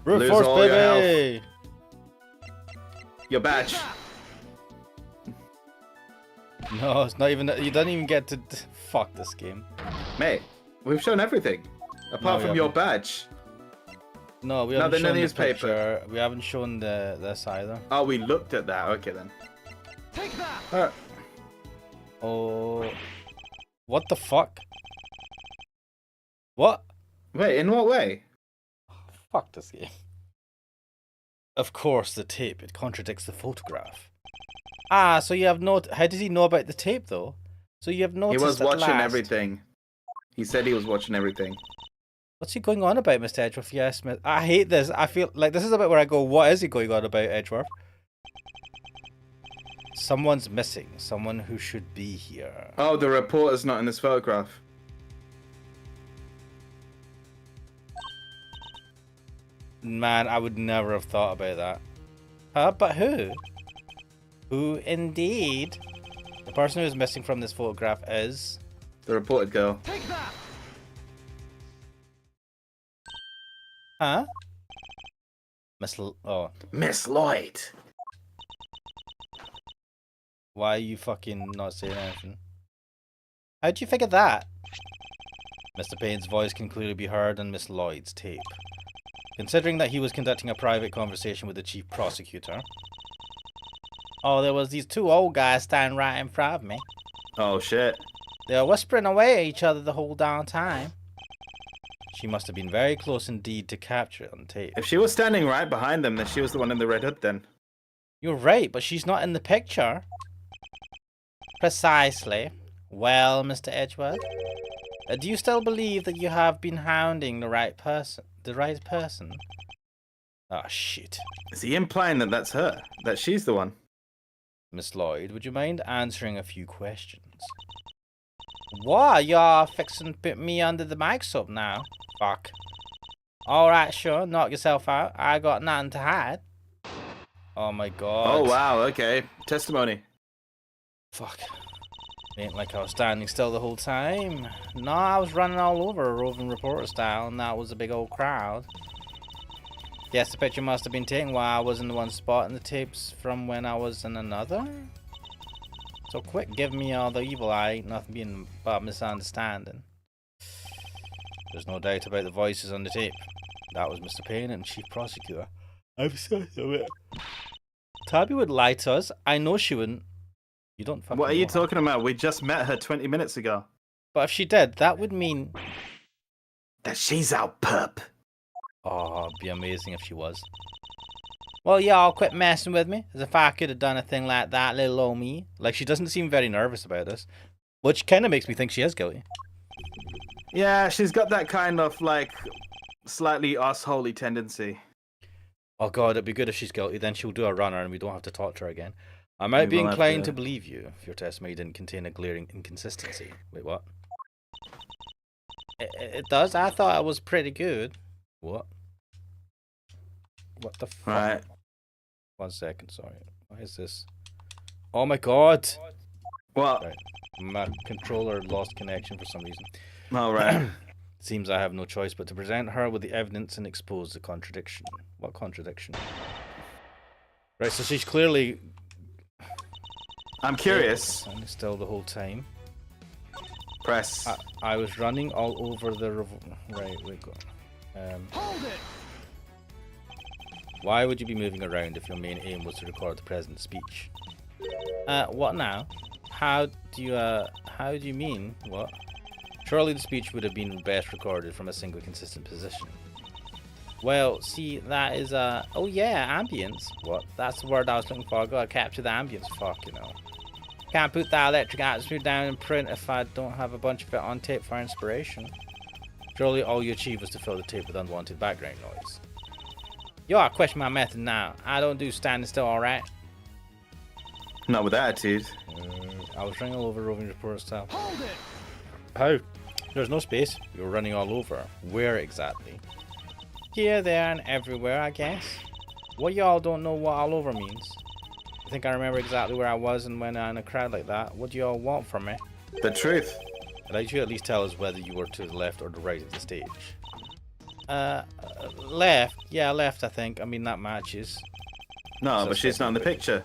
Speaker 1: Brute
Speaker 2: Lose
Speaker 1: force,
Speaker 2: all your
Speaker 1: baby!
Speaker 2: Your badge.
Speaker 1: No, it's not even. You don't even get to. Fuck this game.
Speaker 2: Mate, we've shown everything. Apart from your badge.
Speaker 1: No, we haven't
Speaker 2: Nothing in
Speaker 1: shown
Speaker 2: the
Speaker 1: the
Speaker 2: newspaper.
Speaker 1: picture. We haven't shown this either.
Speaker 2: Oh, we looked at that. Okay, then.
Speaker 5: Take that!
Speaker 2: Alright.
Speaker 1: Oh. What the fuck? What?
Speaker 2: Wait, in what way?
Speaker 1: Fuck this game. Of course, the tape. It contradicts the photograph. Ah, so you have no. How does he know about the tape, though? So you have noticed.
Speaker 2: He was
Speaker 1: at
Speaker 2: watching
Speaker 1: last.
Speaker 2: everything. He said he was watching everything.
Speaker 1: What's he going on about, Mr. Edgeworth? Yes, I hate this. I feel like this is a bit where I go, what is he going on about, Edgeworth? Someone's missing. Someone who should be here.
Speaker 2: Oh, the reporter's not in this photograph.
Speaker 1: Man, I would never have thought about that. Huh? But who? Who indeed? The person who is missing from this photograph is...
Speaker 2: The reported girl.
Speaker 5: Take that!
Speaker 1: Huh? Oh.
Speaker 3: Miss Lloyd.
Speaker 1: Why are you fucking not saying anything? How'd you figure that? Mr. Payne's voice can clearly be heard on Miss Lloyd's tape. Considering that he was conducting a private conversation with the chief prosecutor. Oh, there was these two old guys standing right in front of me.
Speaker 2: Oh, shit.
Speaker 1: They were whispering away at each other the whole darn time. She must have been very close indeed to capture it on tape.
Speaker 2: If she was standing right behind them, then she was the one in the red hood then.
Speaker 1: You're right, but she's not in the picture. Precisely. Well, Mr. Edgeworth, do you still believe that you have been hounding the right person? Ah, shit.
Speaker 2: Is he implying that that's her? That she's the one?
Speaker 1: Miss Lloyd, would you mind answering a few questions? What? You're fixing to put me under the microscope now? Fuck. Alright, sure. Knock yourself out. I got nothing to hide. Oh my god.
Speaker 2: Oh, wow. Okay. Testimony.
Speaker 1: Fuck. Ain't like I was standing still the whole time. No, I was running all over, roving reporter style, and that was a big old crowd. Guess the picture must have been taken while I was in the one spot and the tapes from when I was in another? So quick, give me all the evil eye, ain't nothing being but misunderstanding. There's no doubt about the voices on the tape. That was Mr. Payne and Chief Prosecutor. I'm sorry of it. Tabby would lie to us. I know she wouldn't. You don't fucking
Speaker 2: What are you
Speaker 1: know her.
Speaker 2: talking about? We just met her 20 minutes ago.
Speaker 1: But if she did, that would mean...
Speaker 3: That she's our pup.
Speaker 1: Oh, it'd be amazing if she was. Well, y'all quit messing with me, as if I could have done a thing like that, little old me. Like, she doesn't seem very nervous about this, which kind of makes me think she is guilty.
Speaker 2: Yeah, she's got that kind of, like, slightly us-holy tendency.
Speaker 1: Oh god, it'd be good if she's guilty, then she'll do a runner and we don't have to talk to her again. I might
Speaker 2: We
Speaker 1: be
Speaker 2: will have
Speaker 1: inclined
Speaker 2: to-
Speaker 1: to believe you if your testimony didn't contain a glaring inconsistency. Wait, what? It does? I thought it was pretty good. What? What the fuck?
Speaker 2: Right.
Speaker 1: 1 second, sorry. Why is this? Oh my god!
Speaker 2: What?
Speaker 1: Right. My controller lost connection for some reason.
Speaker 2: All right.
Speaker 1: Seems I have no choice but to present her with the evidence and expose the contradiction. What contradiction? Right, so she's clearly
Speaker 2: I'm curious.
Speaker 1: standing still the whole time.
Speaker 2: Press.
Speaker 1: I was running all over the right. We go.
Speaker 5: Hold it.
Speaker 1: Why would you be moving around if your main aim was to record the president's speech? What now? How do you mean? What? Surely the speech would have been best recorded from a single consistent position. Well, see, that is oh yeah, ambience. What? That's the word I was looking for. I gotta capture the ambience. Fuck, you know. Can't put that electric atmosphere down in print if I don't have a bunch of it on tape for inspiration. Surely all you achieved was to fill the tape with unwanted background noise. You are questioning my method now. I don't do standing still, alright?
Speaker 2: Not with attitude.
Speaker 1: I was running all over roving reporter style.
Speaker 5: Hold it.
Speaker 1: How? There's no space. You were running all over. Where exactly? Here, there, and everywhere, I guess. What y'all don't know what all over means? I think I remember exactly where I was and when in a crowd like that. What do y'all want from me?
Speaker 2: The truth.
Speaker 1: I'd like you to at least tell us whether you were to the left or the right of the stage. Left. Yeah, left, I think. I mean, that matches.
Speaker 2: No, but she's not in the picture.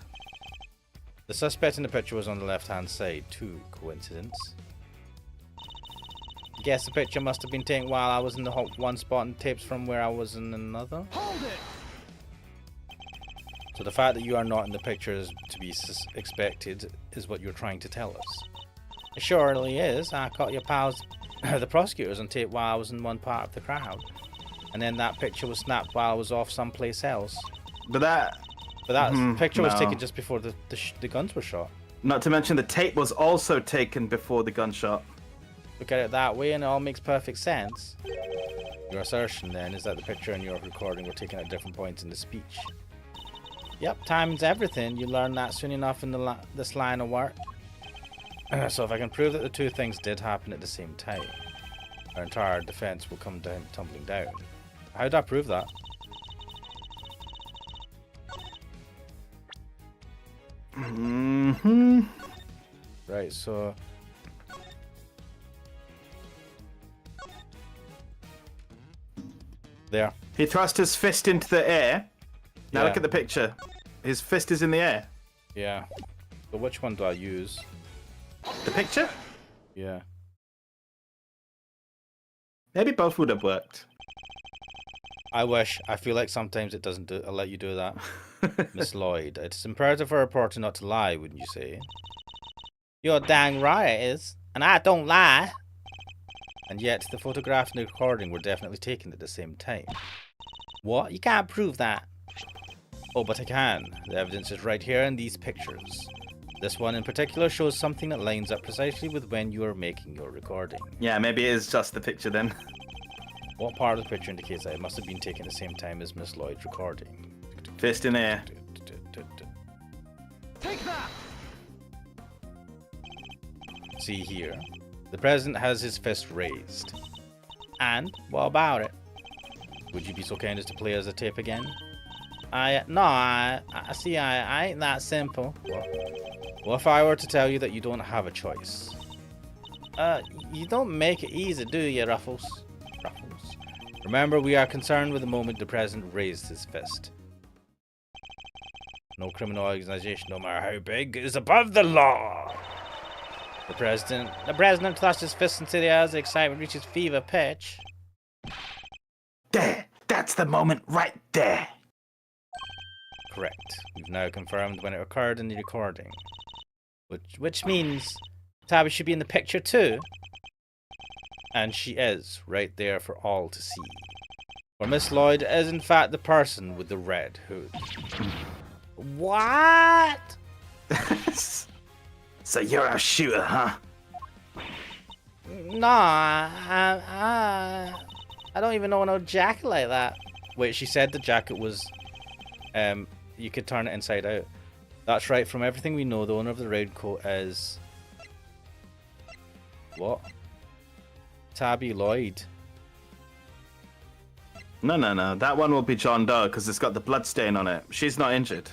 Speaker 1: The suspect in the picture was on the left-hand side, too. Coincidence? Guess the picture must have been taken while I was in the one spot and tapes from where I was in another.
Speaker 5: Hold it.
Speaker 1: So the fact that you are not in the picture is to be expected is what you're trying to tell us. It surely is. I caught your pals, the prosecutors, on tape while I was in one part of the crowd. And then that picture was snapped while I was off someplace else.
Speaker 2: But that
Speaker 1: picture was
Speaker 2: no.
Speaker 1: taken just before the guns were shot.
Speaker 2: Not to mention the tape was also taken before the gunshot.
Speaker 1: Look at it that way and it all makes perfect sense. Your assertion then is that the picture and your recording were taken at different points in the speech. Yep, timing's everything. You learn that soon enough in this line of work. So if I can prove that the two things did happen at the same time, our entire defense will come down tumbling down. How did I prove that? Right, so there.
Speaker 2: He thrust his fist into the air. Now
Speaker 1: Yeah.
Speaker 2: look at the picture. His fist is in the air.
Speaker 1: Yeah. So which one do I use?
Speaker 2: The picture?
Speaker 1: Yeah.
Speaker 2: Maybe both would have worked.
Speaker 1: I wish. I feel like sometimes it doesn't let you do that. Miss Lloyd, it's imperative for a reporter not to lie, wouldn't you say? You're dang right it is. And I don't lie. And yet, the photograph and the recording were definitely taken at the same time. What? You can't prove that. Oh, but I can. The evidence is right here in these pictures. This one in particular shows something that lines up precisely with when you are making your recording.
Speaker 2: Yeah, maybe it is just the picture then.
Speaker 1: What part of the picture indicates that it must have been taken at the same time as Miss Lloyd's recording?
Speaker 2: Fist in air.
Speaker 5: Take that.
Speaker 1: See here. The president has his fist raised. And what about it? Would you be so kind as to play us a tape again? I ain't that simple. What if I were to tell you that you don't have a choice? You don't make it easy, do you, Ruffles? Ruffles. Remember, we are concerned with the moment the president raised his fist. No criminal organization, no matter how big, is above the law. The president thrust his fist into the air as the excitement reaches fever pitch.
Speaker 3: There, that's the moment right there.
Speaker 1: Correct. We've now confirmed when it occurred in the recording. Which means Tabby should be in the picture too. And she is, right there for all to see. For Miss Lloyd is in fact the person with the red hood. What?
Speaker 3: So you're a shooter, huh?
Speaker 1: No, I don't even know no jacket like that. Wait, she said the jacket was, you could turn it inside out. That's right, from everything we know, the owner of the red coat is... What? Tabby Lloyd.
Speaker 2: No. That one will be John Doe because it's got the blood stain on it. She's not injured.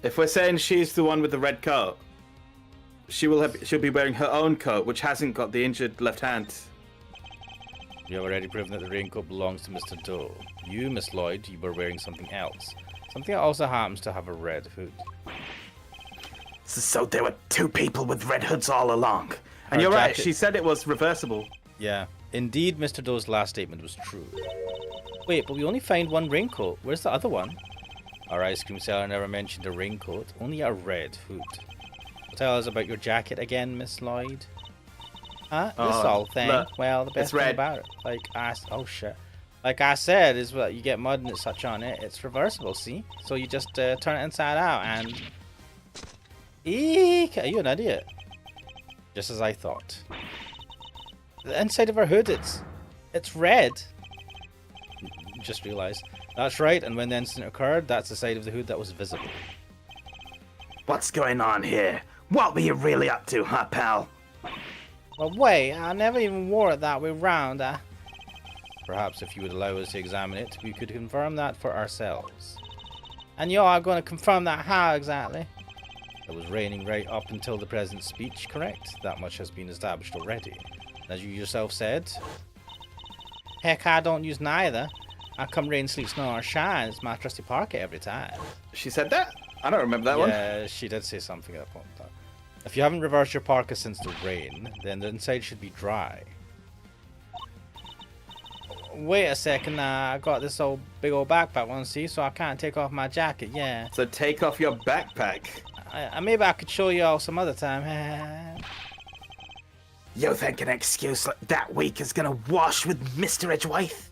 Speaker 2: If we're saying she's the one with the red coat, she'll be wearing her own coat, which hasn't got the injured left hand.
Speaker 1: You have already proven that the raincoat belongs to Mr. Doe. You, Miss Lloyd, you were wearing something else. Something that also happens to have a red hood.
Speaker 3: So there were two people with red hoods all along.
Speaker 2: And
Speaker 1: Her
Speaker 2: you're right,
Speaker 1: jacket-
Speaker 2: she said it was reversible.
Speaker 1: Yeah. Indeed, Mr. Doe's last statement was true. Wait, but we only found one raincoat. Where's the other one? Our ice cream seller never mentioned a raincoat, only a red hood. Tell us about your jacket again, Miss Lloyd. Huh? This
Speaker 2: Oh,
Speaker 1: old thing.
Speaker 2: look,
Speaker 1: Well, the best
Speaker 2: it's
Speaker 1: thing
Speaker 2: red.
Speaker 1: about it, oh shit. Like I said, is what you get mud and it's such on it. It's reversible, see? So you just turn it inside out and... Eek! Are you an idiot? Just as I thought. The inside of her hood, it's red. Just realised. That's right, and when the incident occurred, that's the side of the hood that was visible.
Speaker 3: What's going on here? What were you really up to, huh, pal?
Speaker 1: Well, wait, I never even wore it that way round. Perhaps if you would allow us to examine it, we could confirm that for ourselves. And you are going to confirm that how exactly? It was raining right up until the President's speech, correct? That much has been established already. As you yourself said. Heck, I don't use neither. I come rain, sleet, snow, or shine. It's my trusty parka every time.
Speaker 2: She said that? I don't remember that one.
Speaker 1: Yeah, she did say something at that point. If you haven't reversed your parka since the rain, then the inside should be dry. Wait a second, I got this big old backpack, want to see, so I can't take off my jacket, yeah.
Speaker 2: So take off your backpack.
Speaker 1: Maybe I could show you all some other time.
Speaker 3: You think an excuse like that weak is gonna wash with Mr. Edgeworth?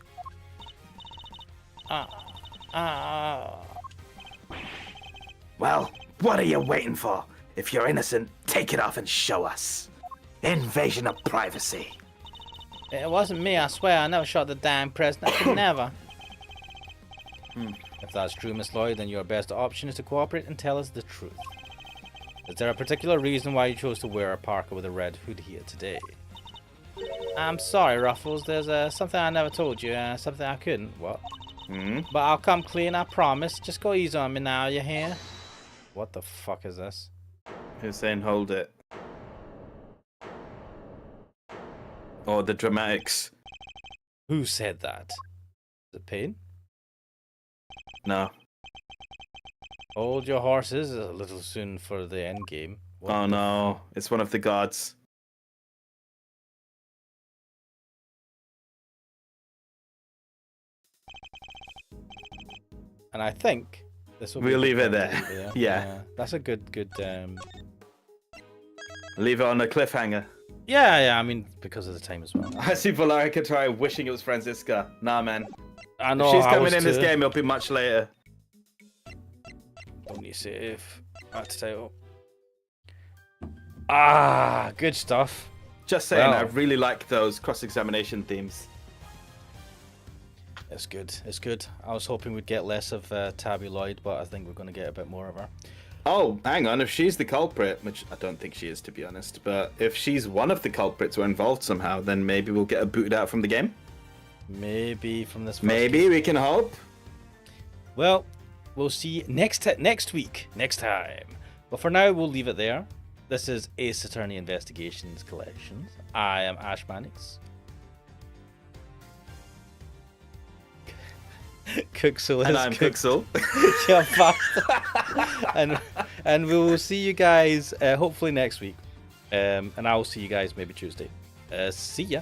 Speaker 3: Well, what are you waiting for? If you're innocent, take it off and show us. Invasion of privacy.
Speaker 1: It wasn't me, I swear. I never shot the damn president. I could never. If that's true, Miss Lloyd, then your best option is to cooperate and tell us the truth. Is there a particular reason why you chose to wear a parka with a red hood here today? I'm sorry, Ruffles. There's something I never told you. Something I couldn't. What? But I'll come clean, I promise. Just go easy on me now, you hear? What the fuck is this?
Speaker 2: Who's saying hold it? Or the dramatics?
Speaker 1: Who said that? Is it Pain?
Speaker 2: No.
Speaker 1: Hold your horses. A little soon for the end game. What
Speaker 2: Oh
Speaker 1: the
Speaker 2: no, it's one of the gods.
Speaker 1: And I think this will be
Speaker 2: We'll
Speaker 1: a good
Speaker 2: leave it
Speaker 1: time to
Speaker 2: there.
Speaker 1: leave it
Speaker 2: Yeah.
Speaker 1: That's a good
Speaker 2: Leave it on a cliffhanger.
Speaker 1: yeah, I mean because of the time as well.
Speaker 2: I see Valerica try wishing it was Franziska. Nah, man.
Speaker 1: I know
Speaker 2: If she's
Speaker 1: I
Speaker 2: coming
Speaker 1: was
Speaker 2: in this
Speaker 1: too.
Speaker 2: game, it'll be much later.
Speaker 1: Don't need to save. That's the title. Ah, good stuff.
Speaker 2: Just saying,
Speaker 1: Well.
Speaker 2: I really like those cross-examination themes.
Speaker 1: It's good. It's good. I was hoping we'd get less of Tabby Lloyd, but I think we're going to get a bit more of her.
Speaker 2: Oh, hang on. If she's the culprit, which I don't think she is, to be honest, but if she's one of the culprits or involved somehow, then maybe we'll get her booted out from the game.
Speaker 1: Maybe from this. First
Speaker 2: Maybe
Speaker 1: game.
Speaker 2: we can hope.
Speaker 1: Well, we'll see next week, next time. But for now, we'll leave it there. This is Ace Attorney Investigations Collections. I am Ash Mannix. Cooksoul
Speaker 2: And
Speaker 1: is
Speaker 2: I'm
Speaker 1: Cook-
Speaker 2: Pixel.
Speaker 1: Yeah, bastard. and we will see you guys hopefully next week. And I will see you guys maybe Tuesday. See ya.